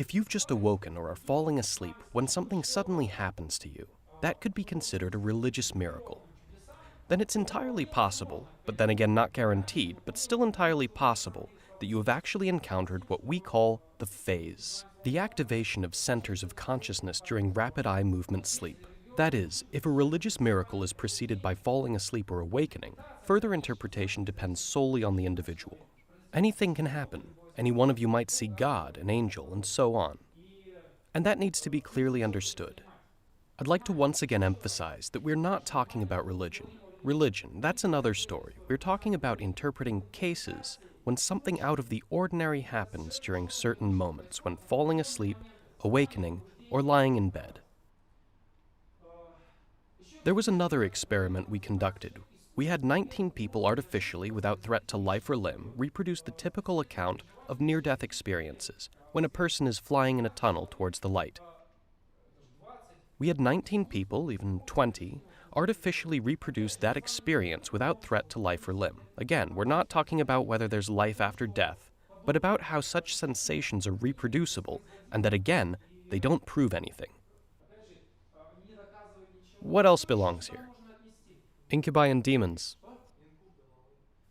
If you've just awoken or are falling asleep when something suddenly happens to you, that could be considered a religious miracle. Then it's entirely possible, but then again not guaranteed, but still entirely possible, that you have actually encountered what we call the phase, the activation of centers of consciousness during rapid eye movement sleep. That is, if a religious miracle is preceded by falling asleep or awakening, further interpretation depends solely on the individual. Anything can happen. Any one of you might see God, an angel, and so on. And that needs to be clearly understood. I'd like to once again emphasize that we're not talking about religion. Religion, that's another story. We're talking about interpreting cases when something out of the ordinary happens during certain moments, when falling asleep, awakening, or lying in bed. There was another experiment we conducted. We had 19 people artificially, without threat to life or limb, reproduce the typical account of near-death experiences when a person is flying in a tunnel towards the light. We had 19 people, even 20, artificially reproduce that experience without threat to life or limb. Again, we're not talking about whether there's life after death, but about how such sensations are reproducible, and that again, they don't prove anything. What else belongs here? Incubi and demons.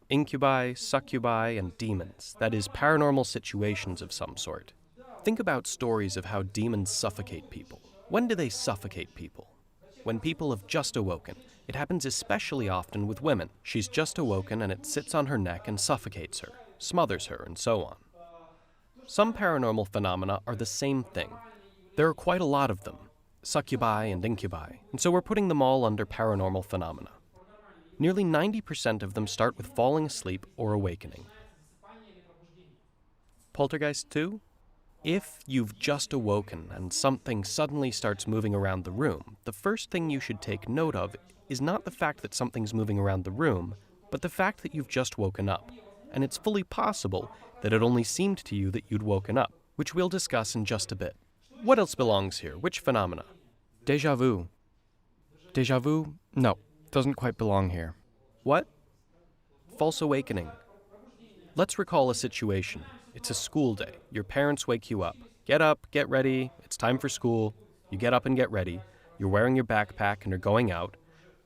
Incubi, succubi, and demons, that is, paranormal situations of some sort. Think about stories of how demons suffocate people. When do they suffocate people? When people have just awoken. It happens especially often with women. She's just awoken and it sits on her neck and suffocates her, smothers her, and so on. Some paranormal phenomena are the same thing. There are quite a lot of them, succubi and incubi, and so we're putting them all under paranormal phenomena. Nearly 90% of them start with falling asleep or awakening. Poltergeist 2? If you've just awoken and something suddenly starts moving around the room, the first thing you should take note of is not the fact that something's moving around the room, but the fact that you've just woken up. And it's fully possible that it only seemed to you that you'd woken up, which we'll discuss in just a bit. What else belongs here? Which phenomena? Déjà vu. Déjà vu? No, doesn't quite belong here. What? False awakening. Let's recall a situation. It's a school day. Your parents wake you up. Get up, get ready, it's time for school. You get up and get ready. You're wearing your backpack and are going out.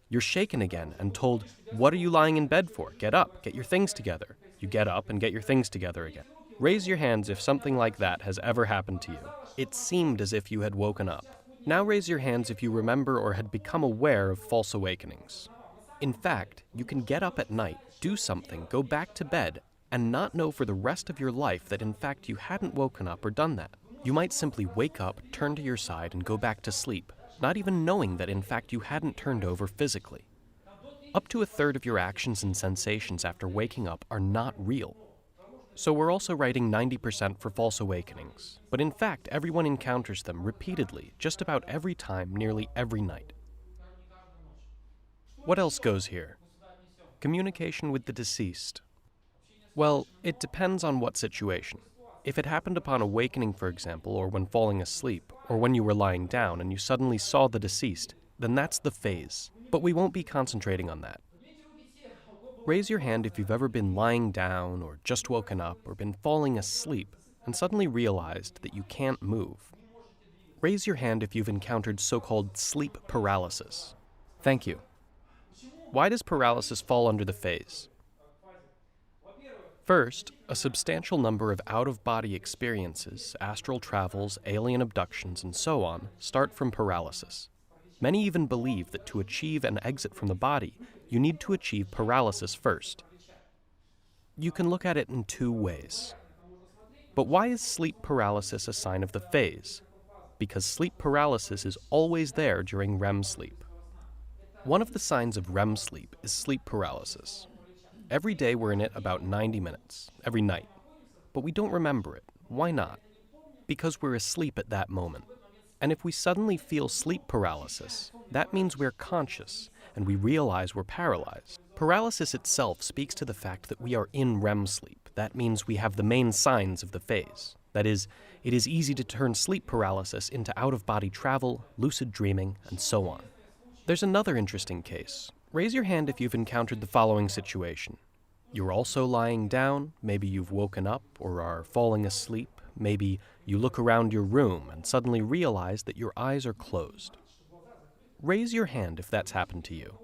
You're shaken again and told, "What are you lying in bed for? Get up, get your things together." You get up and get your things together again. Raise your hands if something like that has ever happened to you. It seemed as if you had woken up. Now raise your hands if you remember or had become aware of false awakenings. In fact, you can get up at night, do something, go back to bed, and not know for the rest of your life that in fact you hadn't woken up or done that. You might simply wake up, turn to your side, and go back to sleep, not even knowing that in fact you hadn't turned over physically. Up to a third of your actions and sensations after waking up are not real. So we're also writing 90% for false awakenings, but in fact everyone encounters them repeatedly, just about every time, nearly every night. What else goes here? Communication with the deceased. Well, it depends on what situation. If it happened upon awakening, for example, or when falling asleep, or when you were lying down and you suddenly saw the deceased, then that's the phase. But we won't be concentrating on that. Raise your hand if you've ever been lying down, or just woken up, or been falling asleep, and suddenly realized that you can't move. Raise your hand if you've encountered so-called sleep paralysis. Thank you. Why does paralysis fall under the phase? First, a substantial number of out-of-body experiences, astral travels, alien abductions, and so on, start from paralysis. Many even believe that to achieve an exit from the body, you need to achieve paralysis first. You can look at it in two ways. But why is sleep paralysis a sign of the phase? Because sleep paralysis is always there during REM sleep. One of the signs of REM sleep is sleep paralysis. Every day we're in it about 90 minutes, every night. But we don't remember it. Why not? Because we're asleep at that moment. And if we suddenly feel sleep paralysis, that means we're conscious, and we realize we're paralyzed. Paralysis itself speaks to the fact that we are in REM sleep. That means we have the main signs of the phase. That is, it is easy to turn sleep paralysis into out-of-body travel, lucid dreaming, and so on. There's another interesting case. Raise your hand if you've encountered the following situation. You're also lying down, maybe you've woken up or are falling asleep, Maybe you look around your room and suddenly realize that your eyes are closed. Raise your hand if that's happened to you.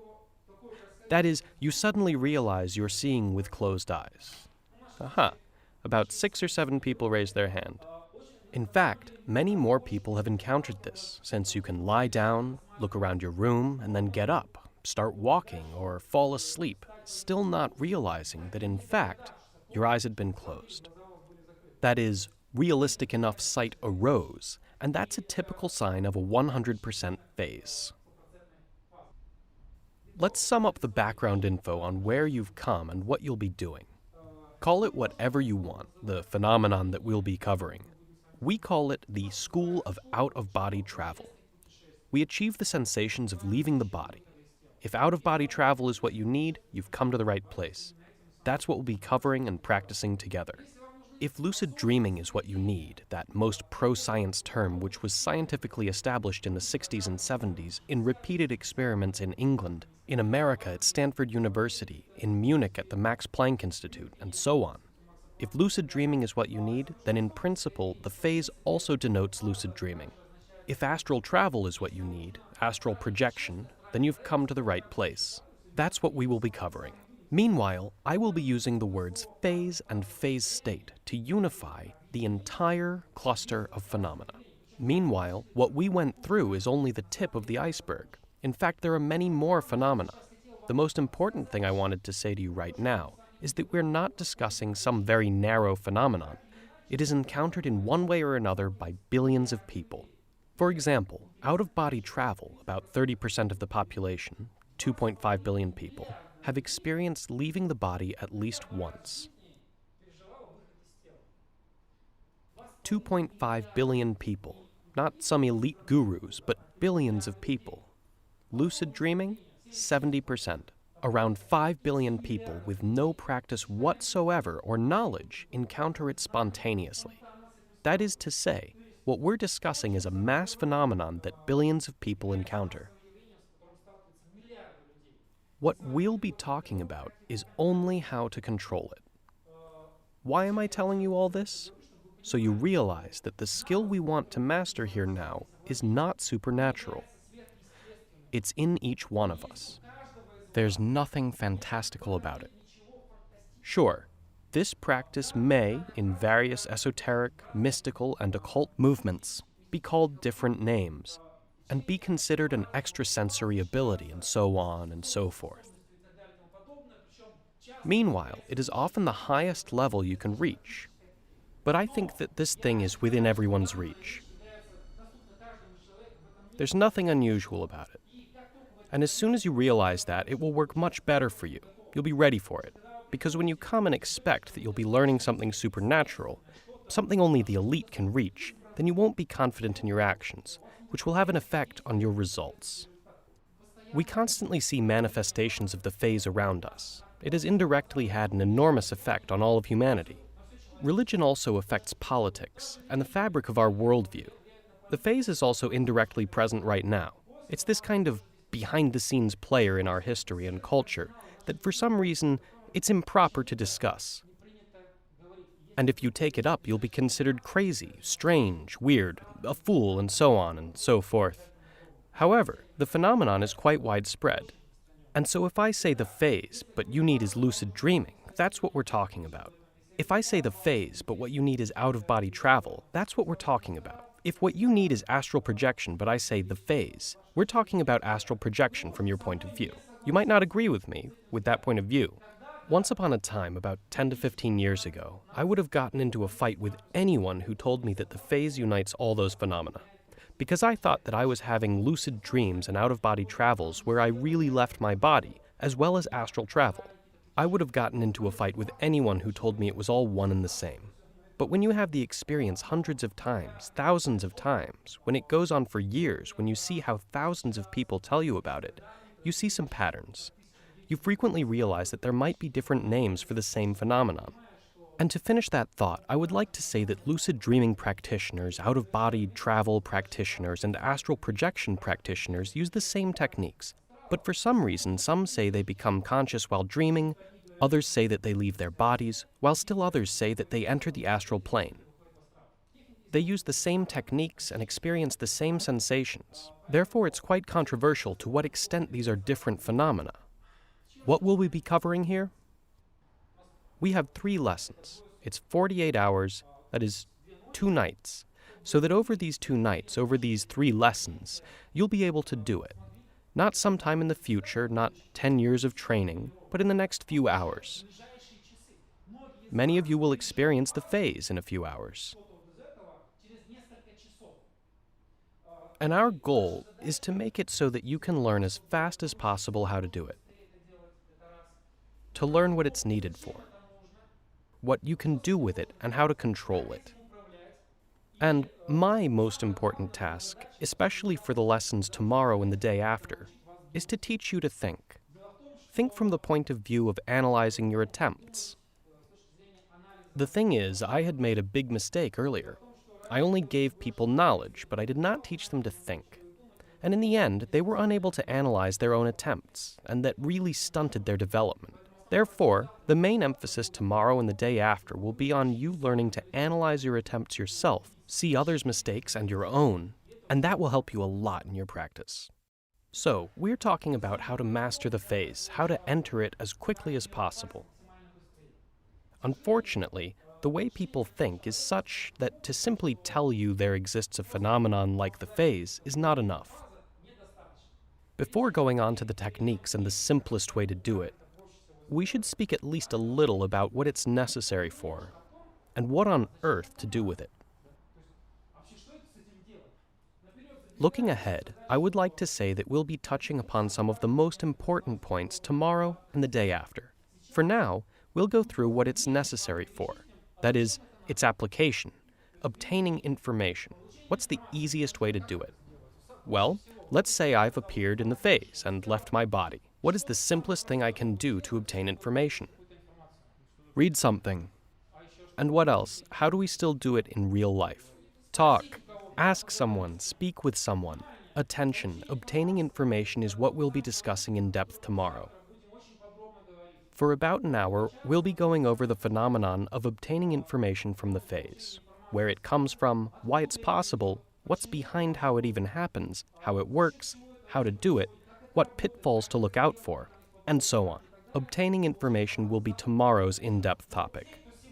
That is, you suddenly realize you're seeing with closed eyes. Aha, about 6 or 7 people raised their hand. In fact, many more people have encountered this, since you can lie down, look around your room, and then get up, start walking, or fall asleep, still not realizing that in fact, your eyes had been closed. That is, realistic enough sight arose, and that's a typical sign of a 100% phase. Let's sum up the background info on where you've come and what you'll be doing. Call it whatever you want, the phenomenon that we'll be covering. We call it the School of Out-of-Body Travel. We achieve the sensations of leaving the body. If out-of-body travel is what you need, you've come to the right place. That's what we'll be covering and practicing together. If lucid dreaming is what you need, that most pro-science term which was scientifically established in the 60s and 70s in repeated experiments in England, in America at Stanford University, in Munich at the Max Planck Institute, and so on. If lucid dreaming is what you need, then in principle, the phase also denotes lucid dreaming. If astral travel is what you need, astral projection, then you've come to the right place. That's what we will be covering. Meanwhile, I will be using the words phase and phase state to unify the entire cluster of phenomena. Meanwhile, what we went through is only the tip of the iceberg. In fact, there are many more phenomena. The most important thing I wanted to say to you right now is that we're not discussing some very narrow phenomenon. It is encountered in one way or another by billions of people. For example, out-of-body travel, about 30% of the population, 2.5 billion people, have experienced leaving the body at least once. 2.5 billion people, not some elite gurus, but billions of people. Lucid dreaming, 70%. Around 5 billion people with no practice whatsoever or knowledge encounter it spontaneously. That is to say, what we're discussing is a mass phenomenon that billions of people encounter. What we'll be talking about is only how to control it. Why am I telling you all this? So you realize that the skill we want to master here now is not supernatural. It's in each one of us. There's nothing fantastical about it. Sure, this practice may, in various esoteric, mystical, and occult movements, be called different names, and be considered an extrasensory ability, and so on and so forth. Meanwhile, it is often the highest level you can reach. But I think that this thing is within everyone's reach. There's nothing unusual about it. And as soon as you realize that, it will work much better for you. You'll be ready for it. Because when you come and expect that you'll be learning something supernatural, something only the elite can reach, then you won't be confident in your actions, which will have an effect on your results. We constantly see manifestations of the phase around us. It has indirectly had an enormous effect on all of humanity. Religion also affects politics and the fabric of our worldview. The phase is also indirectly present right now. It's this kind of behind-the-scenes player in our history and culture that for some reason it's improper to discuss. And if you take it up, you'll be considered crazy, strange, weird, a fool, and so on and so forth. However, the phenomenon is quite widespread. And so if I say the phase, but you need is lucid dreaming, that's what we're talking about. If I say the phase, but what you need is out-of-body travel, that's what we're talking about. If what you need is astral projection, but I say the phase, we're talking about astral projection from your point of view. You might not agree with me with that point of view. Once upon a time, about 10 to 15 years ago, I would have gotten into a fight with anyone who told me that the phase unites all those phenomena. Because I thought that I was having lucid dreams and out-of-body travels where I really left my body, as well as astral travel. I would have gotten into a fight with anyone who told me it was all one and the same. But when you have the experience hundreds of times, thousands of times, when it goes on for years, when you see how thousands of people tell you about it, you see some patterns. You frequently realize that there might be different names for the same phenomenon. And to finish that thought, I would like to say that lucid dreaming practitioners, out-of-body travel practitioners, and astral projection practitioners use the same techniques. But for some reason, some say they become conscious while dreaming, others say that they leave their bodies, while still others say that they enter the astral plane. They use the same techniques and experience the same sensations. Therefore, it's quite controversial to what extent these are different phenomena. What will we be covering here? We have 3 lessons. It's 48 hours, that is 2 nights. So that over these 2 nights, over these 3 lessons, you'll be able to do it. Not sometime in the future, not 10 years of training, but in the next few hours. Many of you will experience the phase in a few hours. And our goal is to make it so that you can learn as fast as possible how to do it. To learn what it's needed for, what you can do with it, and how to control it. And my most important task, especially for the lessons tomorrow and the day after, is to teach you to think. Think from the point of view of analyzing your attempts. The thing is, I had made a big mistake earlier. I only gave people knowledge, but I did not teach them to think. And in the end, they were unable to analyze their own attempts, and that really stunted their development. Therefore, the main emphasis tomorrow and the day after will be on you learning to analyze your attempts yourself, see others' mistakes and your own, and that will help you a lot in your practice. So, we're talking about how to master the phase, how to enter it as quickly as possible. Unfortunately, the way people think is such that to simply tell you there exists a phenomenon like the phase is not enough. Before going on to the techniques and the simplest way to do it, we should speak at least a little about what it's necessary for, and what on earth to do with it. Looking ahead, I would like to say that we'll be touching upon some of the most important points tomorrow and the day after. For now, we'll go through what it's necessary for. That is, its application, obtaining information. What's the easiest way to do it? Well, let's say I've appeared in the phase and left my body. What is the simplest thing I can do to obtain information? Read something. And what else? How do we still do it in real life? Talk. Ask someone. Speak with someone. Attention. Obtaining information is what we'll be discussing in depth tomorrow. For about an hour, we'll be going over the phenomenon of obtaining information from the phase, where it comes from, why it's possible, what's behind how it even happens, how it works, how to do it, what pitfalls to look out for, and so on. Obtaining information will be tomorrow's in-depth topic.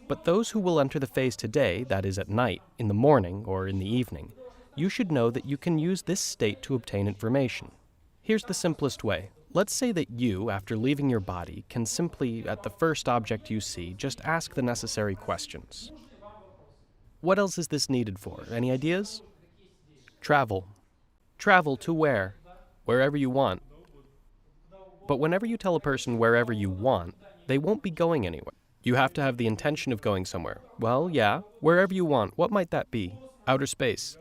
But those who will enter the phase today, that is at night, in the morning, or in the evening, you should know that you can use this state to obtain information. Here's the simplest way. Let's say that you, after leaving your body, can simply, at the first object you see, just ask the necessary questions. What else is this needed for? Any ideas? Travel. Travel to where? Wherever you want. But whenever you tell a person wherever you want, they won't be going anywhere. You have to have the intention of going somewhere. Well, yeah, wherever you want. What might that be? Outer space,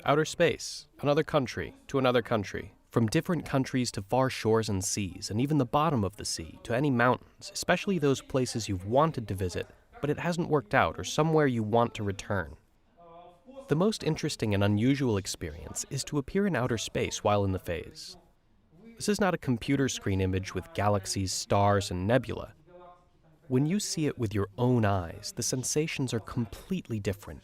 another country, to another country. From different countries to far shores and seas, and even the bottom of the sea, to any mountains, especially those places you've wanted to visit, but it hasn't worked out, or somewhere you want to return. The most interesting and unusual experience is to appear in outer space while in the phase. This is not a computer screen image with galaxies, stars, and nebula. When you see it with your own eyes, the sensations are completely different.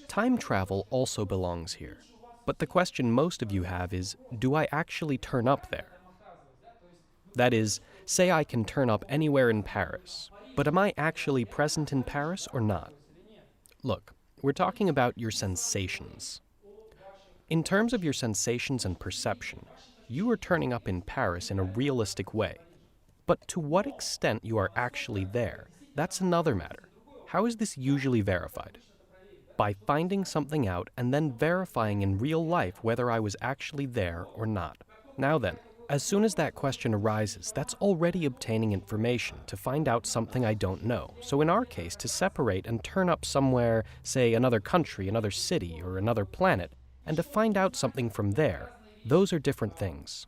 Time travel also belongs here. But the question most of you have is, do I actually turn up there? That is, say I can turn up anywhere in Paris, but am I actually present in Paris or not? Look, we're talking about your sensations. In terms of your sensations and perception, you are turning up in Paris in a realistic way. But to what extent you are actually there, that's another matter. How is this usually verified? By finding something out and then verifying in real life whether I was actually there or not. Now then, as soon as that question arises, that's already obtaining information to find out something I don't know. So in our case, to separate and turn up somewhere, say another country, another city, or another planet, and to find out something from there, those are different things.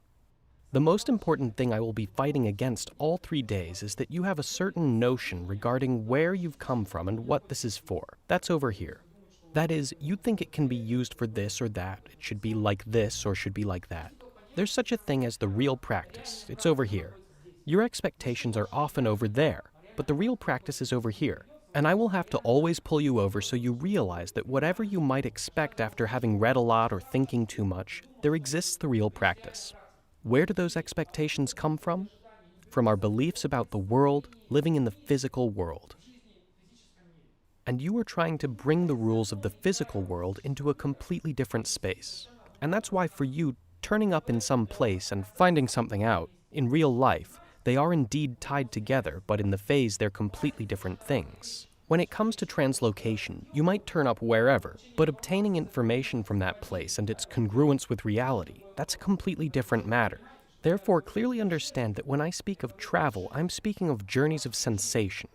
The most important thing I will be fighting against all 3 days is that you have a certain notion regarding where you've come from and what this is for. That's over here. That is, you think it can be used for this or that, it should be like this or should be like that. There's such a thing as the real practice. It's over here. Your expectations are often over there, but the real practice is over here. And I will have to always pull you over so you realize that whatever you might expect after having read a lot or thinking too much, there exists the real practice. Where do those expectations come from? From our beliefs about the world, living in the physical world. And you are trying to bring the rules of the physical world into a completely different space. And that's why for you, turning up in some place and finding something out, in real life, they are indeed tied together, but in the phase they're completely different things. When it comes to translocation, you might turn up wherever, but obtaining information from that place and its congruence with reality, that's a completely different matter. Therefore, clearly understand that when I speak of travel, I'm speaking of journeys of sensation.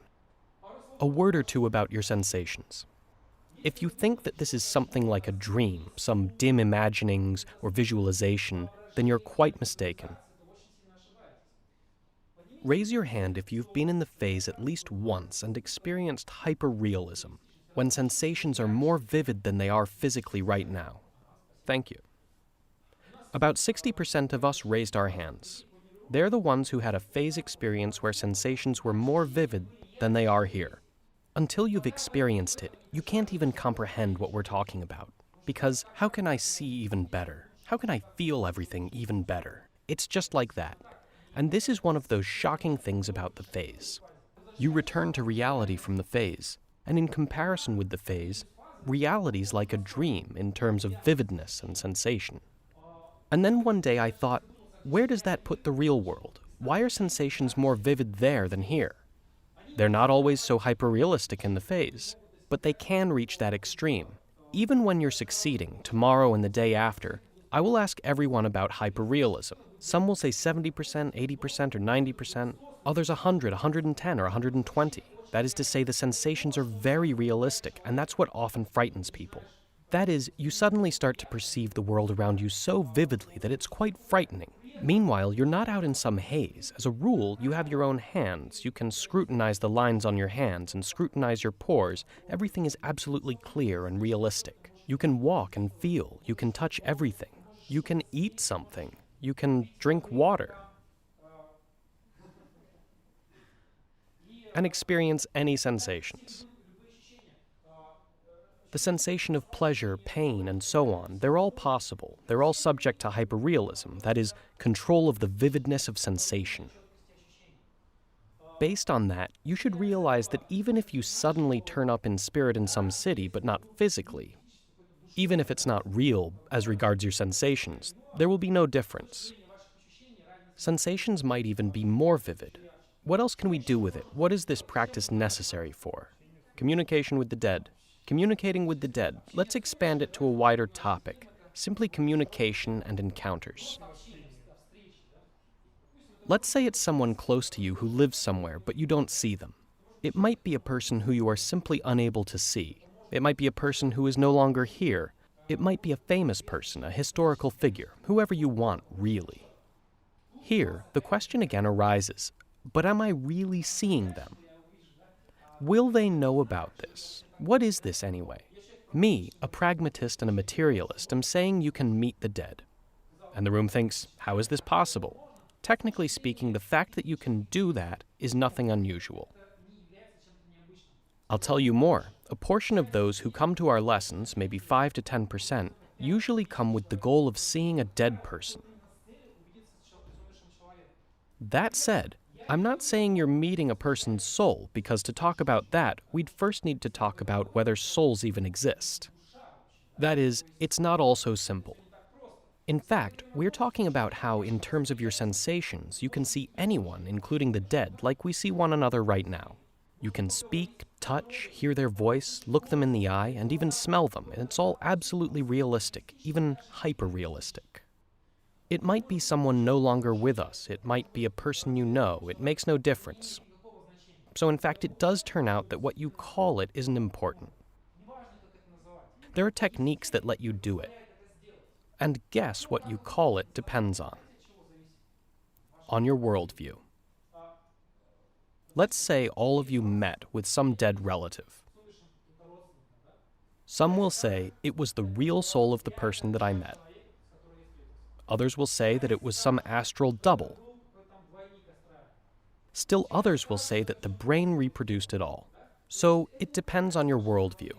A word or two about your sensations. If you think that this is something like a dream, some dim imaginings or visualization, then you're quite mistaken. Raise your hand if you've been in the phase at least once and experienced hyperrealism, when sensations are more vivid than they are physically right now. Thank you. About 60% of us raised our hands. They're the ones who had a phase experience where sensations were more vivid than they are here. Until you've experienced it, you can't even comprehend what we're talking about. Because how can I see even better? How can I feel everything even better? It's just like that. And this is one of those shocking things about the phase. You return to reality from the phase, and in comparison with the phase, reality's like a dream in terms of vividness and sensation. And then one day I thought, where does that put the real world? Why are sensations more vivid there than here? They're not always so hyperrealistic in the phase, but they can reach that extreme. Even when you're succeeding, tomorrow and the day after, I will ask everyone about hyperrealism. Some will say 70%, 80%, or 90%, others 100, 110, or 120. That is to say, the sensations are very realistic, and that's what often frightens people. That is, you suddenly start to perceive the world around you so vividly that it's quite frightening. Meanwhile, you're not out in some haze. As a rule, you have your own hands. You can scrutinize the lines on your hands and scrutinize your pores. Everything is absolutely clear and realistic. You can walk and feel. You can touch everything. You can eat something. You can drink water. And experience any sensations. The sensation of pleasure, pain, and so on, they're all possible. They're all subject to hyperrealism, that is, control of the vividness of sensation. Based on that, you should realize that even if you suddenly turn up in spirit in some city, but not physically, even if it's not real as regards your sensations, there will be no difference. Sensations might even be more vivid. What else can we do with it? What is this practice necessary for? Communication with the dead. Communicating with the dead. Let's expand it to a wider topic. Simply communication and encounters. Let's say it's someone close to you who lives somewhere, but you don't see them. It might be a person who you are simply unable to see. It might be a person who is no longer here. It might be a famous person, a historical figure, whoever you want, really. Here, the question again arises, but am I really seeing them? Will they know about this? What is this anyway? Me, a pragmatist and a materialist, am saying you can meet the dead. And the room thinks, how is this possible? Technically speaking, the fact that you can do that is nothing unusual. I'll tell you more. A portion of those who come to our lessons, maybe 5 to 10%, usually come with the goal of seeing a dead person. That said, I'm not saying you're meeting a person's soul, because to talk about that, we'd first need to talk about whether souls even exist. That is, it's not all so simple. In fact, we're talking about how, in terms of your sensations, you can see anyone, including the dead, like we see one another right now. You can speak, touch, hear their voice, look them in the eye, and even smell them, and it's all absolutely realistic, even hyper-realistic. It might be someone no longer with us, it might be a person you know, it makes no difference. So in fact, it does turn out that what you call it isn't important. There are techniques that let you do it. And guess what you call it depends on your worldview. Let's say all of you met with some dead relative. Some will say it was the real soul of the person that I met. Others will say that it was some astral double. Still others will say that the brain reproduced it all. So it depends on your worldview.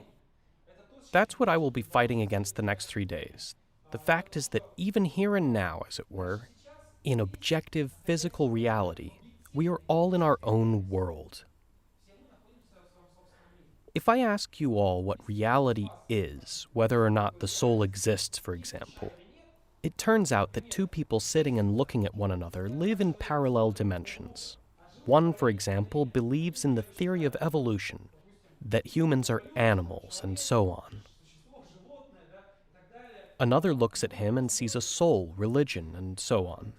That's what I will be fighting against the next 3 days. The fact is that even here and now, as it were, in objective physical reality, we are all in our own world. If I ask you all what reality is, whether or not the soul exists, for example, it turns out that two people sitting and looking at one another live in parallel dimensions. One, for example, believes in the theory of evolution, that humans are animals, and so on. Another looks at him and sees a soul, religion, and so on.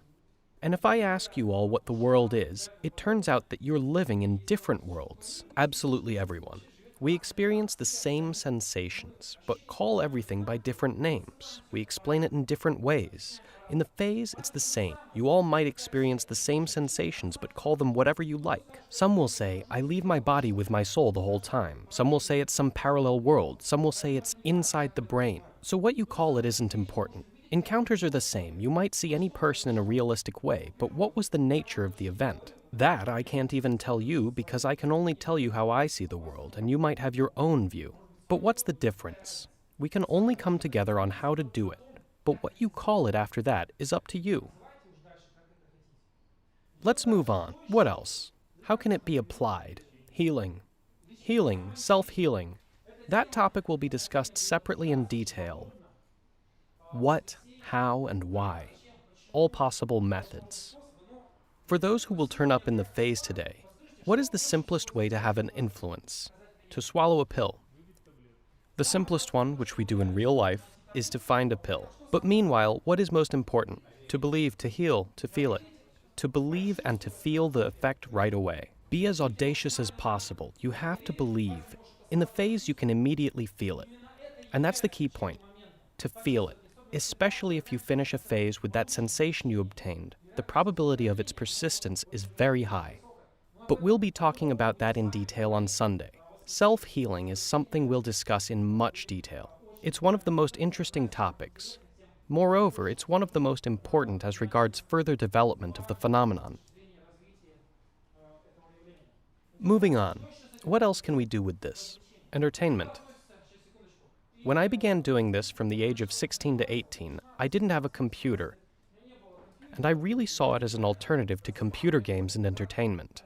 And if I ask you all what the world is, it turns out that you're living in different worlds, absolutely everyone. We experience the same sensations, but call everything by different names. We explain it in different ways. In the phase, it's the same. You all might experience the same sensations, but call them whatever you like. Some will say, I leave my body with my soul the whole time. Some will say it's some parallel world. Some will say it's inside the brain. So what you call it isn't important. Encounters are the same. You might see any person in a realistic way, but what was the nature of the event? That I can't even tell you because I can only tell you how I see the world, and you might have your own view. But what's the difference? We can only come together on how to do it, but what you call it after that is up to you. Let's move on. What else? How can it be applied? Healing. Healing, self-healing. That topic will be discussed separately in detail. What, how, and why. All possible methods. For those who will turn up in the phase today, what is the simplest way to have an influence? To swallow a pill. The simplest one, which we do in real life, is to find a pill. But meanwhile, what is most important? To believe, to heal, to feel it. To believe and to feel the effect right away. Be as audacious as possible. You have to believe. In the phase, you can immediately feel it. And that's the key point. To feel it. Especially if you finish a phase with that sensation you obtained. The probability of its persistence is very high. But we'll be talking about that in detail on Sunday. Self-healing is something we'll discuss in much detail. It's one of the most interesting topics. Moreover, it's one of the most important as regards further development of the phenomenon. Moving on, what else can we do with this? Entertainment. When I began doing this from the age of 16 to 18, I didn't have a computer. And I really saw it as an alternative to computer games and entertainment.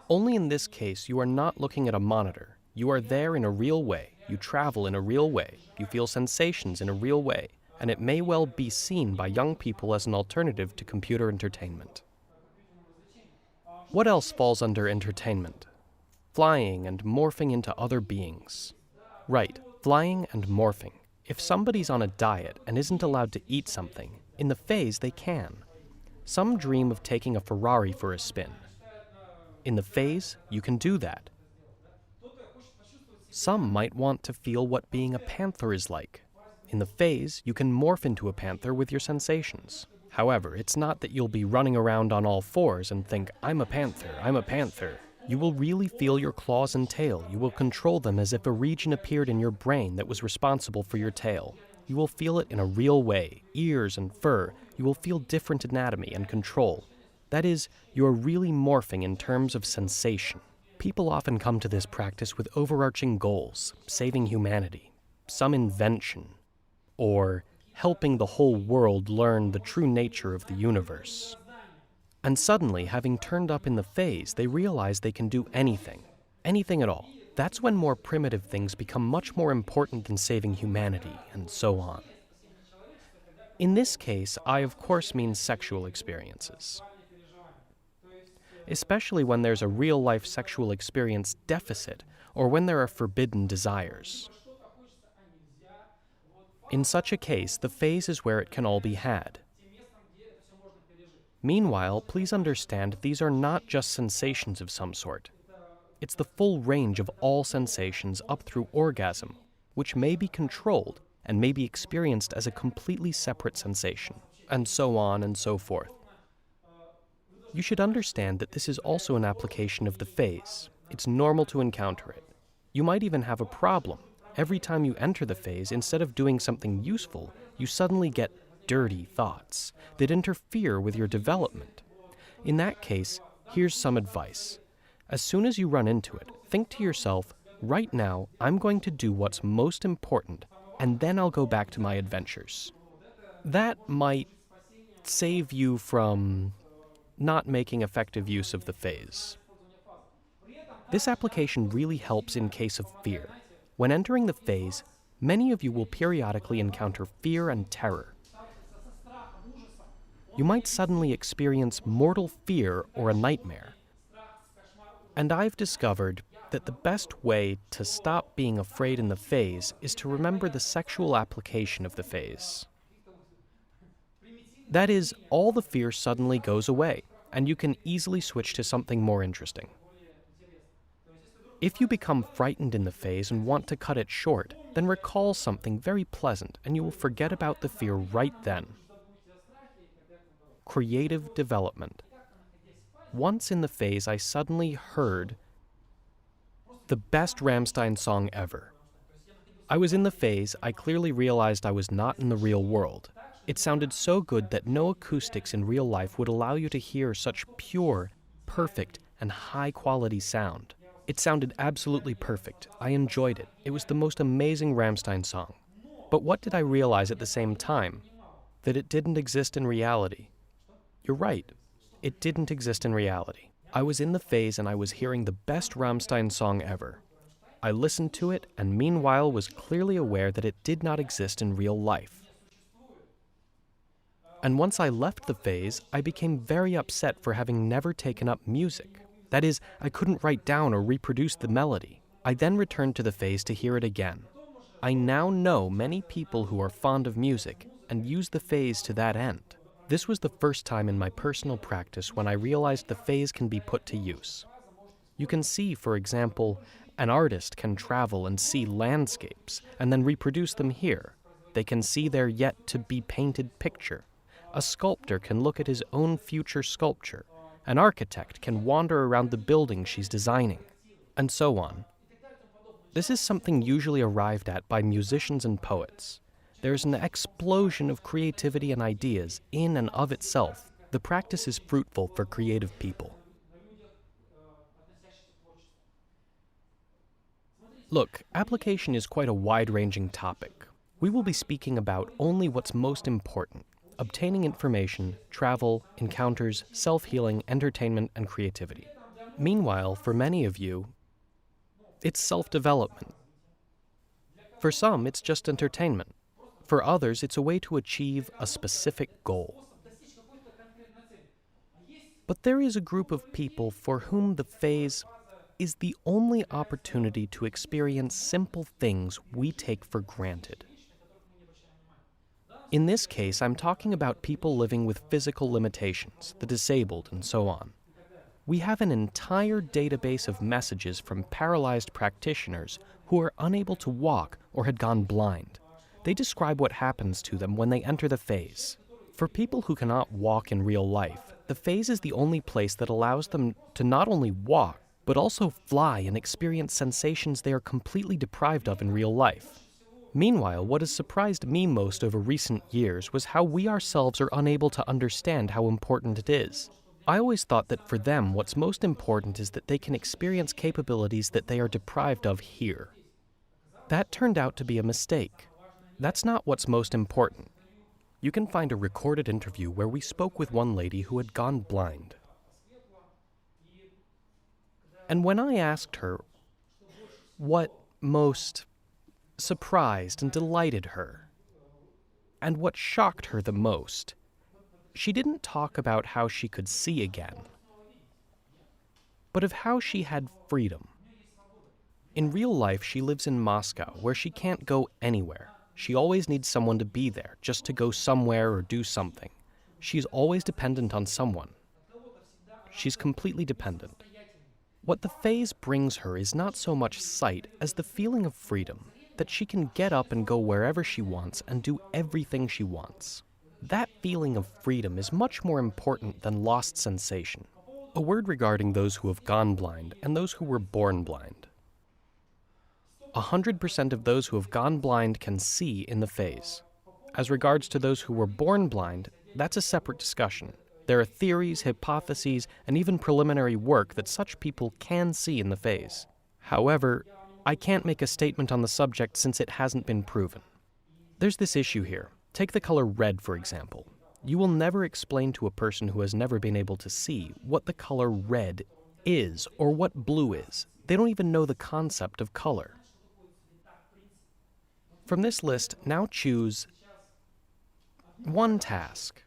Only in this case, you are not looking at a monitor. You are there in a real way. You travel in a real way. You feel sensations in a real way. And it may well be seen by young people as an alternative to computer entertainment. What else falls under entertainment? Flying and morphing into other beings. Right, flying and morphing. If somebody's on a diet and isn't allowed to eat something, in the phase they can. Some dream of taking a Ferrari for a spin. In the phase, you can do that. Some might want to feel what being a panther is like. In the phase, you can morph into a panther with your sensations. However, it's not that you'll be running around on all fours and think, I'm a panther, I'm a panther. You will really feel your claws and tail. You will control them as if a region appeared in your brain that was responsible for your tail. You will feel it in a real way, ears and fur. You will feel different anatomy and control. That is, you are really morphing in terms of sensation. People often come to this practice with overarching goals, saving humanity, some invention, or helping the whole world learn the true nature of the universe. And suddenly, having turned up in the phase, they realize they can do anything at all. That's when more primitive things become much more important than saving humanity, and so on. In this case, I of course mean sexual experiences. Especially when there's a real-life sexual experience deficit, or when there are forbidden desires. In such a case, the phase is where it can all be had. Meanwhile, please understand these are not just sensations of some sort. It's the full range of all sensations up through orgasm, which may be controlled and may be experienced as a completely separate sensation, and so on and so forth. You should understand that this is also an application of the phase. It's normal to encounter it. You might even have a problem. Every time you enter the phase, instead of doing something useful, you suddenly get dirty thoughts that interfere with your development. In that case, here's some advice. As soon as you run into it, think to yourself, right now, I'm going to do what's most important, and then I'll go back to my adventures. That might save you from not making effective use of the phase. This application really helps in case of fear. When entering the phase, many of you will periodically encounter fear and terror. You might suddenly experience mortal fear or a nightmare. And I've discovered that the best way to stop being afraid in the phase is to remember the sexual application of the phase. That is, all the fear suddenly goes away, and you can easily switch to something more interesting. If you become frightened in the phase and want to cut it short, then recall something very pleasant and you will forget about the fear right then. Creative development. Once in the phase, I suddenly heard the best Rammstein song ever. I was in the phase, I clearly realized I was not in the real world. It sounded so good that no acoustics in real life would allow you to hear such pure, perfect, and high-quality sound. It sounded absolutely perfect. I enjoyed it. It was the most amazing Rammstein song. But what did I realize at the same time? That it didn't exist in reality. You're right. It didn't exist in reality. I was in the phase and I was hearing the best Rammstein song ever. I listened to it and meanwhile was clearly aware that it did not exist in real life. And once I left the phase, I became very upset for having never taken up music. That is, I couldn't write down or reproduce the melody. I then returned to the phase to hear it again. I now know many people who are fond of music and use the phase to that end. This was the first time in my personal practice when I realized the phase can be put to use. You can see, for example, an artist can travel and see landscapes and then reproduce them here. They can see their yet-to-be-painted picture. A sculptor can look at his own future sculpture. An architect can wander around the building she's designing, and so on. This is something usually arrived at by musicians and poets. There's an explosion of creativity and ideas in and of itself. The practice is fruitful for creative people. Look, application is quite a wide-ranging topic. We will be speaking about only what's most important: obtaining information, travel, encounters, self-healing, entertainment, and creativity. Meanwhile, for many of you, it's self-development. For some, it's just entertainment. For others, it's a way to achieve a specific goal. But there is a group of people for whom the phase is the only opportunity to experience simple things we take for granted. In this case, I'm talking about people living with physical limitations, the disabled, and so on. We have an entire database of messages from paralyzed practitioners who are unable to walk or had gone blind. They describe what happens to them when they enter the phase. For people who cannot walk in real life, the phase is the only place that allows them to not only walk, but also fly and experience sensations they are completely deprived of in real life. Meanwhile, what has surprised me most over recent years was how we ourselves are unable to understand how important it is. I always thought that for them, what's most important is that they can experience capabilities that they are deprived of here. That turned out to be a mistake. That's not what's most important. You can find a recorded interview where we spoke with one lady who had gone blind. And when I asked her what most surprised and delighted her, and what shocked her the most, she didn't talk about how she could see again, but of how she had freedom. In real life, she lives in Moscow, where she can't go anywhere. She always needs someone to be there, just to go somewhere or do something. She's always dependent on someone. She's completely dependent. What the phase brings her is not so much sight as the feeling of freedom, that she can get up and go wherever she wants and do everything she wants. That feeling of freedom is much more important than lost sensation. A word regarding those who have gone blind and those who were born blind. 100% of those who have gone blind can see in the phase. As regards to those who were born blind, that's a separate discussion. There are theories, hypotheses, and even preliminary work that such people can see in the phase. However, I can't make a statement on the subject since it hasn't been proven. There's this issue here. Take the color red, for example. You will never explain to a person who has never been able to see what the color red is or what blue is. They don't even know the concept of color. From this list, now choose one task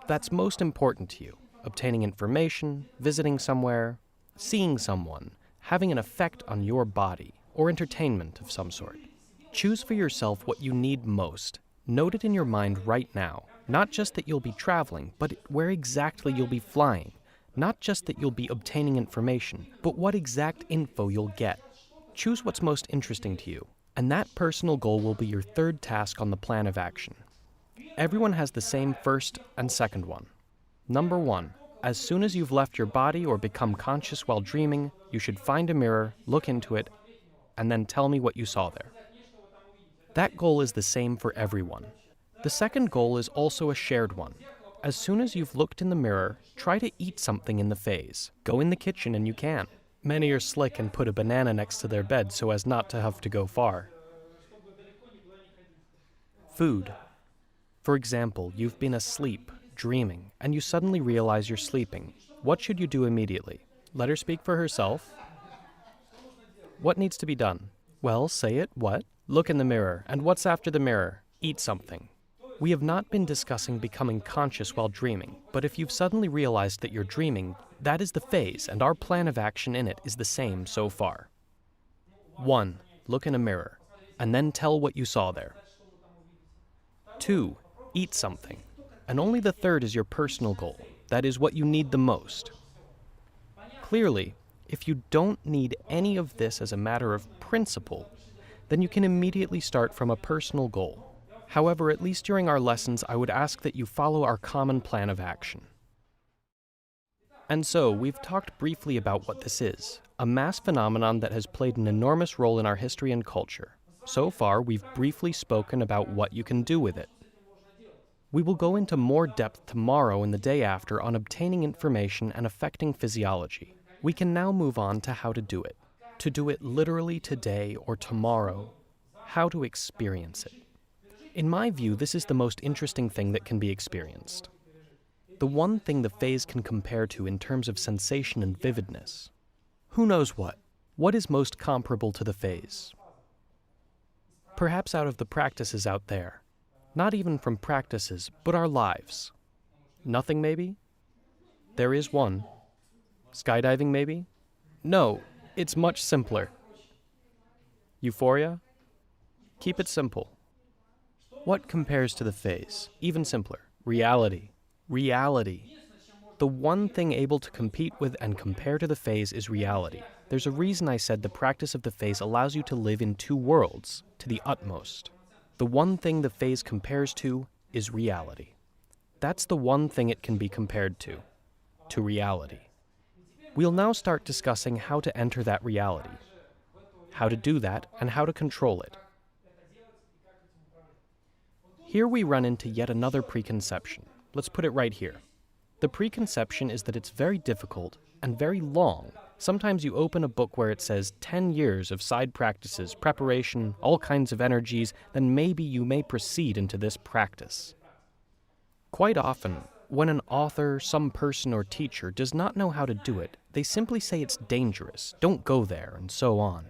that's most important to you: obtaining information, visiting somewhere, seeing someone, having an effect on your body, or entertainment of some sort. Choose for yourself what you need most. Note it in your mind right now. Not just that you'll be traveling, but where exactly you'll be flying. Not just that you'll be obtaining information, but what exact info you'll get. Choose what's most interesting to you, and that personal goal will be your third task on the plan of action. Everyone has the same first and second one. Number 1. As soon as you've left your body or become conscious while dreaming, you should find a mirror, look into it, and then tell me what you saw there. That goal is the same for everyone. The second goal is also a shared one. As soon as you've looked in the mirror, try to eat something in the phase. Go in the kitchen and you can. Many are slick and put a banana next to their bed so as not to have to go far. Food. For example, you've been asleep, dreaming, and you suddenly realize you're sleeping. What should you do immediately? Let her speak for herself? What needs to be done? Well, say it. What? Look in the mirror. And what's after the mirror? Eat something. We have not been discussing becoming conscious while dreaming, but if you've suddenly realized that you're dreaming, that is the phase, and our plan of action in it is the same so far. 1. Look in a mirror, and then tell what you saw there. 2. Eat something, and only the third is your personal goal. That is what you need the most. Clearly, if you don't need any of this as a matter of principle, then you can immediately start from a personal goal. However, at least during our lessons, I would ask that you follow our common plan of action. And so, we've talked briefly about what this is, a mass phenomenon that has played an enormous role in our history and culture. So far, we've briefly spoken about what you can do with it. We will go into more depth tomorrow and the day after on obtaining information and affecting physiology. We can now move on to how to do it literally today or tomorrow, how to experience it. In my view, this is the most interesting thing that can be experienced. The one thing the phase can compare to in terms of sensation and vividness. Who knows what? What is most comparable to the phase? Perhaps out of the practices out there. Not even from practices, but our lives. Nothing, maybe? There is one. Skydiving, maybe? No, it's much simpler. Euphoria? Keep it simple. What compares to the phase? Even simpler. Reality. Reality. The one thing able to compete with and compare to the phase is reality. There's a reason I said the practice of the phase allows you to live in two worlds, to the utmost. The one thing the phase compares to is reality. That's the one thing it can be compared to reality. We'll now start discussing how to enter that reality, how to do that, and how to control it. Here we run into yet another preconception. Let's put it right here. The preconception is that it's very difficult and very long. Sometimes you open a book where it says 10 years of side practices, preparation, all kinds of energies, then maybe you may proceed into this practice. Quite often, when an author, some person or teacher does not know how to do it, they simply say it's dangerous, don't go there, and so on.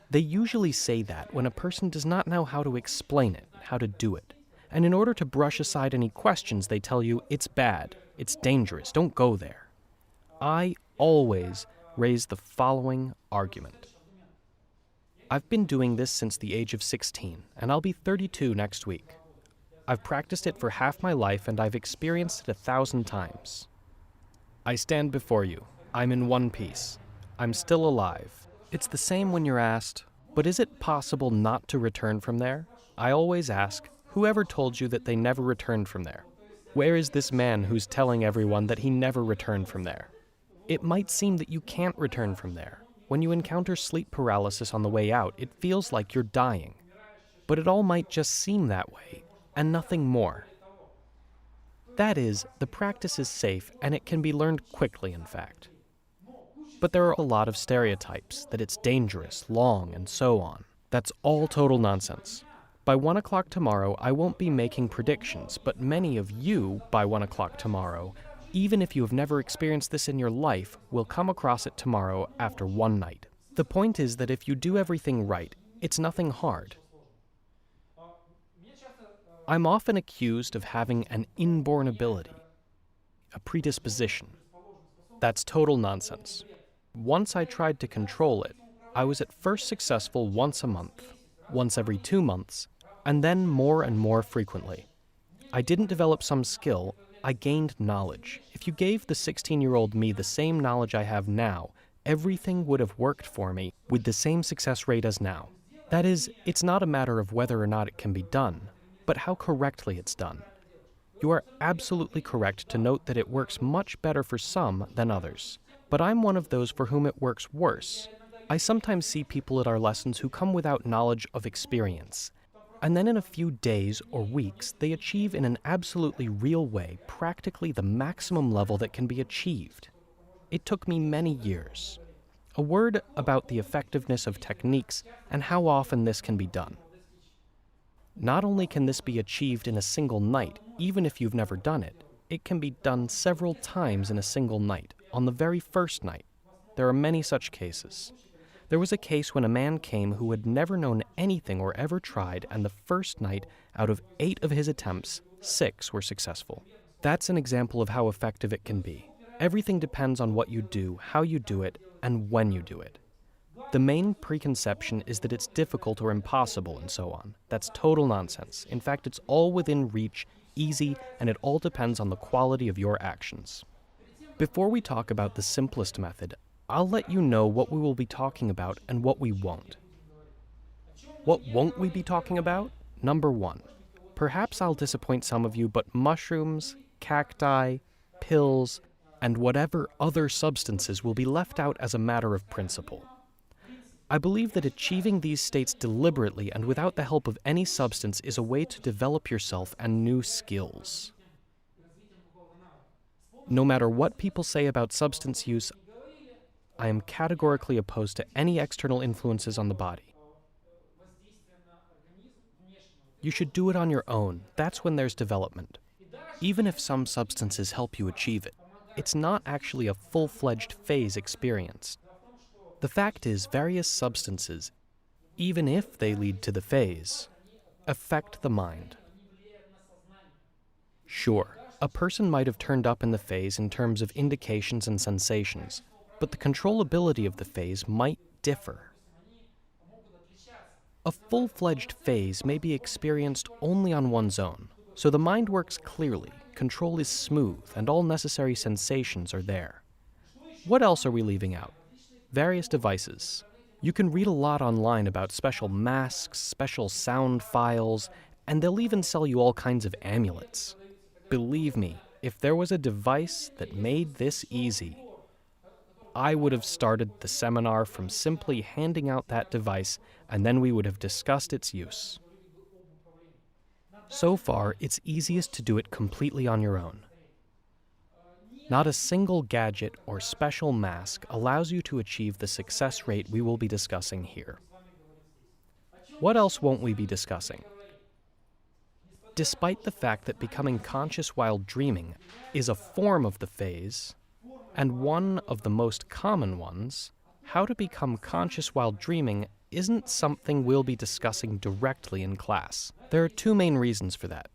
They usually say that when a person does not know how to explain it, how to do it. And in order to brush aside any questions, they tell you, it's bad, it's dangerous, don't go there. I always raise the following argument. I've been doing this since the age of 16, and I'll be 32 next week. I've practiced it for half my life, and I've experienced it 1,000 times. I stand before you. I'm in one piece. I'm still alive. It's the same when you're asked, but is it possible not to return from there? I always ask, whoever told you that they never returned from there? Where is this man who's telling everyone that he never returned from there? It might seem that you can't return from there. When you encounter sleep paralysis on the way out, it feels like you're dying. But it all might just seem that way, and nothing more. That is, the practice is safe and it can be learned quickly, in fact. But there are a lot of stereotypes that it's dangerous, long, and so on. That's all total nonsense. By 1 o'clock tomorrow, I won't be making predictions, but many of you, by 1 o'clock tomorrow, even if you have never experienced this in your life, will come across it tomorrow after one night. The point is that if you do everything right, it's nothing hard. I'm often accused of having an inborn ability, a predisposition. That's total nonsense. Once I tried to control it, I was at first successful once a month, once every 2 months, and then more and more frequently. I didn't develop some skill, I gained knowledge. If you gave the 16-year-old me the same knowledge I have now, everything would have worked for me with the same success rate as now. That is, it's not a matter of whether or not it can be done, but how correctly it's done. You are absolutely correct to note that it works much better for some than others. But I'm one of those for whom it works worse. I sometimes see people at our lessons who come without knowledge of experience, and then in a few days or weeks, they achieve in an absolutely real way practically the maximum level that can be achieved. It took me many years. A word about the effectiveness of techniques and how often this can be done. Not only can this be achieved in a single night, even if you've never done it, it can be done several times in a single night, on the very first night. There are many such cases. There was a case when a man came who had never known anything or ever tried, and the first night, out of 8 of his attempts, 6 were successful. That's an example of how effective it can be. Everything depends on what you do, how you do it, and when you do it. The main preconception is that it's difficult or impossible and so on. That's total nonsense. In fact, it's all within reach, easy, and it all depends on the quality of your actions. Before we talk about the simplest method, I'll let you know what we will be talking about and what we won't. What won't we be talking about? Number 1. Perhaps I'll disappoint some of you, but mushrooms, cacti, pills, and whatever other substances will be left out as a matter of principle. I believe that achieving these states deliberately and without the help of any substance is a way to develop yourself and new skills. No matter what people say about substance use, I am categorically opposed to any external influences on the body. You should do it on your own. That's when there's development. Even if some substances help you achieve it, it's not actually a full-fledged phase experience. The fact is, various substances, even if they lead to the phase, affect the mind. Sure, a person might have turned up in the phase in terms of indications and sensations, but the controllability of the phase might differ. A full-fledged phase may be experienced only on one's own, so the mind works clearly, control is smooth, and all necessary sensations are there. What else are we leaving out? Various devices. You can read a lot online about special masks, special sound files, and they'll even sell you all kinds of amulets. Believe me, if there was a device that made this easy, I would have started the seminar from simply handing out that device, and then we would have discussed its use. So far, it's easiest to do it completely on your own. Not a single gadget or special mask allows you to achieve the success rate we will be discussing here. What else won't we be discussing? Despite the fact that becoming conscious while dreaming is a form of the phase, and one of the most common ones, how to become conscious while dreaming isn't something we'll be discussing directly in class. There are 2 main reasons for that.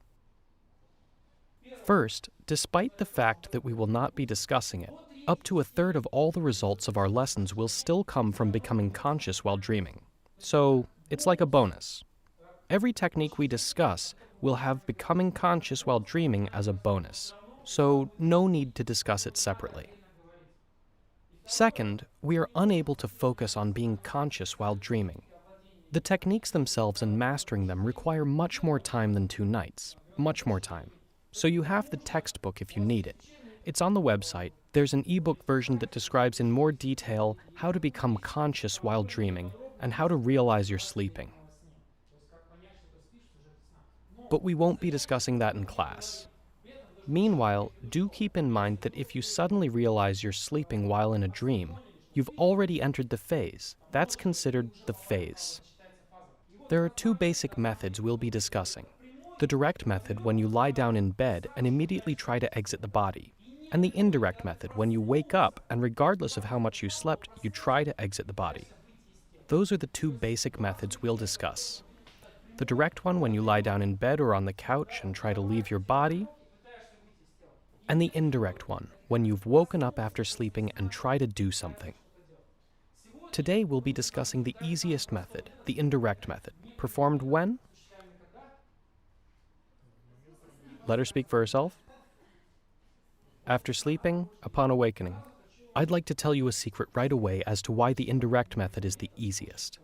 First, despite the fact that we will not be discussing it, up to 1/3 of all the results of our lessons will still come from becoming conscious while dreaming. So, it's like a bonus. Every technique we discuss will have becoming conscious while dreaming as a bonus, so no need to discuss it separately. Second, we are unable to focus on being conscious while dreaming. The techniques themselves and mastering them require much more time than 2 nights, much more time. So you have the textbook if you need it. It's on the website. There's an ebook version that describes in more detail how to become conscious while dreaming and how to realize you're sleeping. But we won't be discussing that in class. Meanwhile, do keep in mind that if you suddenly realize you're sleeping while in a dream, you've already entered the phase. That's considered the phase. There are two basic methods we'll be discussing. The direct method, when you lie down in bed and immediately try to exit the body, and the indirect method, when you wake up and regardless of how much you slept, you try to exit the body. Those are the two basic methods we'll discuss. The direct one, when you lie down in bed or on the couch and try to leave your body, and the indirect one, when you've woken up after sleeping and try to do something. Today we'll be discussing the easiest method, the indirect method, performed when? Let her speak for herself. After sleeping, upon awakening. I'd like to tell you a secret right away as to why the indirect method is the easiest.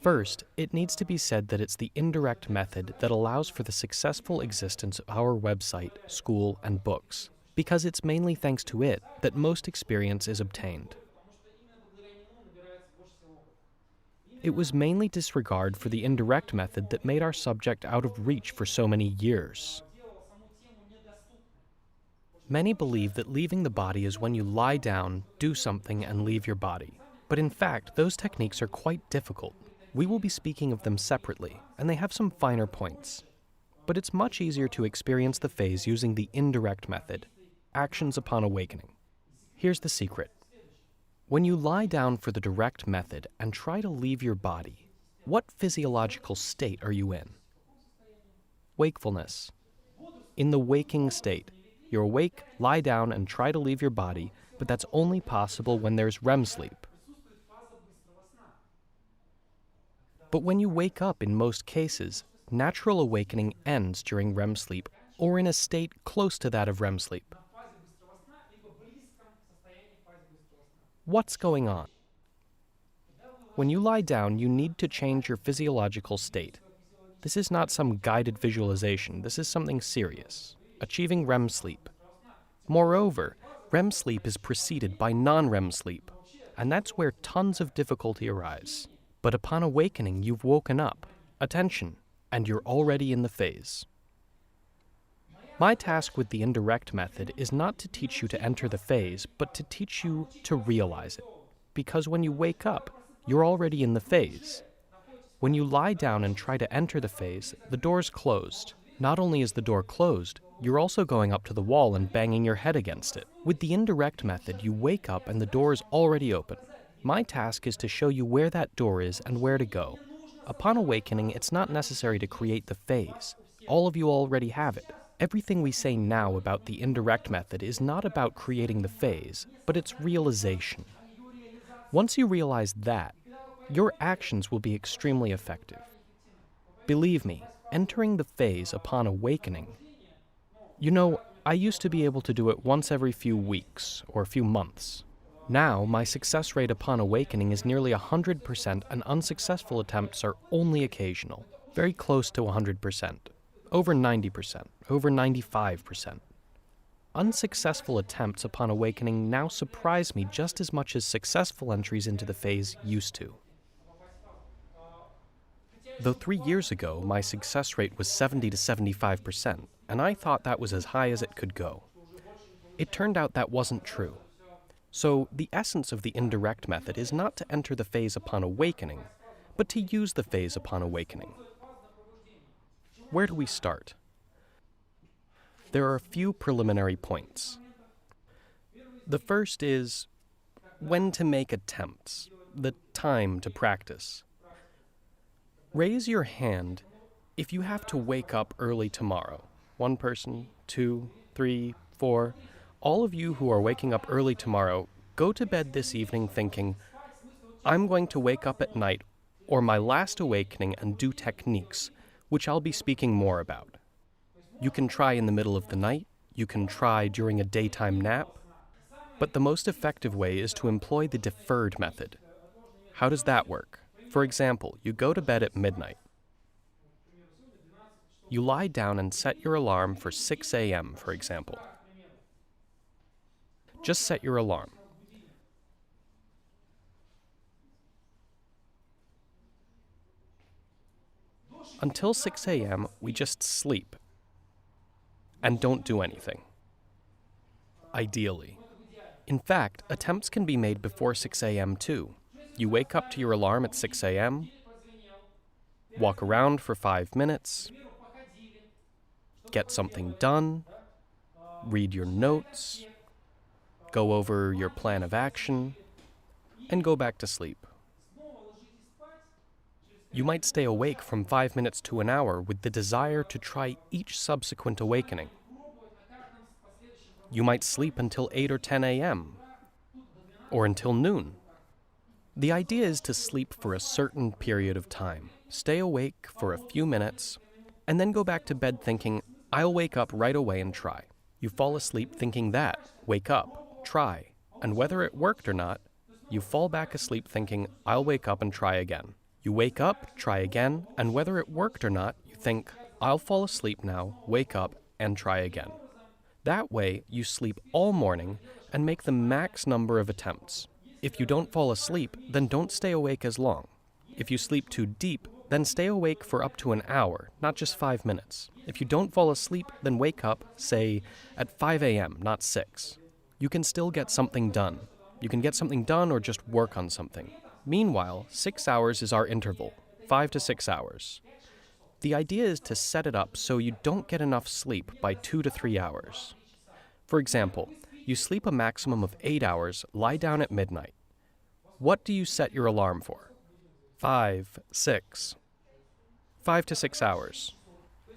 First, it needs to be said that it's the indirect method that allows for the successful existence of our website, school, and books, because it's mainly thanks to it that most experience is obtained. It was mainly disregard for the indirect method that made our subject out of reach for so many years. Many believe that leaving the body is when you lie down, do something, and leave your body. But in fact, those techniques are quite difficult. We will be speaking of them separately, and they have some finer points. But it's much easier to experience the phase using the indirect method, actions upon awakening. Here's the secret. When you lie down for the direct method and try to leave your body, what physiological state are you in? Wakefulness. In the waking state, you're awake, lie down, and try to leave your body, but that's only possible when there's REM sleep. But when you wake up, in most cases, natural awakening ends during REM sleep or in a state close to that of REM sleep. What's going on? When you lie down, you need to change your physiological state. This is not some guided visualization. This is something serious, achieving REM sleep. Moreover, REM sleep is preceded by non-REM sleep, and that's where tons of difficulty arise. But upon awakening, you've woken up, attention, and you're already in the phase. My task with the indirect method is not to teach you to enter the phase, but to teach you to realize it. Because when you wake up, you're already in the phase. When you lie down and try to enter the phase, the door's closed. Not only is the door closed, you're also going up to the wall and banging your head against it. With the indirect method, you wake up and the door is already open. My task is to show you where that door is and where to go. Upon awakening, it's not necessary to create the phase. All of you already have it. Everything we say now about the indirect method is not about creating the phase, but its realization. Once you realize that, your actions will be extremely effective. Believe me, entering the phase upon awakening. You know, I used to be able to do it once every few weeks or few months. Now, my success rate upon awakening is nearly 100%, and unsuccessful attempts are only occasional, very close to 100%, over 90%, over 95%. Unsuccessful attempts upon awakening now surprise me just as much as successful entries into the phase used to. Though 3 years ago, my success rate was 70 to 75%, and I thought that was as high as it could go. It turned out that wasn't true. So, the essence of the indirect method is not to enter the phase upon awakening, but to use the phase upon awakening. Where do we start? There are a few preliminary points. The first is when to make attempts, the time to practice. Raise your hand if you have to wake up early tomorrow. 1 person, 2, 3, 4. All of you who are waking up early tomorrow, go to bed this evening thinking, I'm going to wake up at night or my last awakening and do techniques, which I'll be speaking more about. You can try in the middle of the night, you can try during a daytime nap, but the most effective way is to employ the deferred method. How does that work? For example, you go to bed at midnight. You lie down and set your alarm for 6 a.m., for example. Just set your alarm. Until 6 a.m., we just sleep. and don't do anything. Ideally. In fact, attempts can be made before 6 a.m. too. You wake up to your alarm at 6 a.m., walk around for 5 minutes, get something done, read your notes, go over your plan of action, and go back to sleep. You might stay awake from 5 minutes to an hour with the desire to try each subsequent awakening. You might sleep until 8 or 10 a.m., or until noon. The idea is to sleep for a certain period of time, stay awake for a few minutes, and then go back to bed thinking, I'll wake up right away and try. You fall asleep thinking that, wake up, try, and whether it worked or not, you fall back asleep thinking, I'll wake up and try again. You wake up, try again, and whether it worked or not, you think, I'll fall asleep now, wake up, and try again. That way, you sleep all morning and make the max number of attempts. If you don't fall asleep, then don't stay awake as long. If you sleep too deep, then stay awake for up to an hour, not just 5 minutes. If you don't fall asleep, then wake up, say, at 5 a.m., not 6. You can still get something done. You can get something done or just work on something. Meanwhile, 6 hours is our interval, 5 to 6 hours. The idea is to set it up so you don't get enough sleep by 2 to 3 hours. For example, you sleep a maximum of 8 hours, lie down at midnight. What do you set your alarm for? 5, 6. 5 to 6 hours.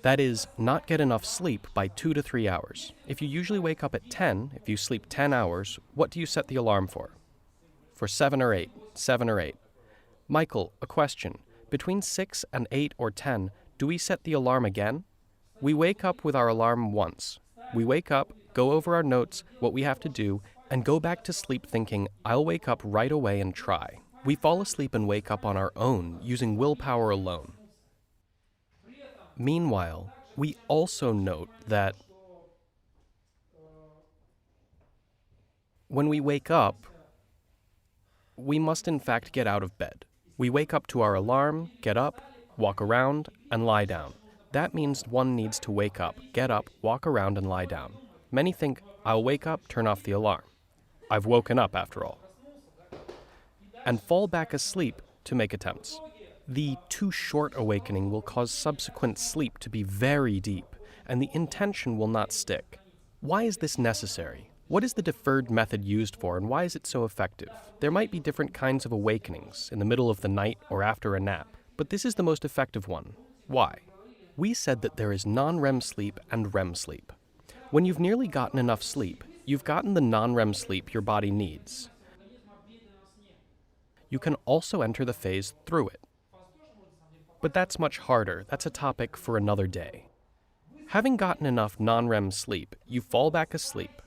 That is, not get enough sleep by 2 to 3 hours. If you usually wake up at 10, if you sleep 10 hours, what do you set the alarm for? For 7 or 8, 7 or 8. Michael, a question. Between 6 and 8 or 10, do we set the alarm again? We wake up with our alarm once. We wake up, go over our notes, what we have to do, and go back to sleep thinking, I'll wake up right away and try. We fall asleep and wake up on our own, using willpower alone. Meanwhile, we also note that when we wake up, we must in fact get out of bed. We wake up to our alarm, get up, walk around, and lie down. That means one needs to wake up, get up, walk around, and lie down. Many think, I'll wake up, turn off the alarm. I've woken up after all. And fall back asleep to make attempts. The too short awakening will cause subsequent sleep to be very deep, and the intention will not stick. Why is this necessary? What is the deferred method used for, and why is it so effective? There might be different kinds of awakenings, in the middle of the night or after a nap, but this is the most effective one. Why? We said that there is non-REM sleep and REM sleep. When you've nearly gotten enough sleep, you've gotten the non-REM sleep your body needs. You can also enter the phase through it. But that's much harder. That's a topic for another day. Having gotten enough non-REM sleep, you fall back asleep.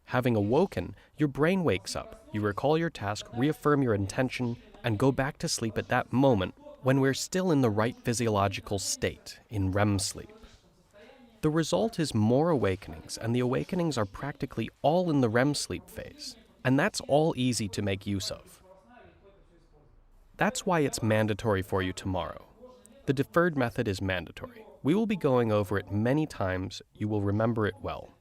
Having awoken, your brain wakes up. You recall your task, reaffirm your intention, and go back to sleep at that moment when we're still in the right physiological state, in REM sleep. The result is more awakenings, and the awakenings are practically all in the REM sleep phase, and that's all easy to make use of. That's why it's mandatory for you tomorrow. The deferred method is mandatory. We will be going over it many times. You will remember it well.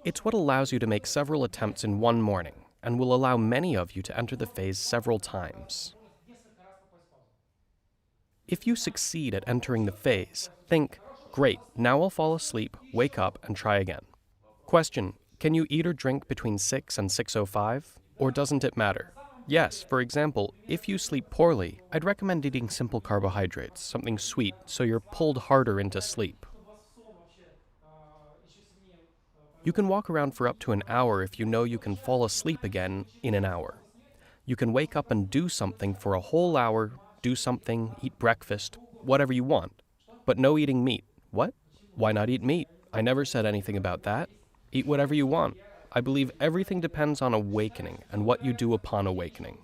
It's what allows you to make several attempts in one morning, and will allow many of you to enter the phase several times. If you succeed at entering the phase, think, great, now I'll fall asleep, wake up, and try again. Question, can you eat or drink between 6 and 6:05? Or doesn't it matter? Yes, for example, if you sleep poorly, I'd recommend eating simple carbohydrates, something sweet, so you're pulled harder into sleep. You can walk around for up to an hour if you know you can fall asleep again in an hour. You can wake up and do something for a whole hour, do something, eat breakfast, whatever you want. But no eating meat. What? Why not eat meat? I never said anything about that. Eat whatever you want. I believe everything depends on awakening and what you do upon awakening.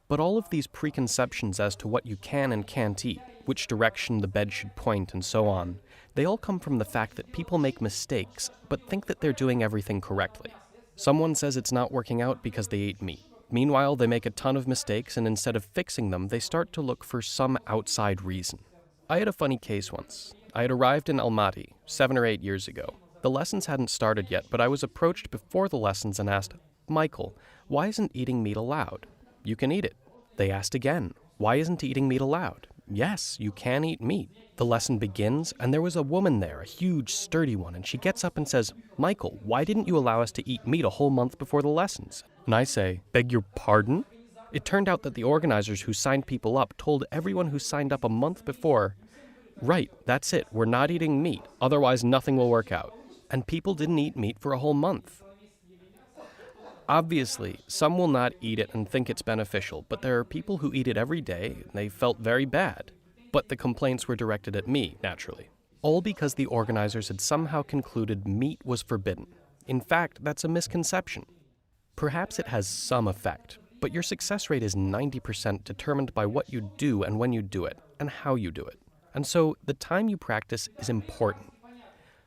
But all of these preconceptions as to what you can and can't eat, which direction the bed should point, and so on, they all come from the fact that people make mistakes, but think that they're doing everything correctly. Someone says it's not working out because they ate meat. Meanwhile, they make a ton of mistakes, and instead of fixing them, they start to look for some outside reason. I had a funny case once. I had arrived in Almaty 7 or 8 years ago. The lessons hadn't started yet, but I was approached before the lessons and asked, "Michael, why isn't eating meat allowed?" "You can eat it." They asked again, "Why isn't eating meat allowed?" "Yes, you can eat meat." The lesson begins, and there was a woman there, a huge, sturdy one, and she gets up and says, "Michael, why didn't you allow us to eat meat a whole month before the lessons?" And I say, "Beg your pardon?" It turned out that the organizers who signed people up told everyone who signed up a month before, "Right, that's it, we're not eating meat, otherwise nothing will work out." And people didn't eat meat for a whole month. Obviously, some will not eat it and think it's beneficial, but there are people who eat it every day, and they felt very bad. But the complaints were directed at me, naturally. All because the organizers had somehow concluded meat was forbidden. In fact, that's a misconception. Perhaps it has some effect, but your success rate is 90% determined by what you do and when you do it, and how you do it. And so, the time you practice is important.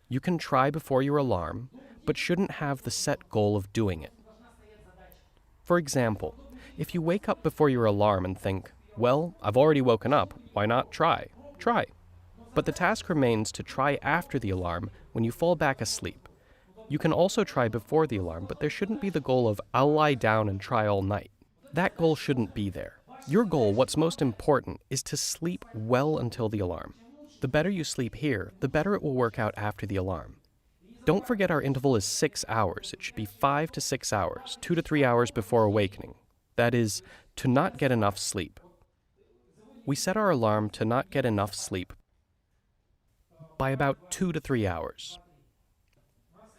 You can try before your alarm, but shouldn't have the set goal of doing it. For example, if you wake up before your alarm and think, "Well, I've already woken up, why not try?" Try. But the task remains to try after the alarm when you fall back asleep. You can also try before the alarm, but there shouldn't be the goal of, "I'll lie down and try all night." That goal shouldn't be there. Your goal, what's most important, is to sleep well until the alarm. The better you sleep here, the better it will work out after the alarm. Don't forget our interval is 6 hours. It should be 5 to 6 hours, 2 to 3 hours before awakening. That is, to not get enough sleep. We set our alarm to not get enough sleep by about 2 to 3 hours.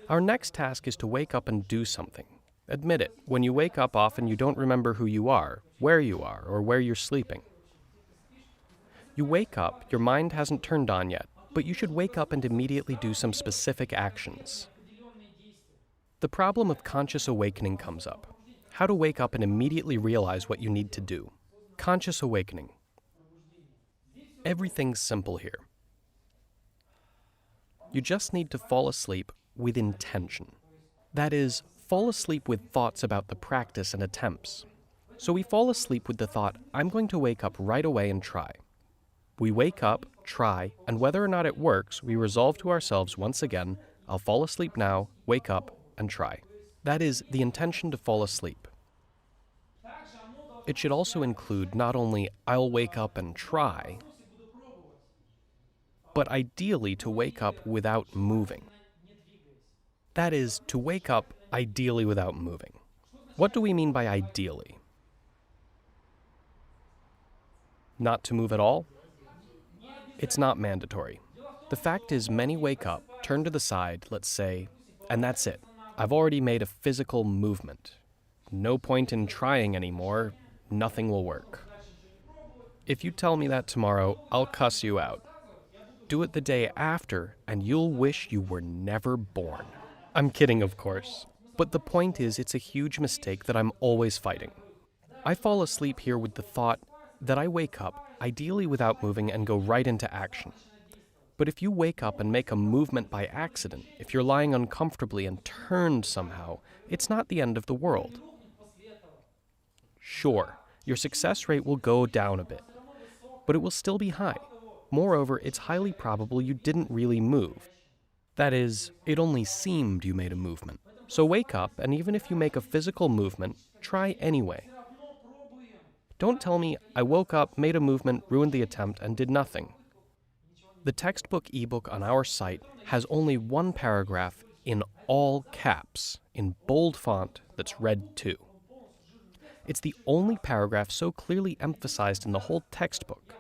Our next task is to wake up and do something. Admit it, when you wake up often you don't remember who you are, or where you're sleeping. You wake up, your mind hasn't turned on yet, but you should wake up and immediately do some specific actions. The problem of conscious awakening comes up. How to wake up and immediately realize what you need to do. Conscious awakening. Everything's simple here. You just need to fall asleep with intention. That is, fall asleep with thoughts about the practice and attempts. So we fall asleep with the thought, "I'm going to wake up right away and try." We wake up, try, and whether or not it works, we resolve to ourselves once again, "I'll fall asleep now, wake up, and try." That is, the intention to fall asleep. It should also include not only, "I'll wake up and try," but ideally to wake up without moving. That is, to wake up ideally without moving. What do we mean by ideally? Not to move at all? It's not mandatory. The fact is, many wake up, turn to the side, let's say, and that's it. I've already made a physical movement. No point in trying anymore, nothing will work. If you tell me that tomorrow, I'll cuss you out. Do it the day after, and you'll wish you were never born. I'm kidding, of course. But the point is, it's a huge mistake that I'm always fighting. I fall asleep here with the thought that I wake up, ideally without moving, and go right into action. But if you wake up and make a movement by accident, if you're lying uncomfortably and turned somehow, it's not the end of the world. Sure, your success rate will go down a bit, but it will still be high. Moreover, it's highly probable you didn't really move. That is, it only seemed you made a movement. So wake up, and even if you make a physical movement, try anyway. Don't tell me, "I woke up, made a movement, ruined the attempt, and did nothing." The textbook ebook on our site has only one paragraph in all caps, in bold font, that's read too. It's the only paragraph so clearly emphasized in the whole textbook.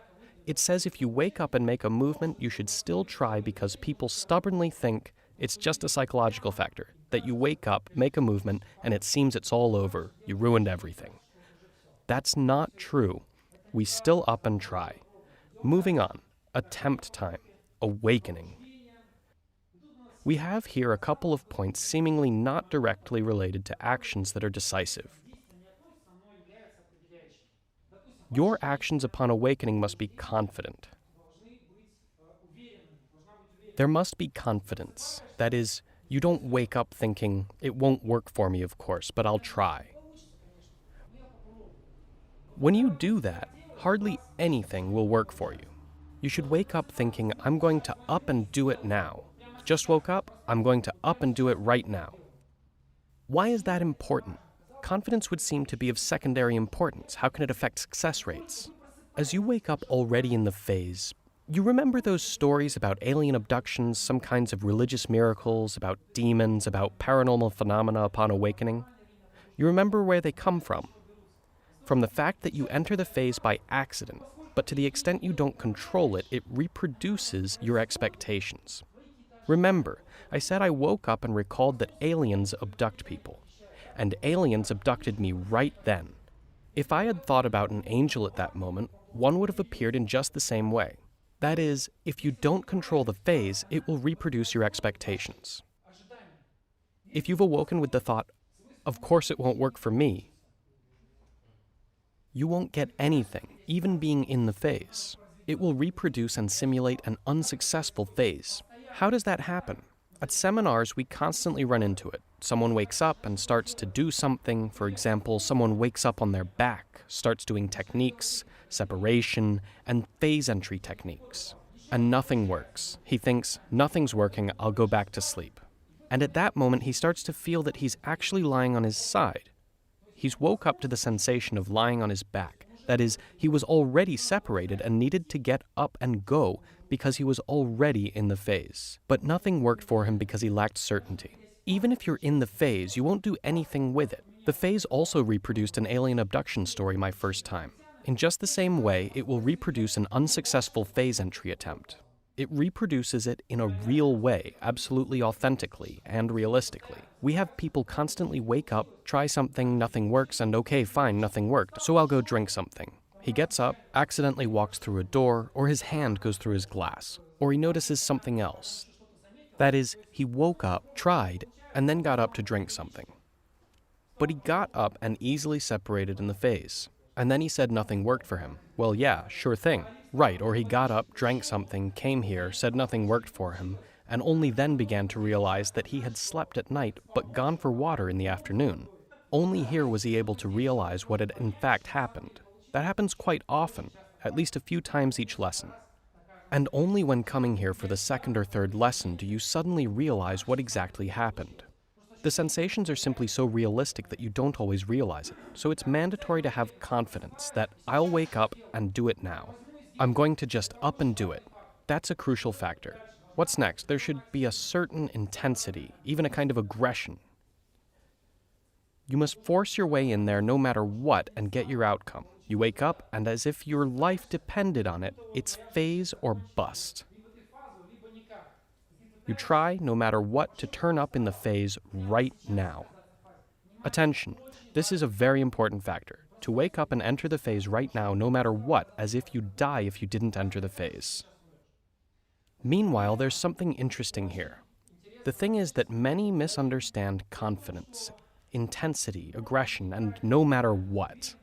It says if you wake up and make a movement, you should still try because people stubbornly think it's just a psychological factor, that you wake up, make a movement, and it seems it's all over, you ruined everything. That's not true. We still up and try. Moving on. Attempt time. Awakening. We have here a couple of points seemingly not directly related to actions that are decisive. Your actions upon awakening must be confident. There must be confidence. That is, you don't wake up thinking, "It won't work for me, of course, but I'll try." When you do that, hardly anything will work for you. You should wake up thinking, I'm going to up and do it now. Just woke up, I'm going to up and do it right now. Why is that important? Confidence would seem to be of secondary importance. How can it affect success rates? As you wake up already in the phase, you remember those stories about alien abductions, some kinds of religious miracles, about demons, about paranormal phenomena upon awakening? You remember where they come from. From the fact that you enter the phase by accident, but to the extent you don't control it, it reproduces your expectations. Remember, I said I woke up and recalled that aliens abduct people. And aliens abducted me right then. If I had thought about an angel at that moment, one would have appeared in just the same way. That is, if you don't control the phase, it will reproduce your expectations. If you've awoken with the thought, of course it won't work for me, you won't get anything, even being in the phase. It will reproduce and simulate an unsuccessful phase. How does that happen? At seminars, we constantly run into it. Someone wakes up and starts to do something. For example, someone wakes up on their back, starts doing techniques, separation, and phase entry techniques. And nothing works. He thinks, nothing's working, I'll go back to sleep. And at that moment, he starts to feel that he's actually lying on his side. He's woke up to the sensation of lying on his back. That is, he was already separated and needed to get up and go because he was already in the phase. But nothing worked for him because he lacked certainty. Even if you're in the phase, you won't do anything with it. The phase also reproduced an alien abduction story my first time. In just the same way, it will reproduce an unsuccessful phase entry attempt. It reproduces it in a real way, absolutely authentically and realistically. We have people constantly wake up, try something, nothing works, and okay, fine, nothing worked, so I'll go drink something. He gets up, accidentally walks through a door, or his hand goes through his glass, or he notices something else. That is, he woke up, tried, and then got up to drink something. But he got up and easily separated in the phase. And then he said nothing worked for him. Well, yeah, sure thing. Right, or he got up, drank something, came here, said nothing worked for him, and only then began to realize that he had slept at night but gone for water in the afternoon. Only here was he able to realize what had in fact happened. That happens quite often, at least a few times each lesson. And only when coming here for the second or third lesson do you suddenly realize what exactly happened. The sensations are simply so realistic that you don't always realize it, so it's mandatory to have confidence that I'll wake up and do it now. I'm going to just up and do it. That's a crucial factor. What's next? There should be a certain intensity, even a kind of aggression. You must force your way in there no matter what and get your outcome. You wake up, and as if your life depended on it, it's phase or bust. You try, no matter what, to turn up in the phase right now. Attention, this is a very important factor. To wake up and enter the phase right now, no matter what, as if you'd die if you didn't enter the phase. Meanwhile, there's something interesting here. The thing is that many misunderstand confidence, intensity, aggression, and no matter what.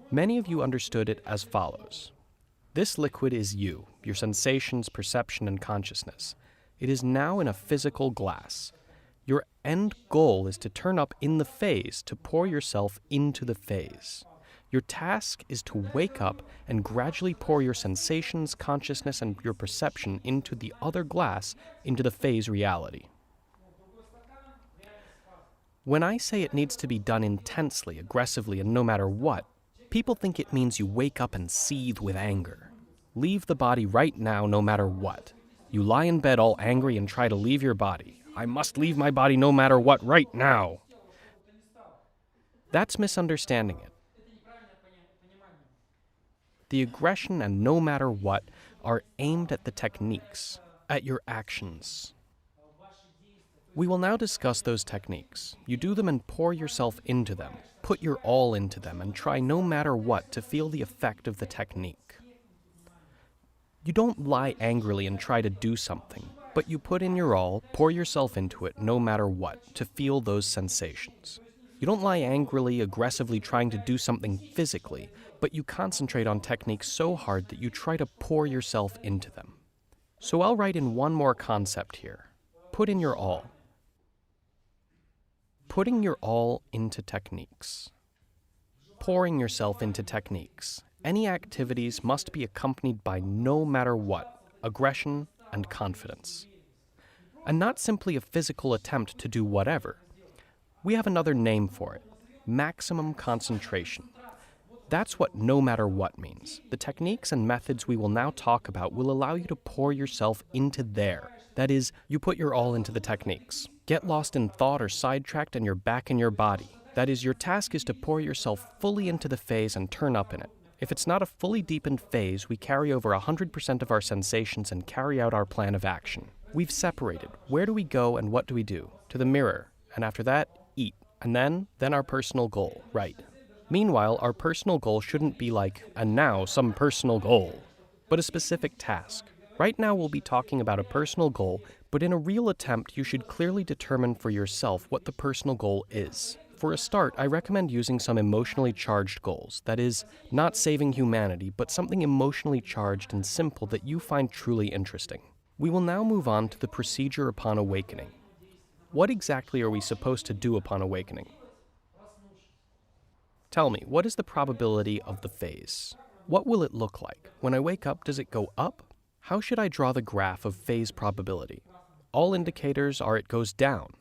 Many of you understood it as follows. This liquid is you, your sensations, perception, and consciousness. It is now in a physical glass. Your end goal is to turn up in the phase, to pour yourself into the phase. Your task is to wake up and gradually pour your sensations, consciousness, and your perception into the other glass, into the phase reality. When I say it needs to be done intensely, aggressively, and no matter what, people think it means you wake up and seethe with anger. Leave the body right now, no matter what. You lie in bed all angry and try to leave your body. I must leave my body no matter what right now. That's misunderstanding it. The aggression and no matter what are aimed at the techniques, at your actions. We will now discuss those techniques. You do them and pour yourself into them. Put your all into them and try no matter what to feel the effect of the technique. You don't lie angrily and try to do something, but you put in your all, pour yourself into it no matter what to feel those sensations. You don't lie angrily, aggressively trying to do something physically, but you concentrate on techniques so hard that you try to pour yourself into them. So I'll write in one more concept here. Put in your all. Putting your all into techniques. Pouring yourself into techniques. Any activities must be accompanied by no matter what, aggression and confidence. And not simply a physical attempt to do whatever. We have another name for it: maximum concentration. That's what no matter what means. The techniques and methods we will now talk about will allow you to pour yourself into there. That is, you put your all into the techniques. Get lost in thought or sidetracked and you're back in your body. That is, your task is to pour yourself fully into the phase and turn up in it. If it's not a fully deepened phase, we carry over 100% of our sensations and carry out our plan of action. We've separated. Where do we go and what do we do? To the mirror. And after that, eat. And then our personal goal, right? Meanwhile, our personal goal shouldn't be like, and now some personal goal, but a specific task. Right now we'll be talking about a personal goal, but in a real attempt you should clearly determine for yourself what the personal goal is. For a start, I recommend using some emotionally charged goals. That is, not saving humanity, but something emotionally charged and simple that you find truly interesting. We will now move on to the procedure upon awakening. What exactly are we supposed to do upon awakening? Tell me, what is the probability of the phase? What will it look like? When I wake up, does it go up? How should I draw the graph of phase probability? All indicators are it goes down.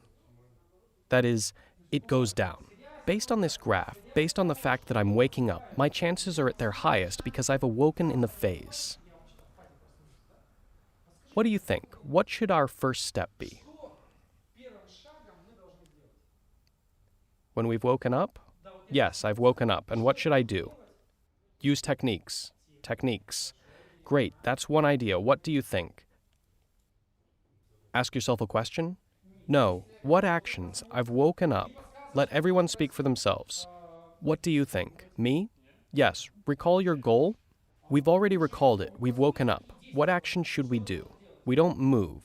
That is, it goes down. Based on this graph, based on the fact that I'm waking up, my chances are at their highest because I've awoken in the phase. What do you think? What should our first step be? When we've woken up? Yes, I've woken up, and what should I do? Use techniques. Techniques. Great, that's one idea. What do you think? Ask yourself a question? No. What actions? I've woken up. Let everyone speak for themselves. What do you think? Me? Yes. Recall your goal? We've already recalled it. We've woken up. What action should we do? We don't move.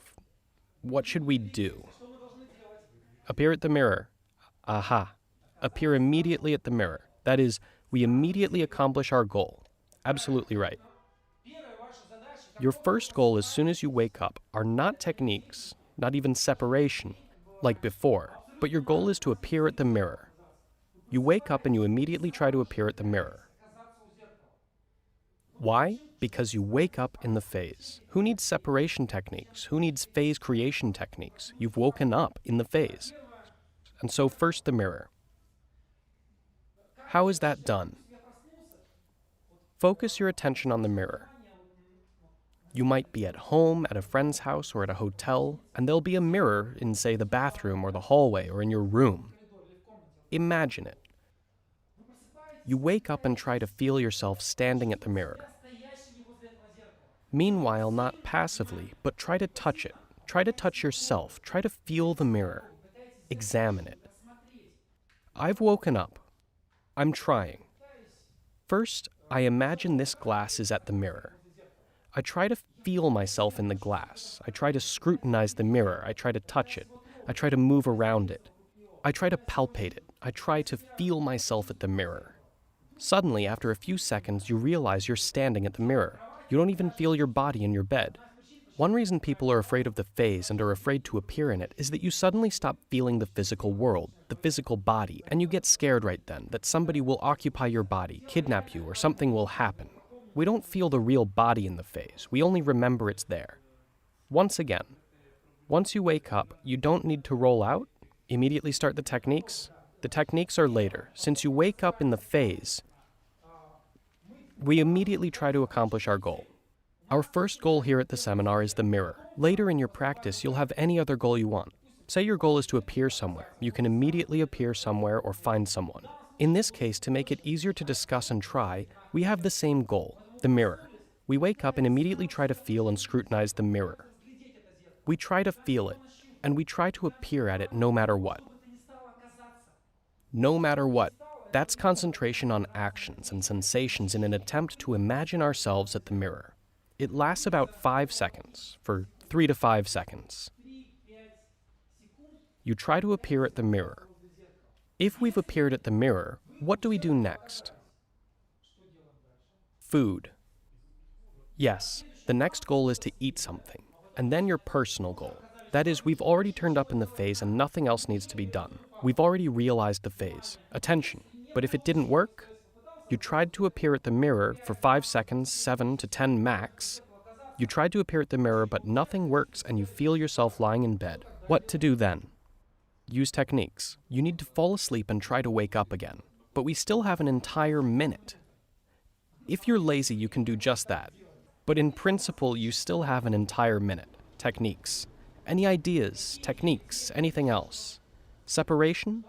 What should we do? Appear at the mirror. Aha. Appear immediately at the mirror. That is, we immediately accomplish our goal. Absolutely right. Your first goal as soon as you wake up are not techniques, not even separation, like before, but your goal is to appear at the mirror. You wake up and you immediately try to appear at the mirror. Why? Because you wake up in the phase. Who needs separation techniques? Who needs phase creation techniques? You've woken up in the phase. And so first the mirror. How is that done? Focus your attention on the mirror. You might be at home, at a friend's house, or at a hotel, and there'll be a mirror in, say, the bathroom or the hallway or in your room. Imagine it. You wake up and try to feel yourself standing at the mirror. Meanwhile, not passively, but try to touch it. Try to touch yourself. Try to feel the mirror. Examine it. I've woken up. I'm trying. First, I imagine this glass is at the mirror. I try to feel myself in the glass. I try to scrutinize the mirror. I try to touch it. I try to move around it. I try to palpate it. I try to feel myself at the mirror. Suddenly, after a few seconds, you realize you're standing at the mirror. You don't even feel your body in your bed. One reason people are afraid of the phase and are afraid to appear in it is that you suddenly stop feeling the physical world, the physical body, and you get scared right then that somebody will occupy your body, kidnap you, or something will happen. We don't feel the real body in the phase. We only remember it's there. Once again, once you wake up, you don't need to roll out, immediately start the techniques. The techniques are later. Since you wake up in the phase, we immediately try to accomplish our goal. Our first goal here at the seminar is the mirror. Later in your practice, you'll have any other goal you want. Say your goal is to appear somewhere. You can immediately appear somewhere or find someone. In this case, to make it easier to discuss and try, we have the same goal, the mirror. We wake up and immediately try to feel and scrutinize the mirror. We try to feel it, and we try to appear at it no matter what. No matter what. That's concentration on actions and sensations in an attempt to imagine ourselves at the mirror. It lasts about 5 seconds, for 3 to 5 seconds. You try to appear at the mirror. If we've appeared at the mirror, what do we do next? Food. Yes, the next goal is to eat something, and then your personal goal. That is, we've already turned up in the phase and nothing else needs to be done. We've already realized the phase. Attention. But if it didn't work, You tried to appear at the mirror for 5 seconds, 7 to 10 max. You tried to appear at the mirror, but nothing works and you feel yourself lying in bed. What to do then? Use techniques. You need to fall asleep and try to wake up again. But we still have an entire minute. If you're lazy, you can do just that. But in principle, you still have an entire minute. Techniques. Any ideas, techniques, anything else? Separation?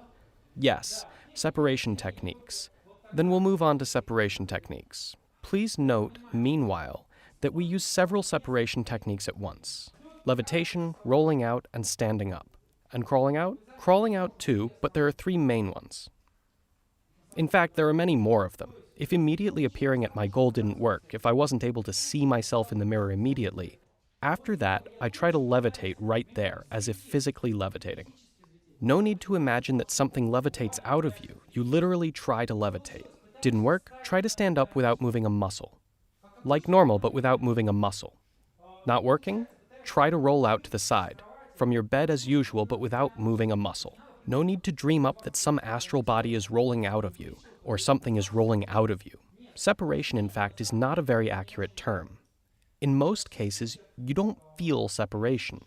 Yes, separation techniques. Then we'll move on to separation techniques. Please note, meanwhile, that we use several separation techniques at once. Levitation, rolling out, and standing up. And crawling out? Crawling out too, but there are 3 main ones. In fact, there are many more of them. If immediately appearing at my goal didn't work, if I wasn't able to see myself in the mirror immediately, after that, I try to levitate right there, as if physically levitating. No need to imagine that something levitates out of you. You literally try to levitate. Didn't work? Try to stand up without moving a muscle. Like normal, but without moving a muscle. Not working? Try to roll out to the side. From your bed as usual, but without moving a muscle. No need to dream up that some astral body is rolling out of you, or something is rolling out of you. Separation, in fact, is not a very accurate term. In most cases, you don't feel separation.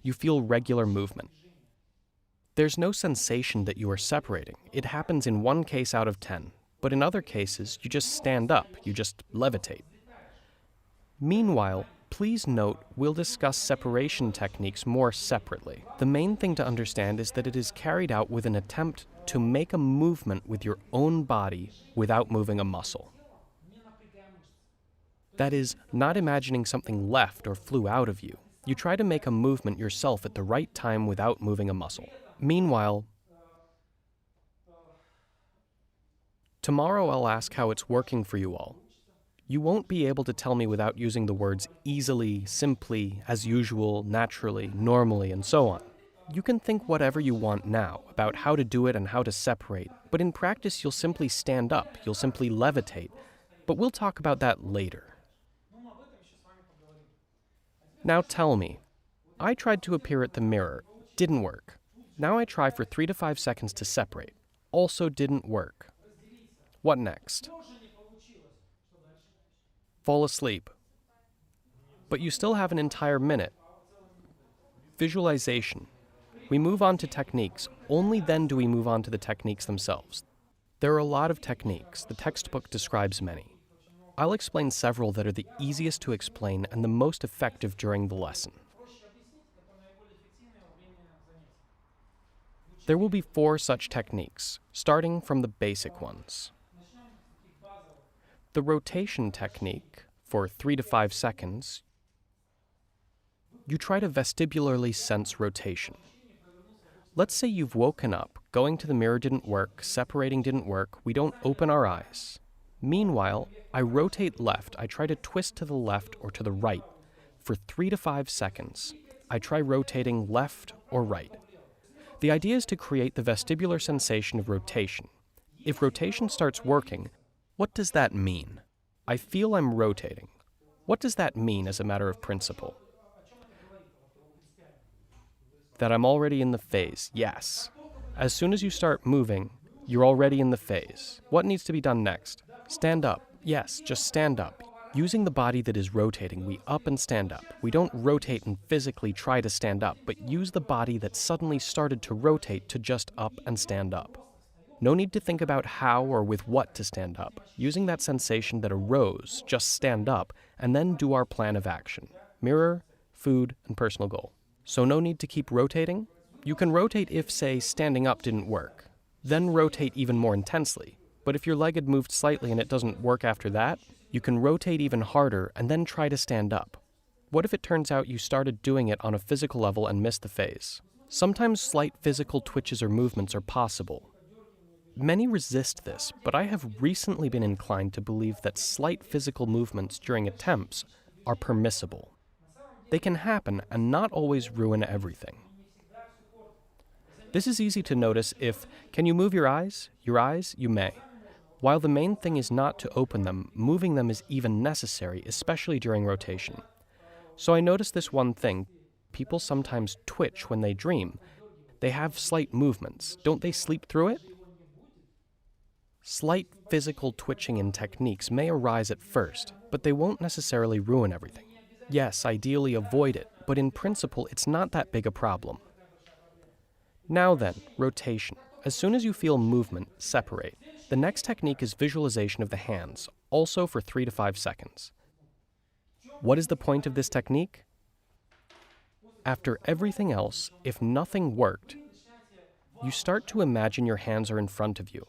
You feel regular movement. There's no sensation that you are separating. It happens in 1 case out of 10. But in other cases, you just stand up, you just levitate. Meanwhile, please note we'll discuss separation techniques more separately. The main thing to understand is that it is carried out with an attempt to make a movement with your own body without moving a muscle. That is, not imagining something left or flew out of you. You try to make a movement yourself at the right time without moving a muscle. Meanwhile, tomorrow I'll ask how it's working for you all. You won't be able to tell me without using the words easily, simply, as usual, naturally, normally, and so on. You can think whatever you want now about how to do it and how to separate, but in practice you'll simply stand up, you'll simply levitate, but we'll talk about that later. Now tell me, I tried to appear at the mirror, didn't work. Now I try for 3 to 5 seconds to separate, also didn't work. What next? Fall asleep. But you still have an entire minute. Visualization. We move on to techniques. Only then do we move on to the techniques themselves. There are a lot of techniques. The textbook describes many. I'll explain several that are the easiest to explain and the most effective during the lesson. There will be 4 such techniques, starting from the basic ones. The rotation technique, for 3 to 5 seconds, you try to vestibularly sense rotation. Let's say you've woken up, going to the mirror didn't work, separating didn't work, we don't open our eyes. Meanwhile, I rotate left, I try to twist to the left or to the right. For 3 to 5 seconds, I try rotating left or right. The idea is to create the vestibular sensation of rotation. If rotation starts working, what does that mean? I feel I'm rotating. What does that mean as a matter of principle? That I'm already in the phase, yes. As soon as you start moving, you're already in the phase. What needs to be done next? Stand up. Yes, just stand up. Using the body that is rotating, we up and stand up. We don't rotate and physically try to stand up, but use the body that suddenly started to rotate to just up and stand up. No need to think about how or with what to stand up. Using that sensation that arose, just stand up, and then do our plan of action. Mirror, food, and personal goal. So no need to keep rotating? You can rotate if, say, standing up didn't work. Then rotate even more intensely. But if your leg had moved slightly and it doesn't work after that, you can rotate even harder and then try to stand up. What if it turns out you started doing it on a physical level and missed the phase? Sometimes slight physical twitches or movements are possible. Many resist this, but I have recently been inclined to believe that slight physical movements during attempts are permissible. They can happen and not always ruin everything. This is easy to notice if, can you move your eyes? Your eyes, you may. While the main thing is not to open them, moving them is even necessary, especially during rotation. So I noticed this one thing. People sometimes twitch when they dream. They have slight movements. Don't they sleep through it? Slight physical twitching in techniques may arise at first, but they won't necessarily ruin everything. Yes, ideally avoid it, but in principle it's not that big a problem. Now then, rotation. As soon as you feel movement, separate. The next technique is visualization of the hands, also for 3 to 5 seconds. What is the point of this technique? After everything else, if nothing worked, you start to imagine your hands are in front of you.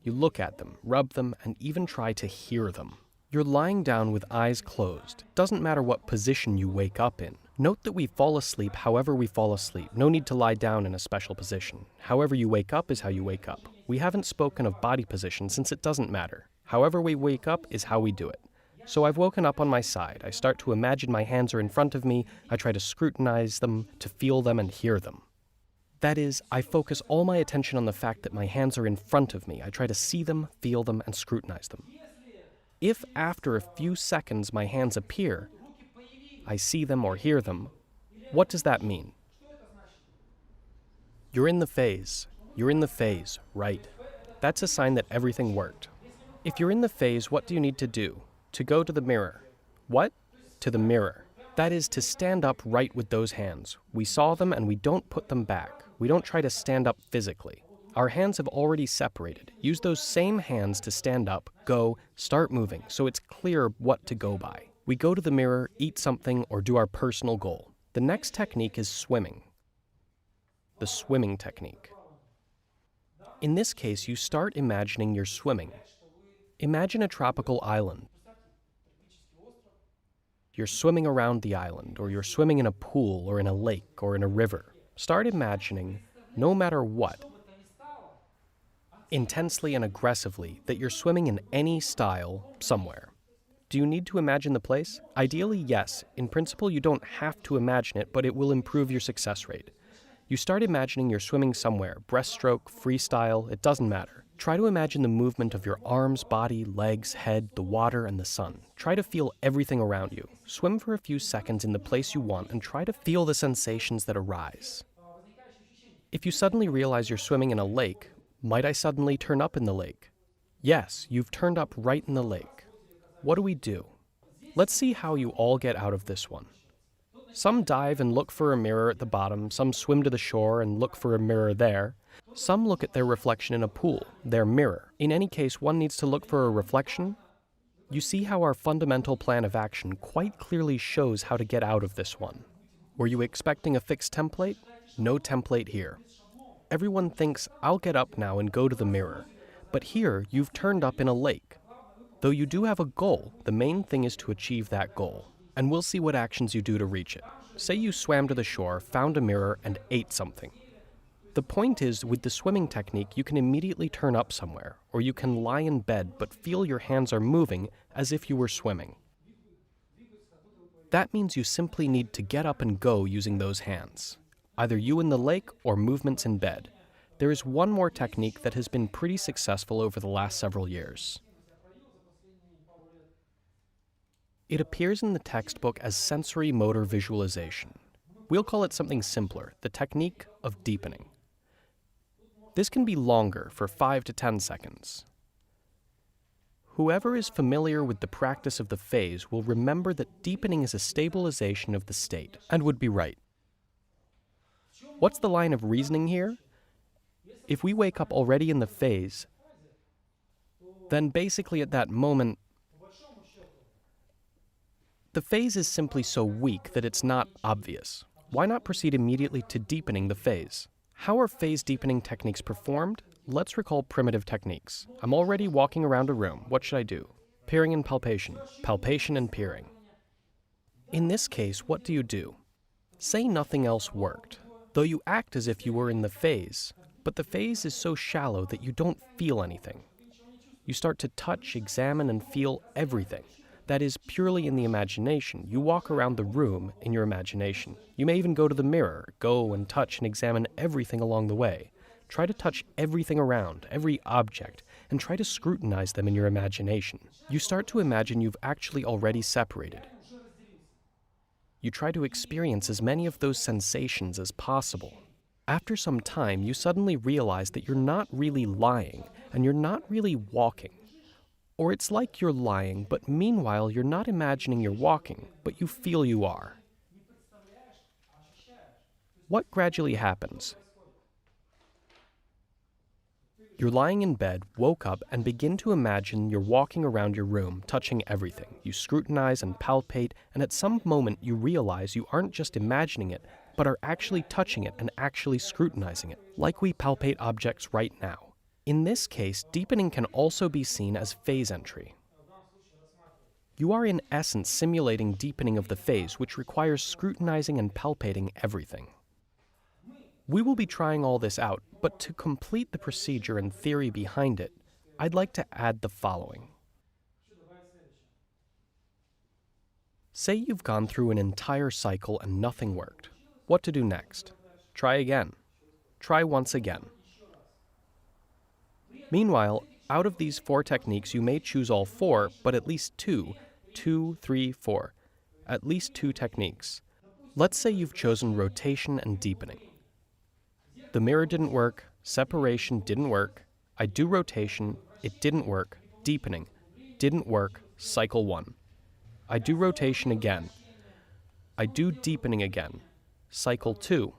You look at them, rub them, and even try to hear them. You're lying down with eyes closed. Doesn't matter what position you wake up in. Note that we fall asleep however we fall asleep. No need to lie down in a special position. However you wake up is how you wake up. We haven't spoken of body position since it doesn't matter. However we wake up is how we do it. So I've woken up on my side. I start to imagine my hands are in front of me. I try to scrutinize them, to feel them and hear them. That is, I focus all my attention on the fact that my hands are in front of me. I try to see them, feel them, and scrutinize them. If after a few seconds my hands appear, I see them or hear them, what does that mean? You're in the phase. You're in the phase, right. That's a sign that everything worked. If you're in the phase, what do you need to do? To go to the mirror. What? To the mirror. That is to stand up right with those hands. We saw them and we don't put them back. We don't try to stand up physically. Our hands have already separated. Use those same hands to stand up, go, start moving, so it's clear what to go by. We go to the mirror, eat something, or do our personal goal. The next technique is swimming. The swimming technique. In this case, you start imagining you're swimming. Imagine a tropical island. You're swimming around the island, or you're swimming in a pool, or in a lake, or in a river. Start imagining, no matter what, intensely and aggressively, that you're swimming in any style, somewhere. Do you need to imagine the place? Ideally, yes. In principle, you don't have to imagine it, but it will improve your success rate. You start imagining you're swimming somewhere, breaststroke, freestyle, it doesn't matter. Try to imagine the movement of your arms, body, legs, head, the water, and the sun. Try to feel everything around you. Swim for a few seconds in the place you want and try to feel the sensations that arise. If you suddenly realize you're swimming in a lake, might I suddenly turn up in the lake? Yes, you've turned up right in the lake. What do we do? Let's see how you all get out of this one. Some dive and look for a mirror at the bottom, some swim to the shore and look for a mirror there. Some look at their reflection in a pool, their mirror. In any case, one needs to look for a reflection. You see how our fundamental plan of action quite clearly shows how to get out of this one. Were you expecting a fixed template? No template here. Everyone thinks, I'll get up now and go to the mirror. But here, you've turned up in a lake. Though you do have a goal, the main thing is to achieve that goal. And we'll see what actions you do to reach it. Say you swam to the shore, found a mirror, and ate something. The point is, with the swimming technique, you can immediately turn up somewhere, or you can lie in bed but feel your hands are moving as if you were swimming. That means you simply need to get up and go using those hands. Either you in the lake or movements in bed. There is one more technique that has been pretty successful over the last several years. It appears in the textbook as sensory motor visualization. We'll call it something simpler, the technique of deepening. This can be longer, for 5 to 10 seconds. Whoever is familiar with the practice of the phase will remember that deepening is a stabilization of the state, and would be right. What's the line of reasoning here? If we wake up already in the phase, then basically at that moment, the phase is simply so weak that it's not obvious. Why not proceed immediately to deepening the phase? How are phase deepening techniques performed? Let's recall primitive techniques. I'm already walking around a room. What should I do? Peering and palpation. Palpation and peering. In this case, what do you do? Say nothing else worked, though you act as if you were in the phase, but the phase is so shallow that you don't feel anything. You start to touch, examine, and feel everything. That is purely in the imagination. You walk around the room in your imagination. You may even go to the mirror, go and touch and examine everything along the way. Try to touch everything around, every object, and try to scrutinize them in your imagination. You start to imagine you've actually already separated. You try to experience as many of those sensations as possible. After some time, you suddenly realize that you're not really lying and you're not really walking. Or it's like you're lying, but meanwhile you're not imagining you're walking, but you feel you are. What gradually happens? You're lying in bed, woke up, and begin to imagine you're walking around your room, touching everything. You scrutinize and palpate, and at some moment you realize you aren't just imagining it, but are actually touching it and actually scrutinizing it, like we palpate objects right now. In this case, deepening can also be seen as phase entry. You are in essence simulating deepening of the phase, which requires scrutinizing and palpating everything. We will be trying all this out, but to complete the procedure and theory behind it, I'd like to add the following. Say you've gone through an entire cycle and nothing worked. What to do next? Try again. Try once again. Meanwhile, out of these 4 techniques, you may choose all 4, but at least 2, 3, 4, at least 2 techniques. Let's say you've chosen rotation and deepening. The mirror didn't work, separation didn't work, I do rotation, it didn't work, deepening, didn't work, cycle 1. I do rotation again, I do deepening again, cycle 2.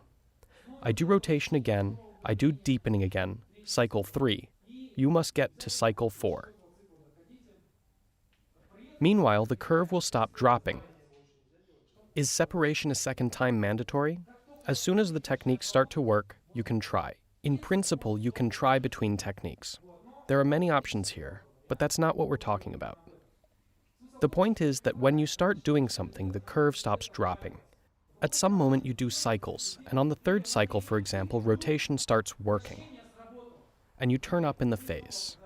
I do rotation again, I do deepening again, cycle 3. You must get to cycle 4. Meanwhile, the curve will stop dropping. Is separation a second time mandatory? As soon as the techniques start to work, you can try. In principle, you can try between techniques. There are many options here, but that's not what we're talking about. The point is that when you start doing something, the curve stops dropping. At some moment you do cycles, and on the 3rd cycle, for example, rotation starts working, and you turn up in the phase.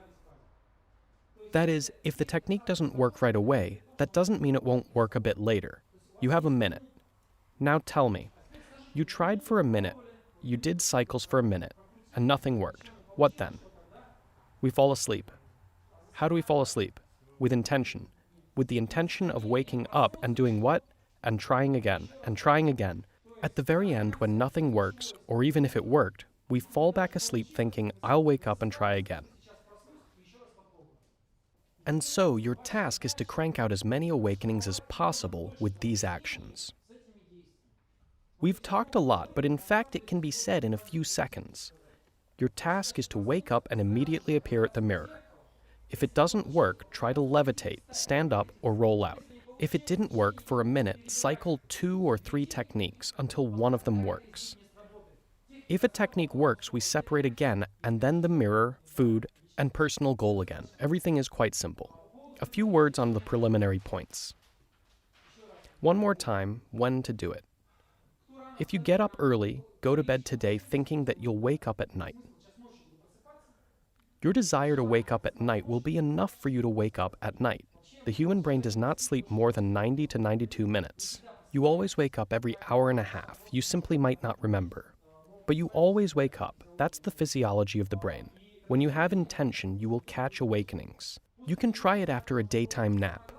That is, if the technique doesn't work right away, that doesn't mean it won't work a bit later. You have a minute. Now tell me, you tried for a minute, you did cycles for a minute, and nothing worked. What then? We fall asleep. How do we fall asleep? With intention. With the intention of waking up and doing what? And trying again, and trying again. At the very end, when nothing works, or even if it worked, we fall back asleep thinking, I'll wake up and try again. And so, your task is to crank out as many awakenings as possible with these actions. We've talked a lot, but in fact it can be said in a few seconds. Your task is to wake up and immediately appear at the mirror. If it doesn't work, try to levitate, stand up, or roll out. If it didn't work for a minute, cycle 2 or 3 techniques until one of them works. If a technique works, we separate again, and then the mirror, food, and personal goal again. Everything is quite simple. A few words on the preliminary points. One more time, when to do it. If you get up early, go to bed today thinking that you'll wake up at night. Your desire to wake up at night will be enough for you to wake up at night. The human brain does not sleep more than 90 to 92 minutes. You always wake up every hour and a half. You simply might not remember. But you always wake up. That's the physiology of the brain. When you have intention, you will catch awakenings. You can try it after a daytime nap.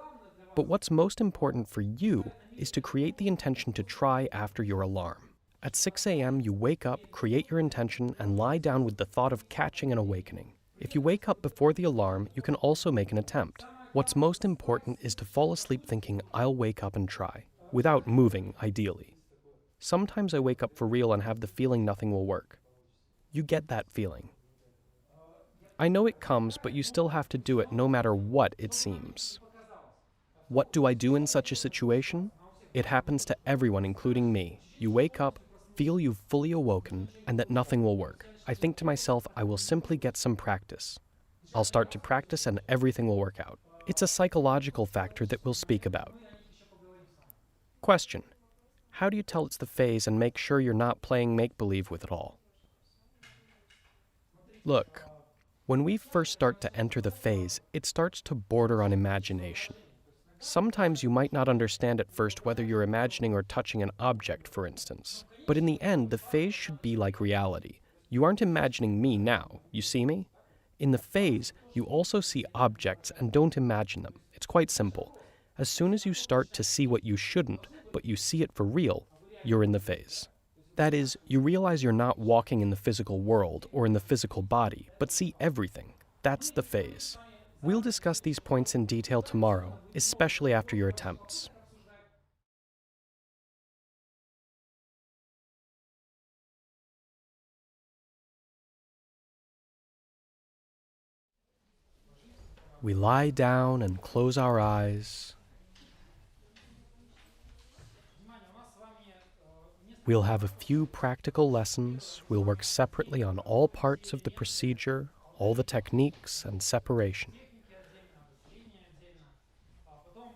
But what's most important for you is to create the intention to try after your alarm. At 6 a.m., you wake up, create your intention, and lie down with the thought of catching an awakening. If you wake up before the alarm, you can also make an attempt. What's most important is to fall asleep thinking, I'll wake up and try, without moving, ideally. Sometimes I wake up for real and have the feeling nothing will work. You get that feeling. I know it comes, but you still have to do it no matter what it seems. What do I do in such a situation? It happens to everyone, including me. You wake up, feel you've fully awoken, and that nothing will work. I think to myself, I will simply get some practice. I'll start to practice and everything will work out. It's a psychological factor that we'll speak about. Question: how do you tell it's the phase and make sure you're not playing make-believe with it all? Look, when we first start to enter the phase, it starts to border on imagination. Sometimes you might not understand at first whether you're imagining or touching an object, for instance. But in the end, the phase should be like reality. You aren't imagining me now, you see me? In the phase, you also see objects and don't imagine them. It's quite simple. As soon as you start to see what you shouldn't, but you see it for real, you're in the phase. That is, you realize you're not walking in the physical world or in the physical body, but see everything. That's the phase. We'll discuss these points in detail tomorrow, especially after your attempts. We lie down and close our eyes. We'll have a few practical lessons. We'll work separately on all parts of the procedure, all the techniques, and separation.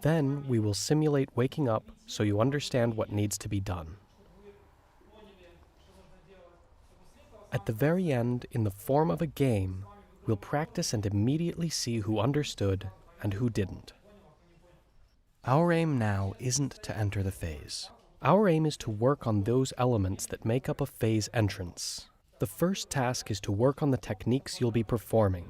Then we will simulate waking up so you understand what needs to be done. At the very end, in the form of a game, we'll practice and immediately see who understood and who didn't. Our aim now isn't to enter the phase. Our aim is to work on those elements that make up a phase entrance. The first task is to work on the techniques you'll be performing.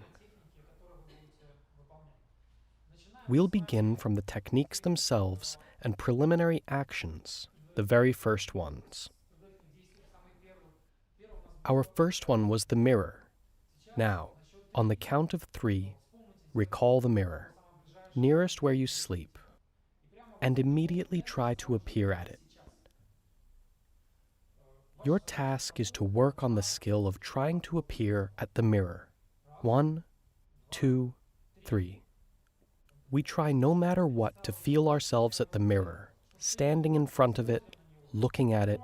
We'll begin from the techniques themselves and preliminary actions, the very first ones. Our first one was the mirror. Now, on the count of 3, recall the mirror, nearest where you sleep, and immediately try to appear at it. Your task is to work on the skill of trying to appear at the mirror. 1, 2, 3. We try no matter what to feel ourselves at the mirror, standing in front of it, looking at it,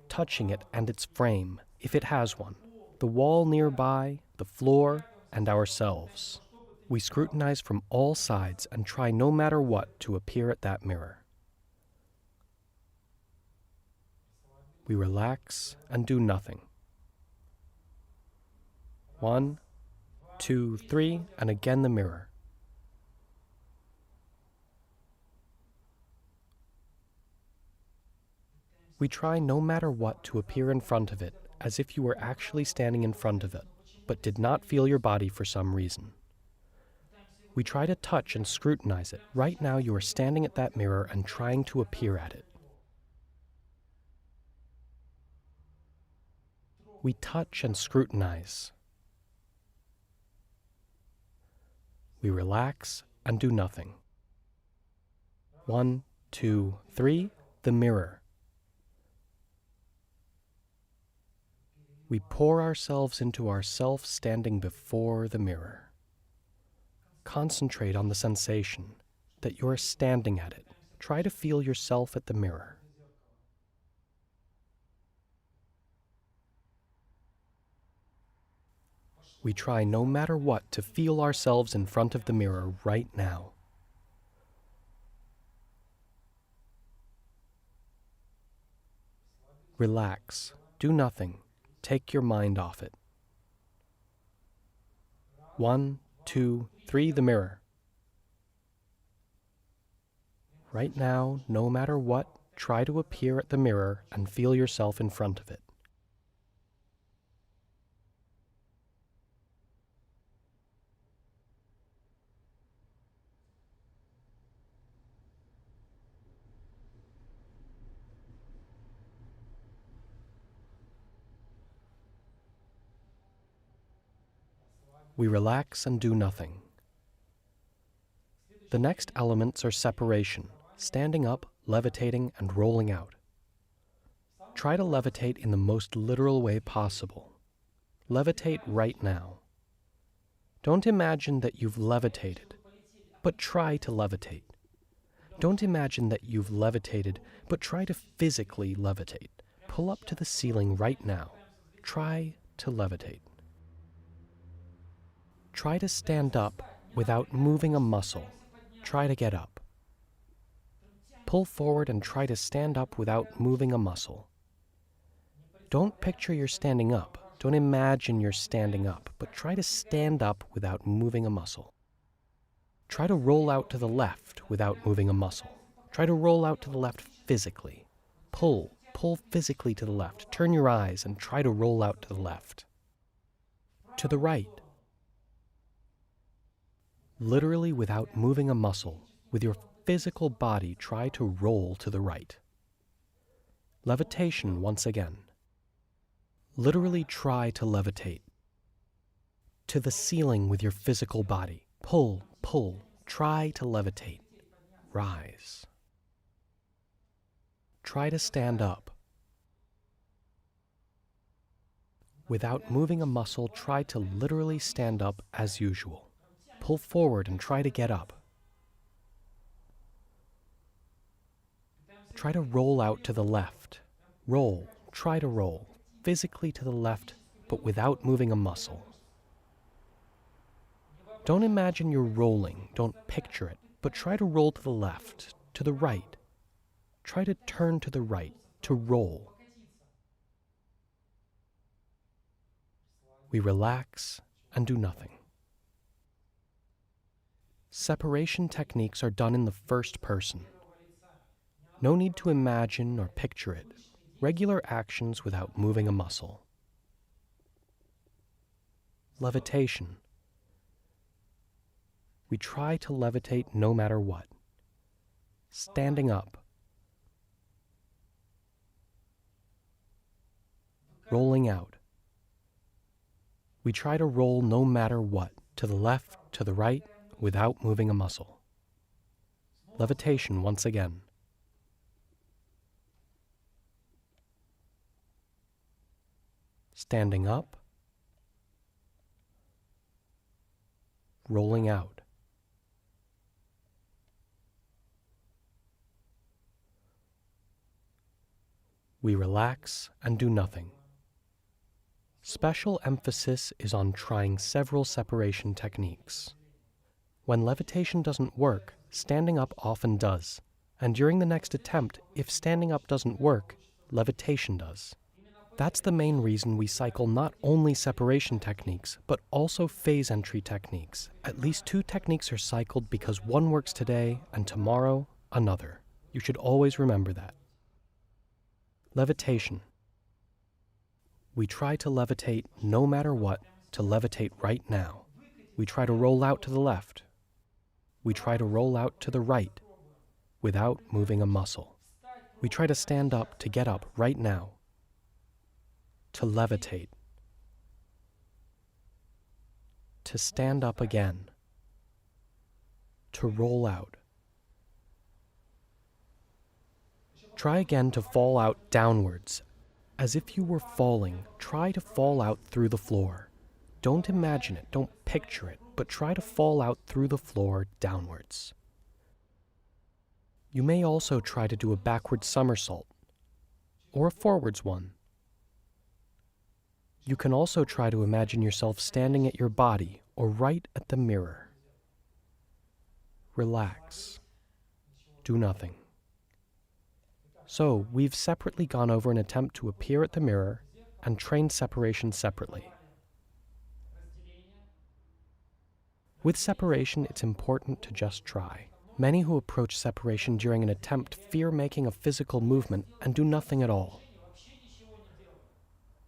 touching it and its frame, if it has one, the wall nearby, the floor, and ourselves. We scrutinize from all sides and try no matter what to appear at that mirror. We relax and do nothing. 1, 2, 3, and again the mirror. We try no matter what to appear in front of it, as if you were actually standing in front of it, but did not feel your body for some reason. We try to touch and scrutinize it. Right now you are standing at that mirror and trying to appear at it. We touch and scrutinize. We relax and do nothing. 1, 2, 3, the mirror. We pour ourselves into ourself standing before the mirror. Concentrate on the sensation that you are standing at it. Try to feel yourself at the mirror. We try no matter what to feel ourselves in front of the mirror right now. Relax. Do nothing. Take your mind off it. 1, 2, 3, the mirror. Right now, no matter what, try to appear at the mirror and feel yourself in front of it. We relax and do nothing. The next elements are separation, standing up, levitating, and rolling out. Try to levitate in the most literal way possible. Levitate right now. Don't imagine that you've levitated, but try to levitate. Don't imagine that you've levitated, but try to physically levitate. Pull up to the ceiling right now. Try to levitate. Try to stand up without moving a muscle. Try to get up. Pull forward and try to stand up without moving a muscle. Don't picture you're standing up. Don't imagine you're standing up, but try to stand up without moving a muscle. Try to roll out to the left without moving a muscle. Try to roll out to the left physically. Pull physically to the left. Turn your eyes and try to roll out to the left. To the right. Literally without moving a muscle, with your physical body, try to roll to the right. Levitation once again. Literally try to levitate. To the ceiling with your physical body. Pull, pull. Try to levitate. Rise. Try to stand up. Without moving a muscle, try to literally stand up as usual. Pull forward and try to get up. Try to roll out to the left. Roll. Try to roll. Physically to the left, but without moving a muscle. Don't imagine you're rolling. Don't picture it, but try to roll to the left, to the right. Try to turn to the right, to roll. We relax and do nothing. Separation techniques are done in the first person. No need to imagine or picture it. Regular actions without moving a muscle. Levitation. We try to levitate no matter what. Standing up. Rolling out. We try to roll no matter what, to the left, to the right, without moving a muscle. Levitation once again. Standing up. Rolling out. We relax and do nothing. Special emphasis is on trying several separation techniques. When levitation doesn't work, standing up often does. And during the next attempt, if standing up doesn't work, levitation does. That's the main reason we cycle not only separation techniques, but also phase entry techniques. At least 2 techniques are cycled because one works today and tomorrow, another. You should always remember that. Levitation. We try to levitate no matter what, to levitate right now. We try to roll out to the left. We try to roll out to the right without moving a muscle. We try to stand up to get up right now. To levitate. To stand up again. To roll out. Try again to fall out downwards. As if you were falling, try to fall out through the floor. Don't imagine it, don't picture it, but try to fall out through the floor downwards. You may also try to do a backward somersault, or a forwards one. You can also try to imagine yourself standing at your body or right at the mirror. Relax. Do nothing. So, we've separately gone over an attempt to appear at the mirror and train separation separately. With separation, it's important to just try. Many who approach separation during an attempt fear making a physical movement and do nothing at all.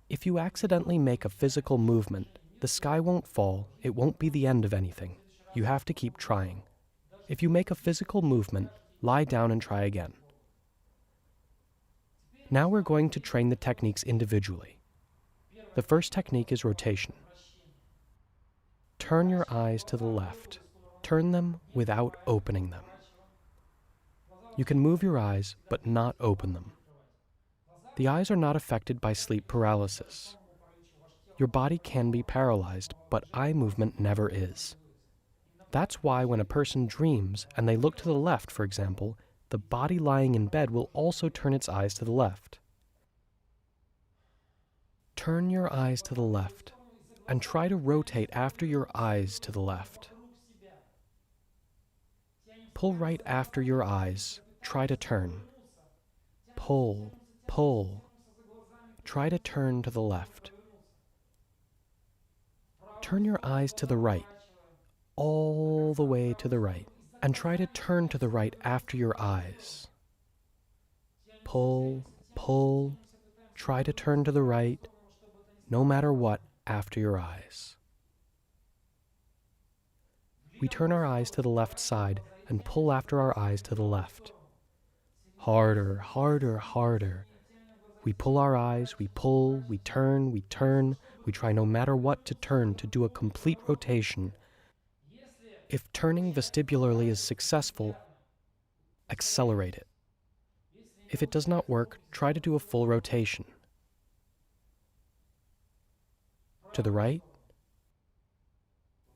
If you accidentally make a physical movement, the sky won't fall, it won't be the end of anything. You have to keep trying. If you make a physical movement, lie down and try again. Now we're going to train the techniques individually. The first technique is rotation. Turn your eyes to the left. Turn them without opening them. You can move your eyes, but not open them. The eyes are not affected by sleep paralysis. Your body can be paralyzed, but eye movement never is. That's why when a person dreams and they look to the left, for example, the body lying in bed will also turn its eyes to the left. Turn your eyes to the left and try to rotate after your eyes to the left. Pull right after your eyes. Try to turn. Pull, pull. Try to turn to the left. Turn your eyes to the right, all the way to the right, and try to turn to the right after your eyes. Pull, pull. Try to turn to the right, no matter what, after your eyes. We turn our eyes to the left side and pull after our eyes to the left. Harder, harder, harder. We pull our eyes, we pull, we turn, we try no matter what to turn to do a complete rotation. If turning vestibularly is successful, accelerate it. If it does not work, try to do a full rotation. To the right,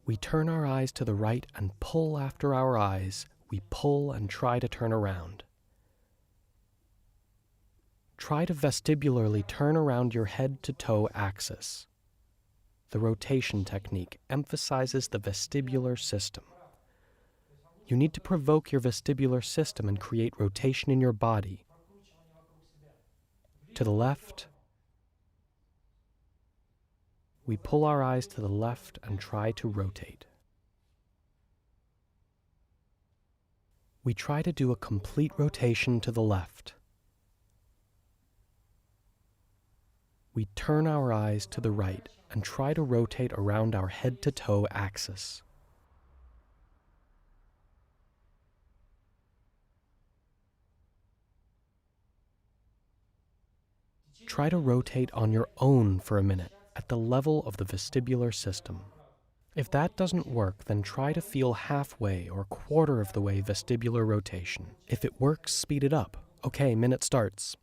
we turn our eyes to the right and pull after our eyes. We pull and try to turn around. Try to vestibularly turn around your head-to-toe axis. The rotation technique emphasizes the vestibular system. You need to provoke your vestibular system and create rotation in your body. To the left, we pull our eyes to the left and try to rotate. We try to do a complete rotation to the left. We turn our eyes to the right and try to rotate around our head-to-toe axis. Try to rotate on your own for a minute at the level of the vestibular system. If that doesn't work, then try to feel halfway or quarter of the way vestibular rotation. If it works, speed it up. Okay, minute starts.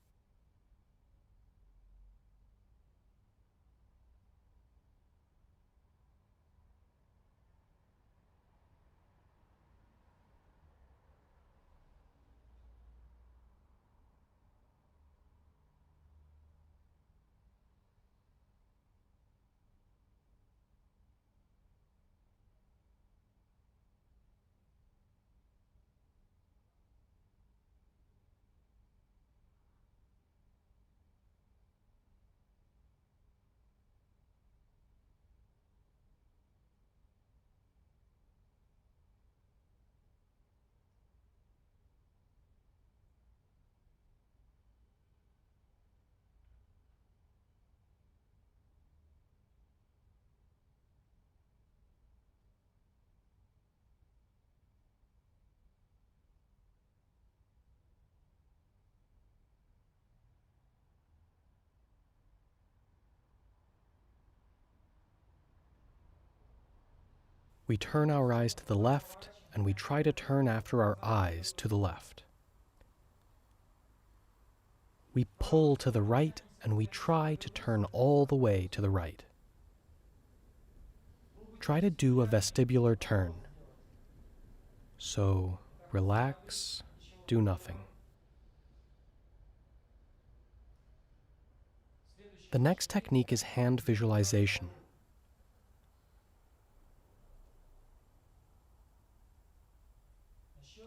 We turn our eyes to the left, and we try to turn after our eyes to the left. We pull to the right, and we try to turn all the way to the right. Try to do a vestibular turn. So, relax, do nothing. The next technique is hand visualization.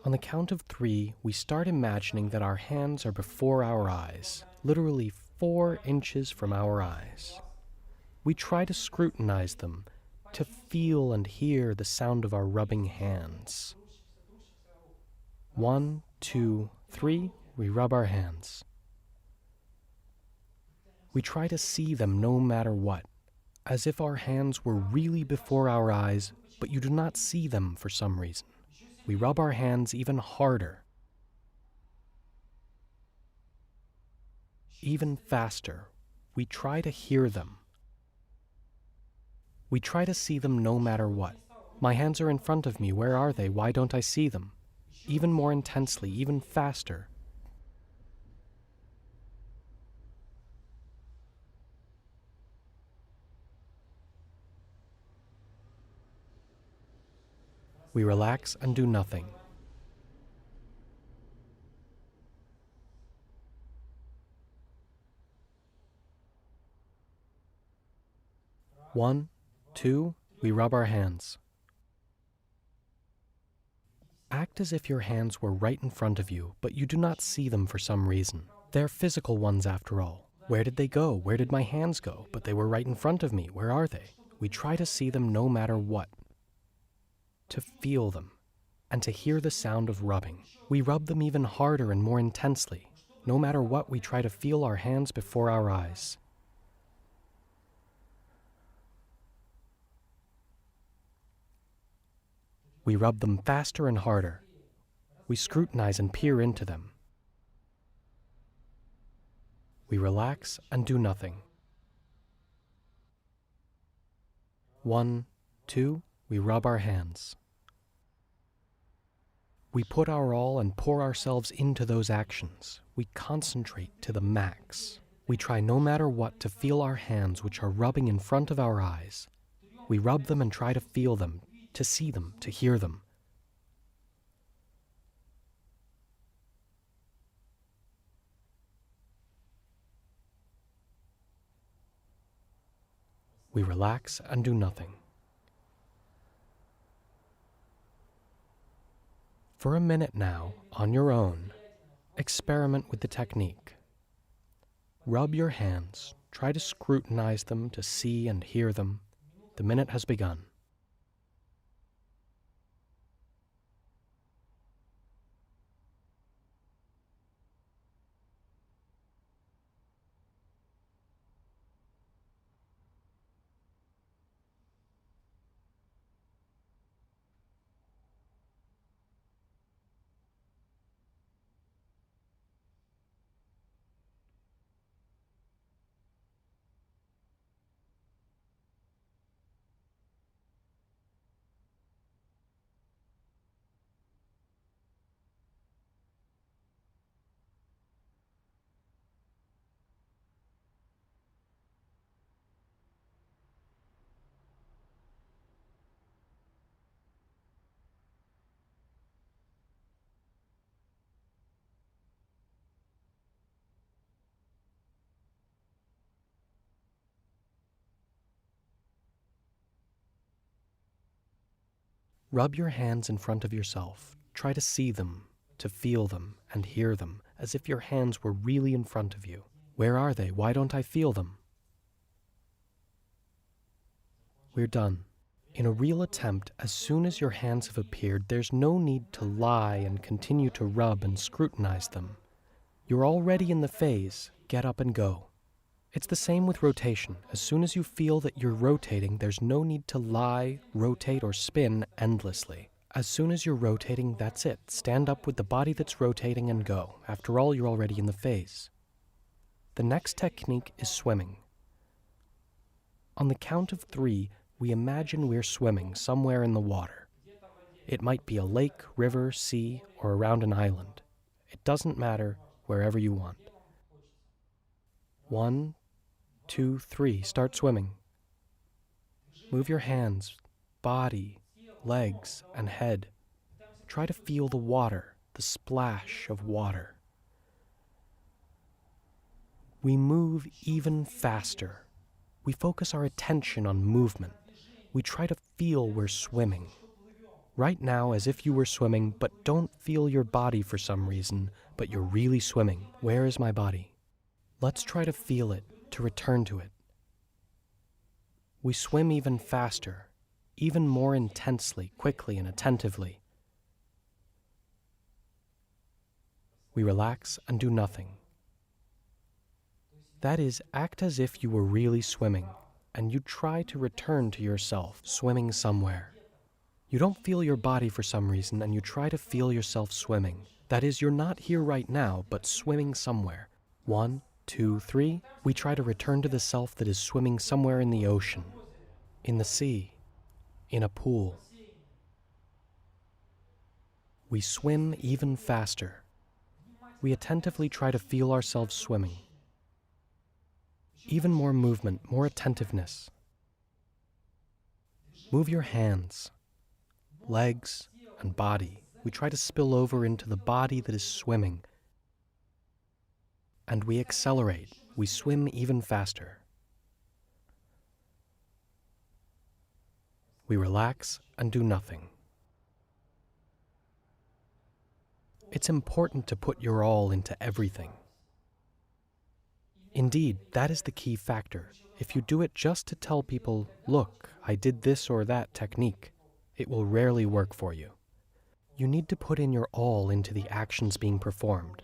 On the count of 3, we start imagining that our hands are before our eyes, literally 4 inches from our eyes. We try to scrutinize them, to feel and hear the sound of our rubbing hands. 1, 2, 3, we rub our hands. We try to see them no matter what, as if our hands were really before our eyes, but you do not see them for some reason. We rub our hands even harder, even faster. We try to hear them. We try to see them no matter what. My hands are in front of me. Where are they? Why don't I see them? Even more intensely, even faster. We relax and do nothing. One, two, we rub our hands. Act as if your hands were right in front of you, but you do not see them for some reason. They're physical ones after all. Where did they go? Where did my hands go? But they were right in front of me. Where are they? We try to see them no matter what, to feel them, and to hear the sound of rubbing. We rub them even harder and more intensely. No matter what, we try to feel our hands before our eyes. We rub them faster and harder. We scrutinize and peer into them. We relax and do nothing. 1, 2, we rub our hands. We put our all and pour ourselves into those actions. We concentrate to the max. We try no matter what to feel our hands which are rubbing in front of our eyes. We rub them and try to feel them, to see them, to hear them. We relax and do nothing. For a minute now, on your own, experiment with the technique. Rub your hands, try to scrutinize them, to see and hear them. The minute has begun. Rub your hands in front of yourself. Try to see them, to feel them, and hear them, as if your hands were really in front of you. Where are they? Why don't I feel them? We're done. In a real attempt, as soon as your hands have appeared, there's no need to lie and continue to rub and scrutinize them. You're already in the phase. Get up and go. It's the same with rotation. As soon as you feel that you're rotating, there's no need to lie, rotate, or spin endlessly. As soon as you're rotating, that's it. Stand up with the body that's rotating and go. After all, you're already in the phase. The next technique is swimming. On the count of 3, we imagine we're swimming somewhere in the water. It might be a lake, river, sea, or around an island. It doesn't matter, wherever you want. 1, 2, 3, start swimming. Move your hands, body, legs, and head. Try to feel the water, the splash of water. We move even faster. We focus our attention on movement. We try to feel we're swimming. Right now, as if you were swimming, but don't feel your body for some reason, but you're really swimming. Where is my body? Let's try to feel it, to return to it. We swim even faster, even more intensely, quickly, and attentively. We relax and do nothing. That is, act as if you were really swimming, and you try to return to yourself, swimming somewhere. You don't feel your body for some reason, and you try to feel yourself swimming. That is, you're not here right now, but swimming somewhere. 1, 2, 3, we try to return to the self that is swimming somewhere in the ocean, in the sea, in a pool. We swim even faster. We attentively try to feel ourselves swimming. Even more movement, more attentiveness. Move your hands, legs, and body. We try to spill over into the body that is swimming. And we accelerate. We swim even faster. We relax and do nothing. It's important to put your all into everything. Indeed, that is the key factor. If you do it just to tell people, look, I did this or that technique, it will rarely work for you. You need to put in your all into the actions being performed.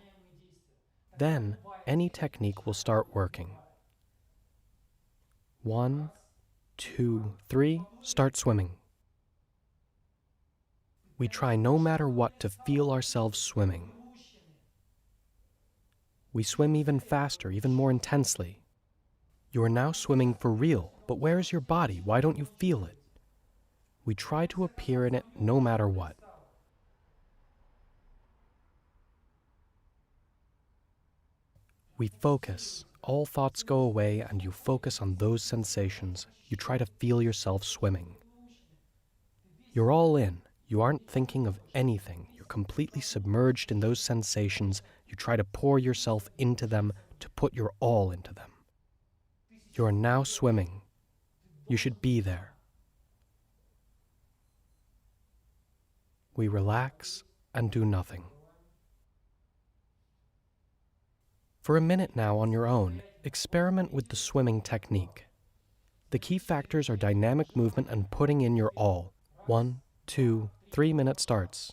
Then, any technique will start working. 1, 2, 3, start swimming. We try no matter what to feel ourselves swimming. We swim even faster, even more intensely. You are now swimming for real, but where is your body? Why don't you feel it? We try to appear in it no matter what. We focus. All thoughts go away and you focus on those sensations. You try to feel yourself swimming. You're all in. You aren't thinking of anything. You're completely submerged in those sensations. You try to pour yourself into them, to put your all into them. You are now swimming. You should be there. We relax and do nothing. For a minute now on your own, experiment with the swimming technique. The key factors are dynamic movement and putting in your all. 1, 2, 3 minute starts.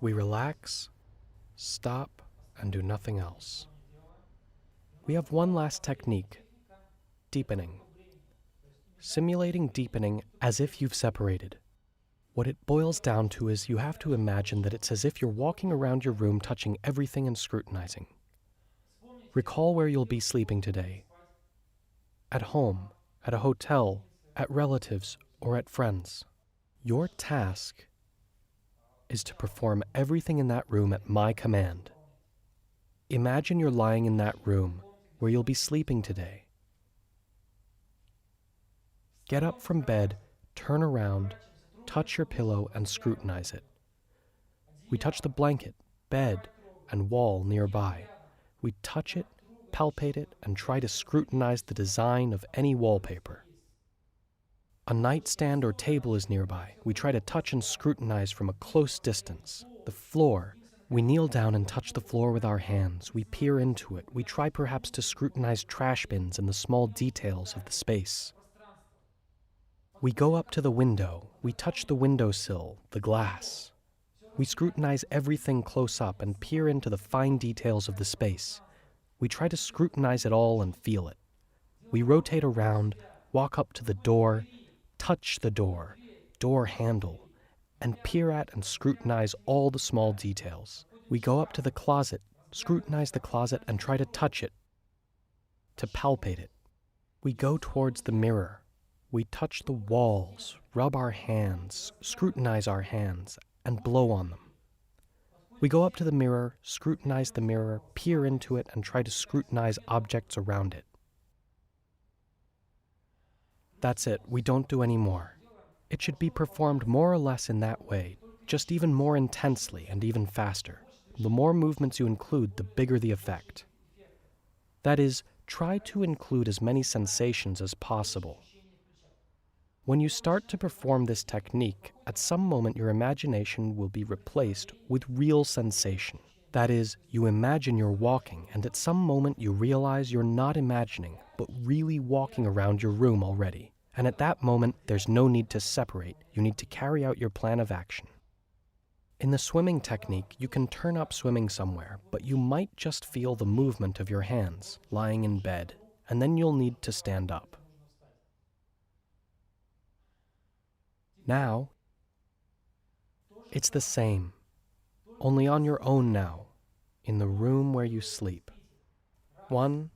We relax, stop, and do nothing else. We have one last technique, deepening. Simulating deepening as if you've separated. What it boils down to is you have to imagine that it's as if you're walking around your room touching everything and scrutinizing. Recall where you'll be sleeping today. At home, at a hotel, at relatives, or at friends. Your task is to perform everything in that room at my command. Imagine you're lying in that room where you'll be sleeping today. Get up from bed, turn around, touch your pillow, and scrutinize it. We touch the blanket, bed, and wall nearby. We touch it, palpate it, and try to scrutinize the design of any wallpaper. A nightstand or table is nearby. We try to touch and scrutinize from a close distance. The floor. We kneel down and touch the floor with our hands. We peer into it. We try perhaps to scrutinize trash bins and the small details of the space. We go up to the window. We touch the windowsill, the glass. We scrutinize everything close up and peer into the fine details of the space. We try to scrutinize it all and feel it. We rotate around, walk up to the door, touch the door handle, and peer at and scrutinize all the small details. We go up to the closet, scrutinize the closet, and try to touch it, to palpate it. We go towards the mirror. We touch the walls, rub our hands, scrutinize our hands, and blow on them. We go up to the mirror, scrutinize the mirror, peer into it, and try to scrutinize objects around it. That's it. We don't do any more. It should be performed more or less in that way, just even more intensely and even faster. The more movements you include, the bigger the effect. That is, try to include as many sensations as possible. When you start to perform this technique, at some moment your imagination will be replaced with real sensation. That is, you imagine you're walking, and at some moment you realize you're not imagining, but really walking around your room already. And at that moment, there's no need to separate. You need to carry out your plan of action. In the swimming technique, you can turn up swimming somewhere, but you might just feel the movement of your hands lying in bed, and then you'll need to stand up. Now, it's the same, only on your own now, in the room where you sleep. 1,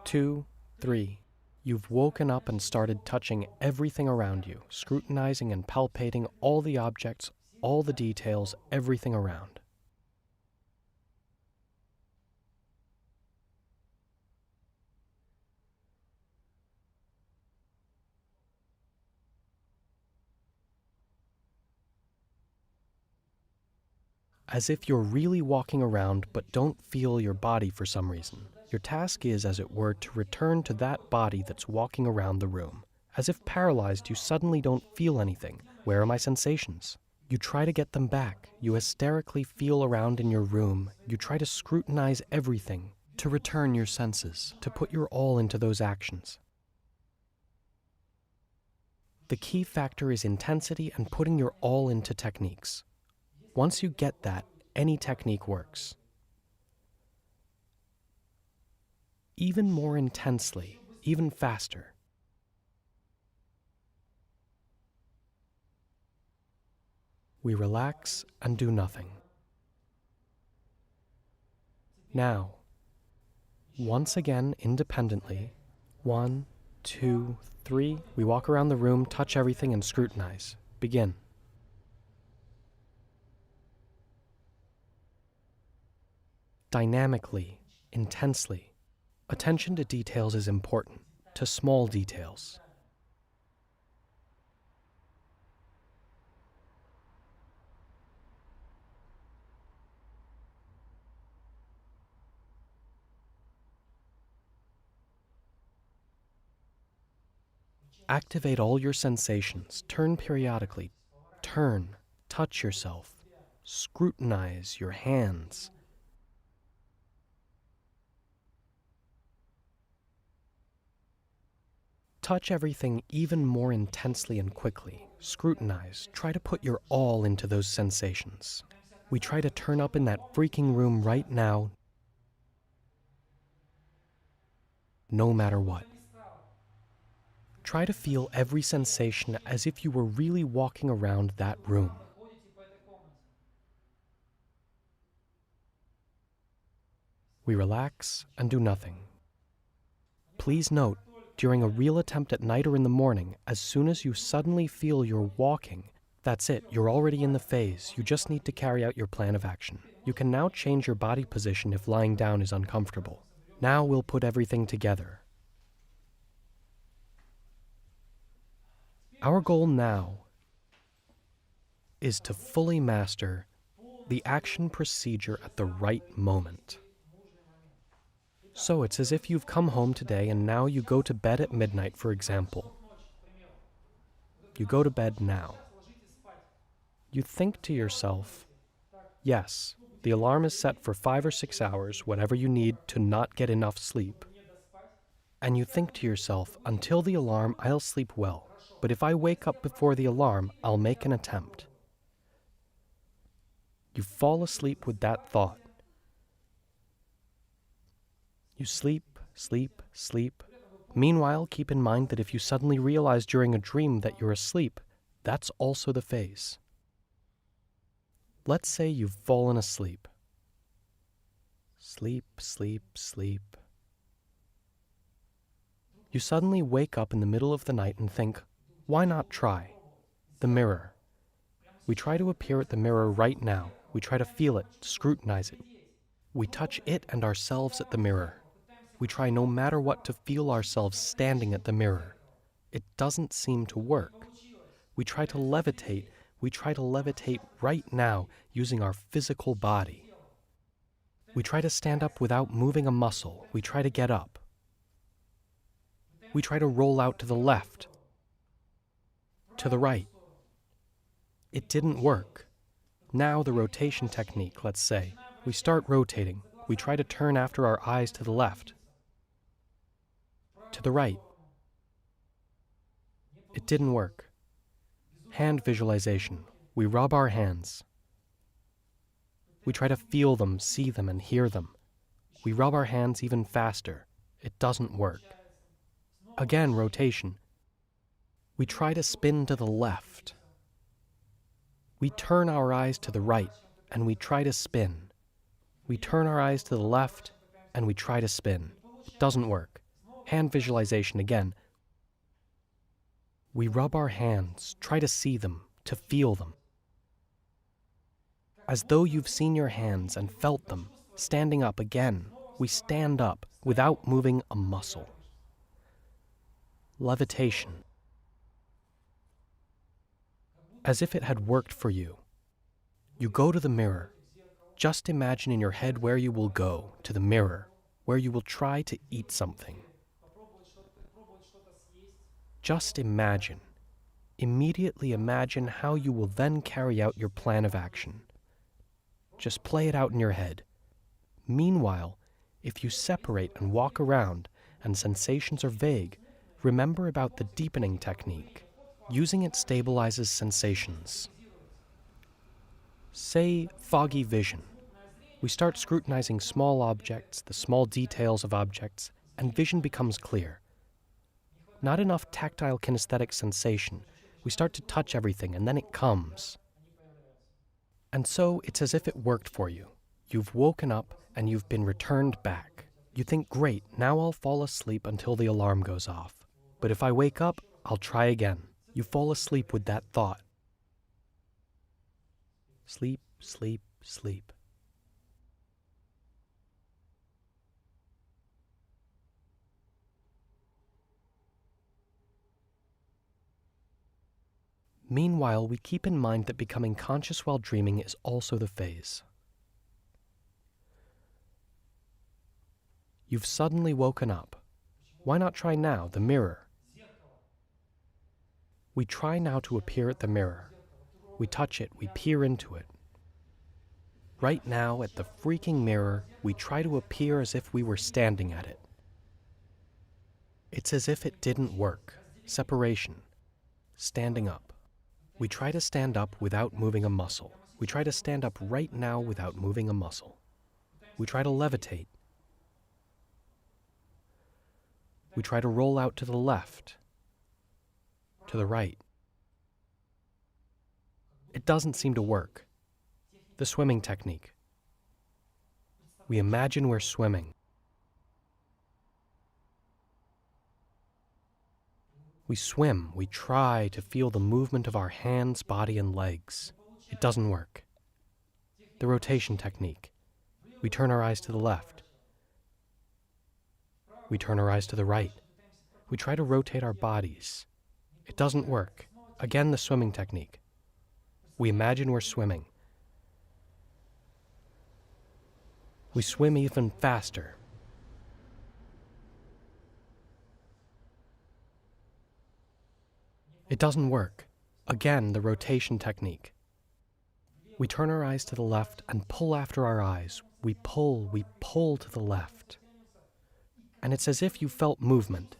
2, 3. You've woken up and started touching everything around you, scrutinizing and palpating all the objects, all the details, everything around. As if you're really walking around but don't feel your body for some reason. Your task is, as it were, to return to that body that's walking around the room. As if paralyzed, you suddenly don't feel anything. Where are my sensations? You try to get them back. You hysterically feel around in your room. You try to scrutinize everything, to return your senses, to put your all into those actions. The key factor is intensity and putting your all into techniques. Once you get that, any technique works. Even more intensely, even faster. We relax and do nothing. Now, once again independently, 1, 2, 3, we walk around the room, touch everything, and scrutinize. Begin. Dynamically, intensely. Attention to details is important, to small details. Activate all your sensations. Turn periodically. Turn, touch yourself. Scrutinize your hands. Touch everything even more intensely and quickly. Scrutinize. Try to put your all into those sensations. We try to turn up in that freaking room right now, no matter what. Try to feel every sensation as if you were really walking around that room. We relax and do nothing. Please note, during a real attempt at night or in the morning, as soon as you suddenly feel you're walking, that's it, you're already in the phase. You just need to carry out your plan of action. You can now change your body position if lying down is uncomfortable. Now we'll put everything together. Our goal now is to fully master the action procedure at the right moment. So it's as if you've come home today and now you go to bed at midnight, for example. You go to bed now. You think to yourself, yes, the alarm is set for 5 or 6 hours, whatever you need to not get enough sleep. And you think to yourself, until the alarm, I'll sleep well. But if I wake up before the alarm, I'll make an attempt. You fall asleep with that thought. You sleep, sleep, sleep. Meanwhile, keep in mind that if you suddenly realize during a dream that you're asleep, that's also the phase. Let's say you've fallen asleep. Sleep, sleep, sleep. You suddenly wake up in the middle of the night and think, why not try? The mirror. We try to appear at the mirror right now. We try to feel it, scrutinize it. We touch it and ourselves at the mirror. We try no matter what to feel ourselves standing at the mirror. It doesn't seem to work. We try to levitate. We try to levitate right now using our physical body. We try to stand up without moving a muscle. We try to get up. We try to roll out to the left, to the right. It didn't work. Now the rotation technique, let's say. We start rotating. We try to turn after our eyes to the left, to the right. It didn't work. Hand visualization. We rub our hands. We try to feel them, see them, and hear them. We rub our hands even faster. It doesn't work. Again, rotation. We try to spin to the left. We turn our eyes to the right, and we try to spin. We turn our eyes to the left, and we try to spin. It doesn't work. Hand visualization again. We rub our hands, try to see them, to feel them. as though you've seen your hands and felt them, standing up again. We stand up without moving a muscle. Levitation. As if it had worked for you. You go to the mirror. Just imagine in your head where you will go, to the mirror, where you will try to eat something. Just imagine. Immediately imagine how you will then carry out your plan of action. Just play it out in your head. Meanwhile, if you separate and walk around and sensations are vague, remember about the deepening technique. Using it stabilizes sensations. Say foggy vision. We start scrutinizing small objects, the small details of objects, and vision becomes clear. Not enough tactile kinesthetic sensation. We start to touch everything and then it comes. And so it's as if it worked for you. You've woken up and you've been returned back. You think, great, now I'll fall asleep until the alarm goes off. But if I wake up, I'll try again. You fall asleep with that thought. Sleep, sleep, sleep. Meanwhile, we keep in mind that becoming conscious while dreaming is also the phase. You've suddenly woken up. Why not try now, the mirror? We try now to appear at the mirror. We touch it, we peer into it. Right now, at the freaking mirror, we try to appear as if we were standing at it. It's as if it didn't work. Separation. Standing up. We try to stand up without moving a muscle. We try to stand up right now without moving a muscle. We try to levitate. We try to roll out to the left, to the right. It doesn't seem to work. The swimming technique. We imagine we're swimming. We swim, we try to feel the movement of our hands, body, and legs. It doesn't work. The rotation technique. We turn our eyes to the left. We turn our eyes to the right. We try to rotate our bodies. It doesn't work. Again, the swimming technique. We imagine we're swimming. We swim even faster. It doesn't work. Again, the rotation technique. We turn our eyes to the left and pull after our eyes. We pull to the left. And it's as if you felt movement.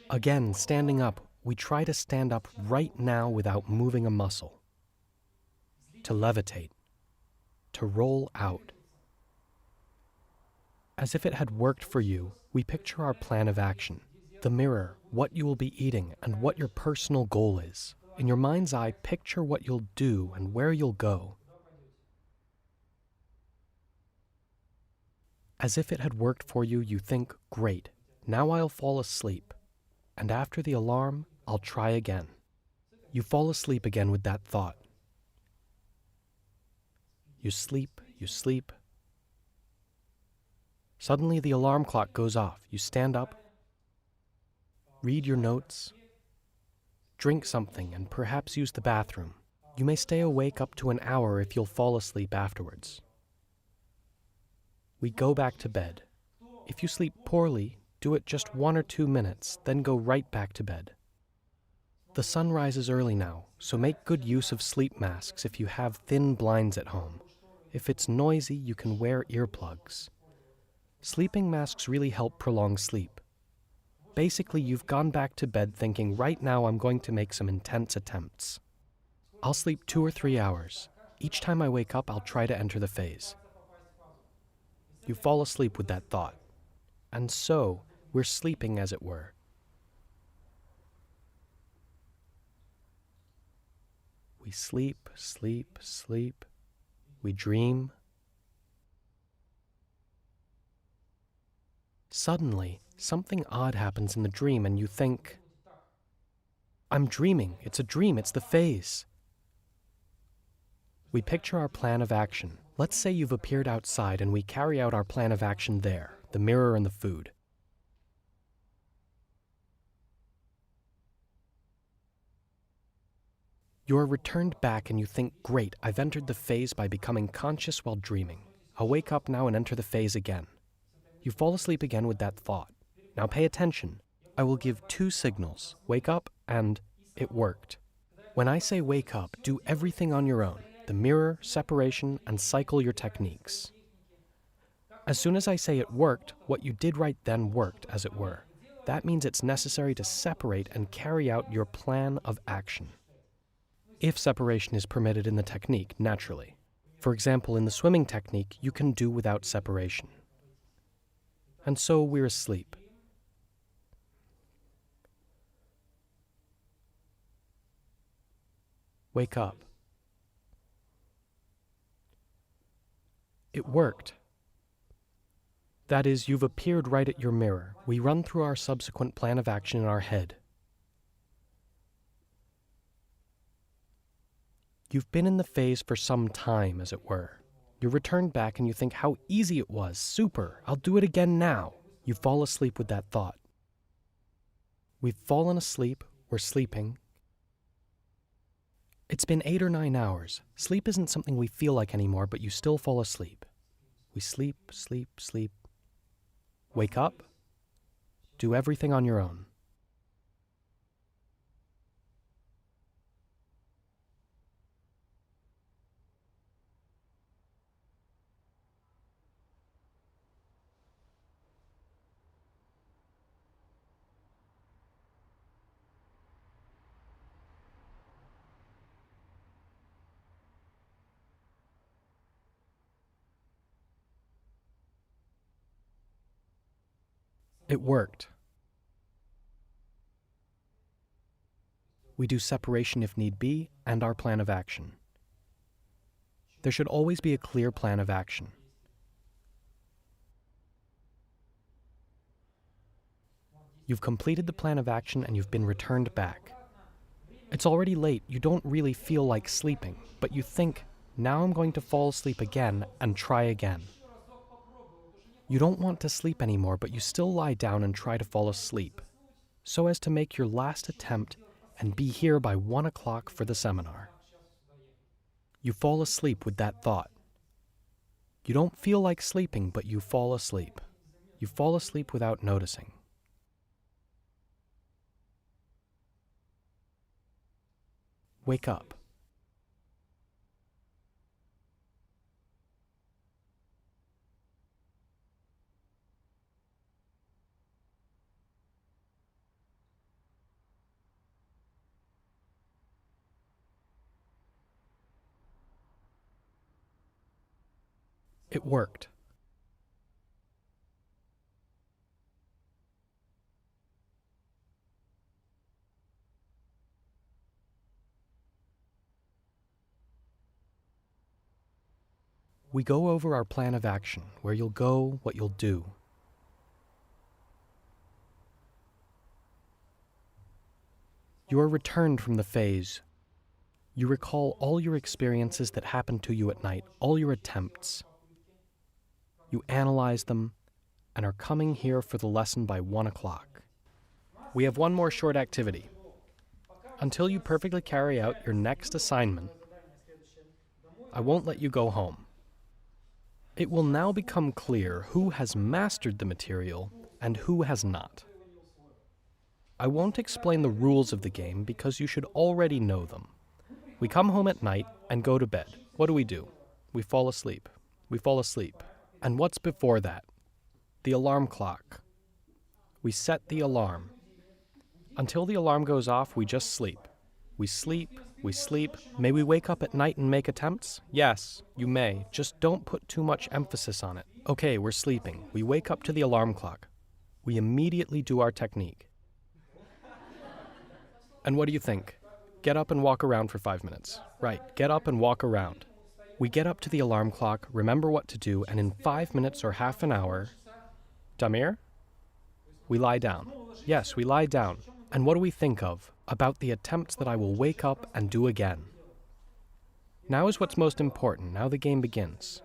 Again, standing up, we try to stand up right now without moving a muscle. To levitate. To roll out. As if it had worked for you, we picture our plan of action. The mirror, what you will be eating, and what your personal goal is. In your mind's eye, picture what you'll do and where you'll go. As if it had worked for you, you think, great, now I'll fall asleep. And after the alarm, I'll try again. You fall asleep again with that thought. You sleep, you sleep. Suddenly the alarm clock goes off. You stand up, read your notes, drink something, and perhaps use the bathroom. You may stay awake up to an hour if you'll fall asleep afterwards. We go back to bed. If you sleep poorly, do it just 1 or 2 minutes, then go right back to bed. The sun rises early now, so make good use of sleep masks if you have thin blinds at home. If it's noisy, you can wear earplugs. Sleeping masks really help prolong sleep. Basically, you've gone back to bed thinking, right now I'm going to make some intense attempts. I'll sleep 2 or 3 hours. Each time I wake up, I'll try to enter the phase. You fall asleep with that thought. And so, we're sleeping as it were. We sleep, sleep, sleep. We dream. Suddenly, something odd happens in the dream and you think, I'm dreaming, it's a dream, it's the phase. We picture our plan of action. Let's say you've appeared outside and we carry out our plan of action there, the mirror and the food. You are returned back and you think, great, I've entered the phase by becoming conscious while dreaming. I'll wake up now and enter the phase again. You fall asleep again with that thought. Now pay attention. I will give two signals, wake up and it worked. When I say wake up, do everything on your own, the mirror, separation, and cycle your techniques. As soon as I say it worked, what you did right then worked, as it were. That means it's necessary to separate and carry out your plan of action. If separation is permitted in the technique, naturally. For example, in the swimming technique, you can do without separation. And so we're asleep. Wake up. It worked. That is, you've appeared right at your mirror. We run through our subsequent plan of action in our head. You've been in the phase for some time, as it were. You return back and you think how easy it was. Super, I'll do it again now. You fall asleep with that thought. We've fallen asleep, we're sleeping. It's been 8 or 9 hours. Sleep isn't something we feel like anymore, but you still fall asleep. We sleep, sleep, sleep. Wake up. Do everything on your own. It worked. We do separation if need be, and our plan of action. There should always be a clear plan of action. You've completed the plan of action and you've been returned back. It's already late, you don't really feel like sleeping, but you think, now I'm going to fall asleep again and try again. You don't want to sleep anymore, but you still lie down and try to fall asleep, so as to make your last attempt and be here by 1 o'clock for the seminar. You fall asleep with that thought. You don't feel like sleeping, but you fall asleep. You fall asleep without noticing. Wake up. It worked. We go over our plan of action, where you'll go, what you'll do. You are returned from the phase. You recall all your experiences that happened to you at night, all your attempts. You analyze them and are coming here for the lesson by 1 o'clock. We have one more short activity. Until you perfectly carry out your next assignment, I won't let you go home. It will now become clear who has mastered the material and who has not. I won't explain the rules of the game because you should already know them. We come home at night and go to bed. What do? We fall asleep. We fall asleep. And what's before that? The alarm clock. We set the alarm. Until the alarm goes off, we just sleep. We sleep, we sleep. May we wake up at night and make attempts? Yes, you may. Just don't put too much emphasis on it. Okay, we're sleeping. We wake up to the alarm clock. We immediately do our technique. And what do you think? Get up and walk around for 5 minutes. Right, get up and walk around. We get up to the alarm clock, remember what to do, and in 5 minutes or half an hour, Damir? We lie down. Yes, we lie down. And what do we think of? About the attempts that I will wake up and do again. Now is what's most important. Now the game begins.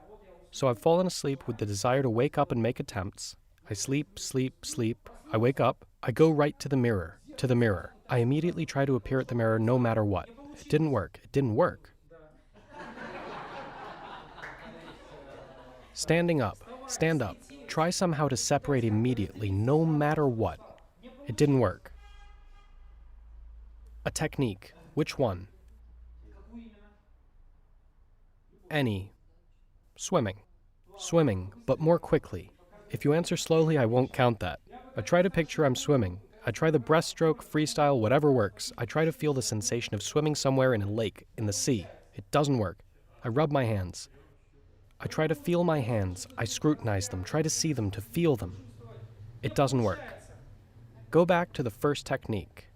So I've fallen asleep with the desire to wake up and make attempts. I sleep, sleep, sleep. I wake up. I go right to the mirror. To the mirror. I immediately try to appear at the mirror no matter what. It didn't work. It didn't work. Standing up. Stand up. Try somehow to separate immediately, no matter what. It didn't work. A technique. Which one? Any. Swimming. Swimming, but more quickly. If you answer slowly, I won't count that. I try to picture I'm swimming. I try the breaststroke, freestyle, whatever works. I try to feel the sensation of swimming somewhere in a lake, in the sea. It doesn't work. I rub my hands. I try to feel my hands. I scrutinize them, try to see them, to feel them. It doesn't work. Go back to the first technique.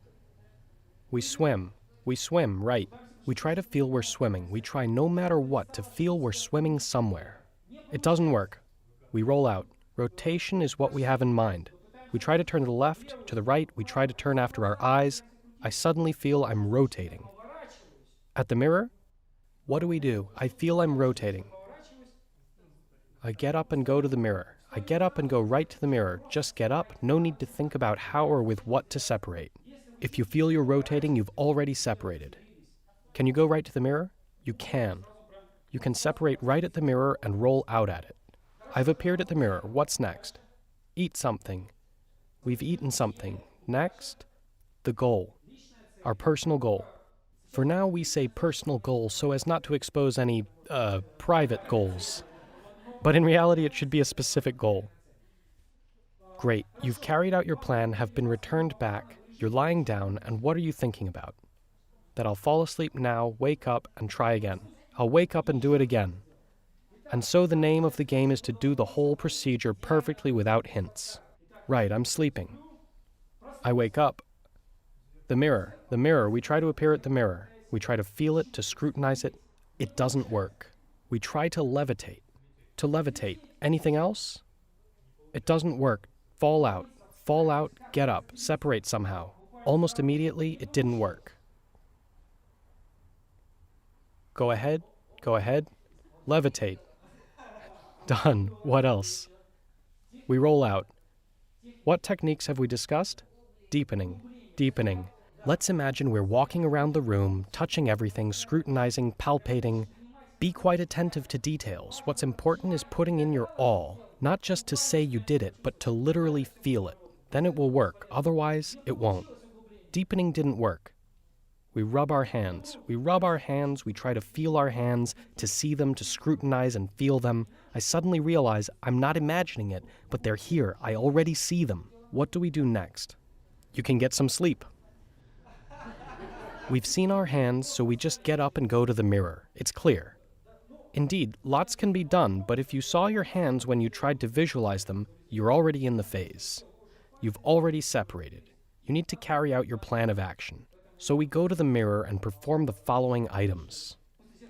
We swim. We swim, right. We try to feel we're swimming. We try no matter what to feel we're swimming somewhere. It doesn't work. We roll out. Rotation is what we have in mind. We try to turn to the left, to the right. We try to turn after our eyes. I suddenly feel I'm rotating. At the mirror, what do? I feel I'm rotating. I get up and go to the mirror. I get up and go right to the mirror. Just get up. No need to think about how or with what to separate. If you feel you're rotating, you've already separated. Can you go right to the mirror? You can. You can separate right at the mirror and roll out at it. I've appeared at the mirror. What's next? Eat something. We've eaten something. Next, the goal. Our personal goal. For now, we say personal goal so as not to expose any, private goals. But in reality, it should be a specific goal. Great. You've carried out your plan, have been returned back. You're lying down, and what are you thinking about? That I'll fall asleep now, wake up, and try again. I'll wake up and do it again. And so the name of the game is to do the whole procedure perfectly without hints. Right, I'm sleeping. I wake up. The mirror. We try to appear at the mirror. We try to feel it, to scrutinize it. It doesn't work. We try to levitate. To levitate. Anything else? It doesn't work. Fall out, get up, separate somehow. Almost immediately, it didn't work. Go ahead, levitate. Done. What else? We roll out. What techniques have we discussed? Deepening. Let's imagine we're walking around the room, touching everything, scrutinizing, palpating. Be quite attentive to details. What's important is putting in your all. Not just to say you did it, but to literally feel it. Then it will work. Otherwise, it won't. Deepening didn't work. We rub our hands. We try to feel our hands, to see them, to scrutinize and feel them. I suddenly realize I'm not imagining it, but they're here. I already see them. What do we do next? You can get some sleep. We've seen our hands, so we just get up and go to the mirror. It's clear. Indeed, lots can be done, but if you saw your hands when you tried to visualize them, you're already in the phase. You've already separated. You need to carry out your plan of action. So we go to the mirror and perform the following items.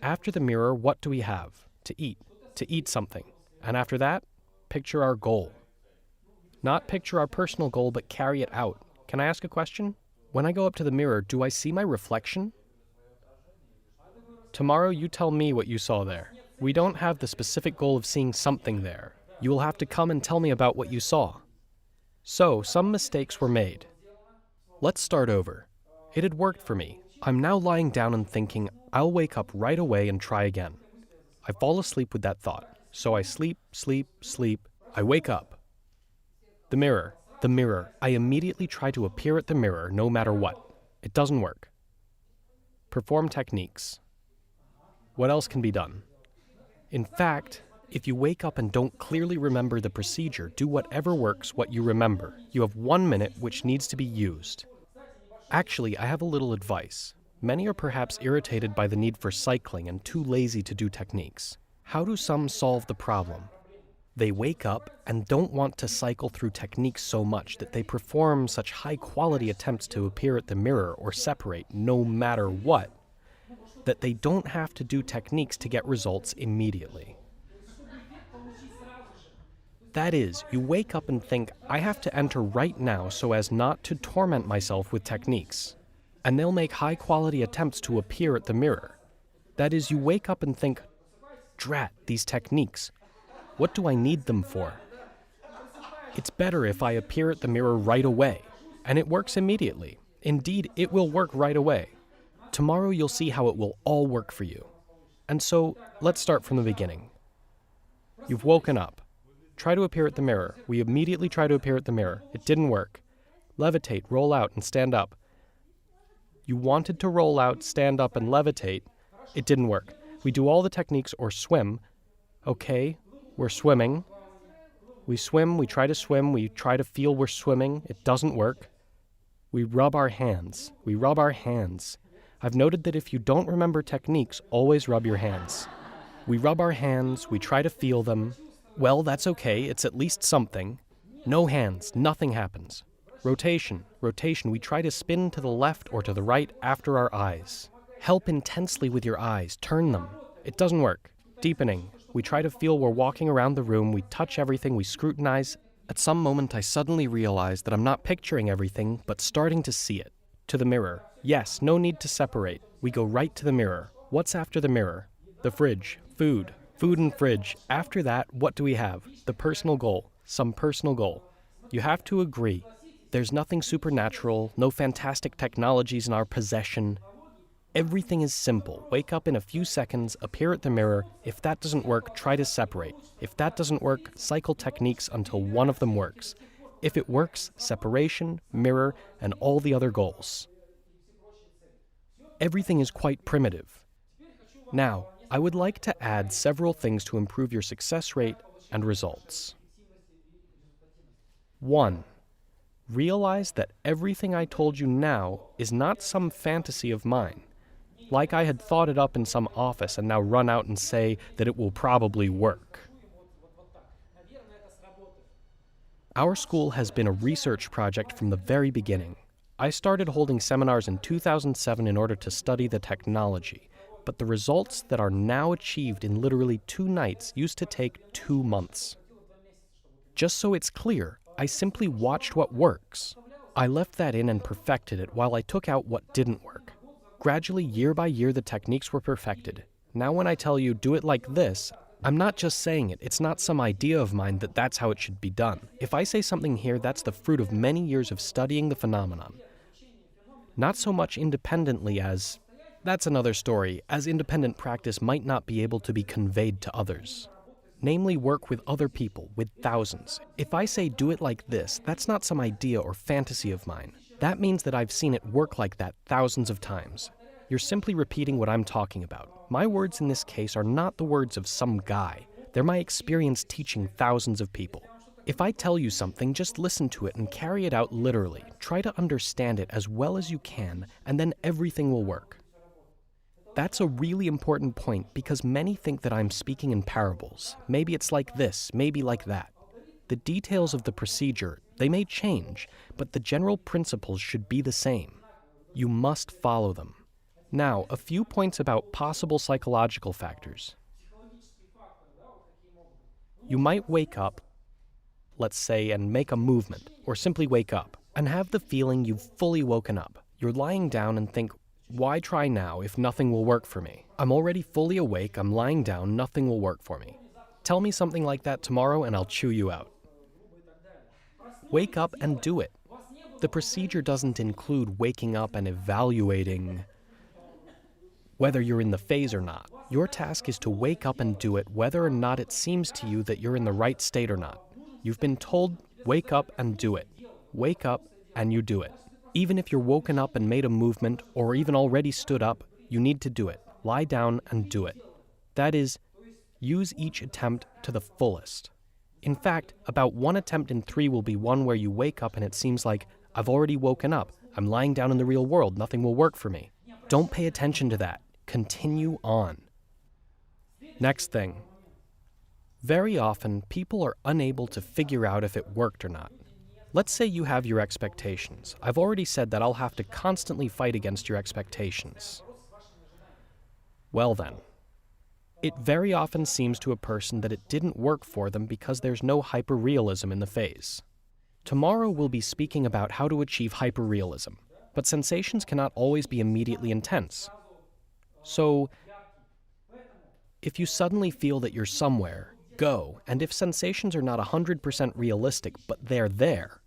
After the mirror, what do we have? To eat something. And after that, picture our goal. Not picture our personal goal, but carry it out. Can I ask a question? When I go up to the mirror, do I see my reflection? Tomorrow, you tell me what you saw there. We don't have the specific goal of seeing something there. You will have to come and tell me about what you saw. So, some mistakes were made. Let's start over. It had worked for me. I'm now lying down and thinking, I'll wake up right away and try again. I fall asleep with that thought. So I sleep. I wake up. The mirror. I immediately try to appear at the mirror no matter what. It doesn't work. Perform techniques. What else can be done? In fact, if you wake up and don't clearly remember the procedure, do whatever works what you remember. You have 1 minute which needs to be used. Actually, I have a little advice. Many are perhaps irritated by the need for cycling and too lazy to do techniques. How do some solve the problem? They wake up and don't want to cycle through techniques so much that they perform such high-quality attempts to appear at the mirror or separate no matter what, that they don't have to do techniques to get results immediately. That is, you wake up and think, I have to enter right now so as not to torment myself with techniques. And they'll make high-quality attempts to appear at the mirror. That is, you wake up and think, drat, these techniques. What do I need them for? It's better if I appear at the mirror right away, and it works immediately. Indeed, it will work right away. Tomorrow you'll see how it will all work for you. And so, let's start from the beginning. You've woken up. Try to appear at the mirror. We immediately try to appear at the mirror. It didn't work. Levitate, roll out, and stand up. You wanted to roll out, stand up, and levitate. It didn't work. We do all the techniques or swim. Okay, we're swimming. We swim, we try to feel we're swimming. It doesn't work. We rub our hands. We rub our hands. I've noted that if you don't remember techniques, always rub your hands. We rub our hands, we try to feel them. Well, that's okay, it's at least something. No hands, nothing happens. Rotation, we try to spin to the left or to the right after our eyes. Help intensely with your eyes, turn them. It doesn't work. Deepening, we try to feel we're walking around the room, we touch everything, we scrutinize. At some moment I suddenly realize that I'm not picturing everything, but starting to see it. To the mirror. Yes, no need to separate. We go right to the mirror. What's after the mirror? The fridge. Food. Food and fridge. After that, what do we have? The personal goal. Some personal goal. You have to agree. There's nothing supernatural, no fantastic technologies in our possession. Everything is simple. Wake up in a few seconds, appear at the mirror. If that doesn't work, try to separate. If that doesn't work, cycle techniques until one of them works. If it works, separation, mirror, and all the other goals. Everything is quite primitive. Now, I would like to add several things to improve your success rate and results. 1. Realize that everything I told you now is not some fantasy of mine, like I had thought it up in some office and now run out and say that it will probably work. Our school has been a research project from the very beginning. I started holding seminars in 2007 in order to study the technology, but the results that are now achieved in literally 2 nights used to take 2 months. Just so it's clear, I simply watched what works. I left that in and perfected it while I took out what didn't work. Gradually, year by year, the techniques were perfected. Now when I tell you, do it like this, I'm not just saying it. It's not some idea of mine that that's how it should be done. If I say something here, that's the fruit of many years of studying the phenomenon. Not so much independently as, that's another story, as independent practice might not be able to be conveyed to others. Namely, work with other people, with thousands. If I say do it like this, that's not some idea or fantasy of mine. That means that I've seen it work like that thousands of times. You're simply repeating what I'm talking about. My words in this case are not the words of some guy. They're my experience teaching thousands of people. If I tell you something, just listen to it and carry it out literally. Try to understand it as well as you can, and then everything will work. That's a really important point because many think that I'm speaking in parables. Maybe it's like this, maybe like that. The details of the procedure, they may change, but the general principles should be the same. You must follow them. Now, a few points about possible psychological factors. You might wake up, let's say, and make a movement, or simply wake up, and have the feeling you've fully woken up. You're lying down and think, why try now if nothing will work for me? I'm already fully awake, I'm lying down, nothing will work for me. Tell me something like that tomorrow and I'll chew you out. Wake up and do it. The procedure doesn't include waking up and evaluating whether you're in the phase or not. Your task is to wake up and do it whether or not it seems to you that you're in the right state or not. You've been told, wake up and do it. Wake up and you do it. Even if you're woken up and made a movement, or even already stood up, you need to do it. Lie down and do it. That is, use each attempt to the fullest. In fact, about 1 attempt in 3 will be one where you wake up and it seems like, I've already woken up. I'm lying down in the real world. Nothing will work for me. Don't pay attention to that. Continue on. Next thing. Very often, people are unable to figure out if it worked or not. Let's say you have your expectations. I've already said that I'll have to constantly fight against your expectations. Well then, it very often seems to a person that it didn't work for them because there's no hyperrealism in the phase. Tomorrow we'll be speaking about how to achieve hyperrealism, but sensations cannot always be immediately intense. So, If you suddenly feel that you're somewhere, go, and if sensations are not 100% realistic, but they're there,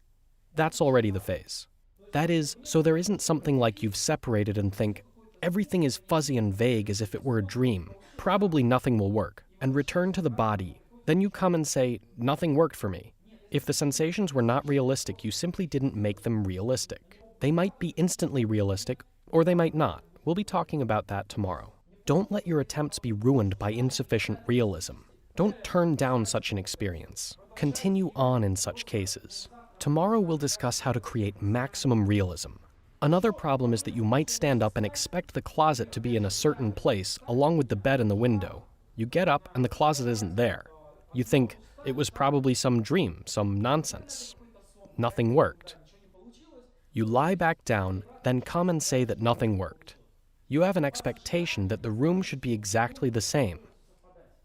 that's already the phase. That is, so there isn't something like you've separated and think, everything is fuzzy and vague as if it were a dream, probably nothing will work, and return to the body. Then you come and say, nothing worked for me. If the sensations were not realistic, you simply didn't make them realistic. They might be instantly realistic, or they might not. We'll be talking about that tomorrow. Don't let your attempts be ruined by insufficient realism. Don't turn down such an experience. Continue on in such cases. Tomorrow we'll discuss how to create maximum realism. Another problem is that you might stand up and expect the closet to be in a certain place, along with the bed and the window. You get up and the closet isn't there. You think, it was probably some dream, some nonsense. Nothing worked. You lie back down, then come and say that nothing worked. You have an expectation that the room should be exactly the same.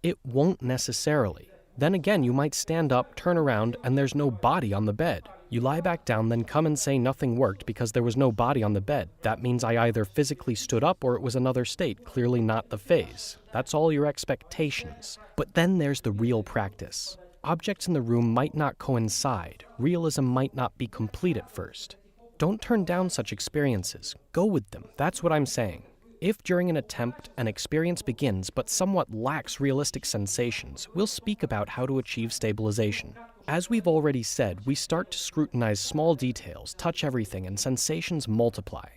It won't necessarily. Then again, you might stand up, turn around, and there's no body on the bed. You lie back down, then come and say nothing worked because there was no body on the bed. That means I either physically stood up or it was another state, clearly not the phase. That's all your expectations. But then there's the real practice. Objects in the room might not coincide. Realism might not be complete at first. Don't turn down such experiences. Go with them. That's what I'm saying. If during an attempt an experience begins but somewhat lacks realistic sensations, we'll speak about how to achieve stabilization. As we've already said, we start to scrutinize small details, touch everything, and sensations multiply.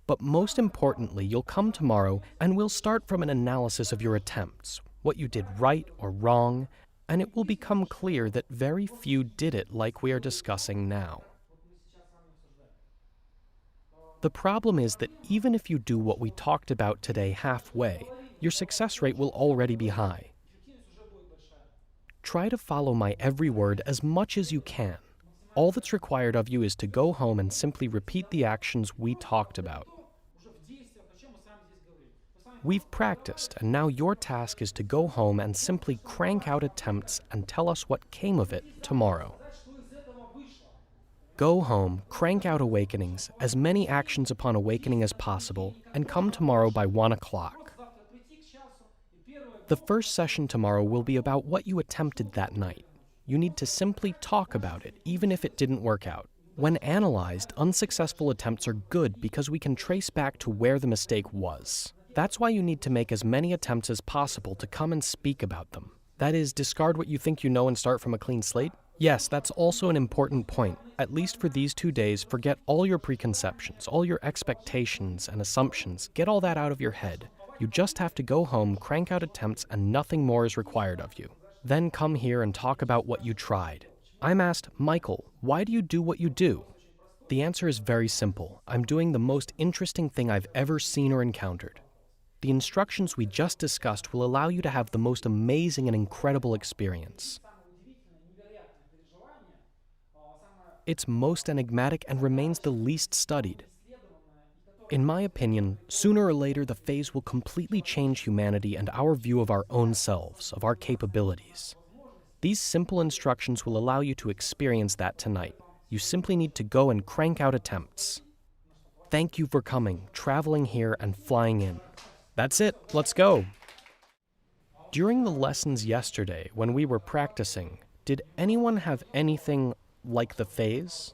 But most importantly, you'll come tomorrow and we'll start from an analysis of your attempts, what you did right or wrong, and it will become clear that very few did it like we are discussing now. The problem is that even if you do what we talked about today halfway, your success rate will already be high. Try to follow my every word as much as you can. All that's required of you is to go home and simply repeat the actions we talked about. We've practiced, and now your task is to go home and simply crank out attempts and tell us what came of it tomorrow. Go home, crank out awakenings, as many actions upon awakening as possible, and come tomorrow by 1 o'clock. The first session tomorrow will be about what you attempted that night. You need to simply talk about it, even if it didn't work out. When analyzed, unsuccessful attempts are good because we can trace back to where the mistake was. That's why you need to make as many attempts as possible to come and speak about them. That is, discard what you think you know and start from a clean slate. Yes, that's also an important point. At least for these 2 days, forget all your preconceptions, all your expectations and assumptions. Get all that out of your head. You just have to go home, crank out attempts, and nothing more is required of you. Then come here and talk about what you tried. I'm asked, Michael, why do you do what you do? The answer is very simple. I'm doing the most interesting thing I've ever seen or encountered. The instructions we just discussed will allow you to have the most amazing and incredible experience. It's most enigmatic and remains the least studied. In my opinion, sooner or later the phase will completely change humanity and our view of our own selves, of our capabilities. These simple instructions will allow you to experience that tonight. You simply need to go and crank out attempts. Thank you for coming, traveling here, and flying in. That's it, let's go. During the lessons yesterday, when we were practicing, did anyone have anything like the phase?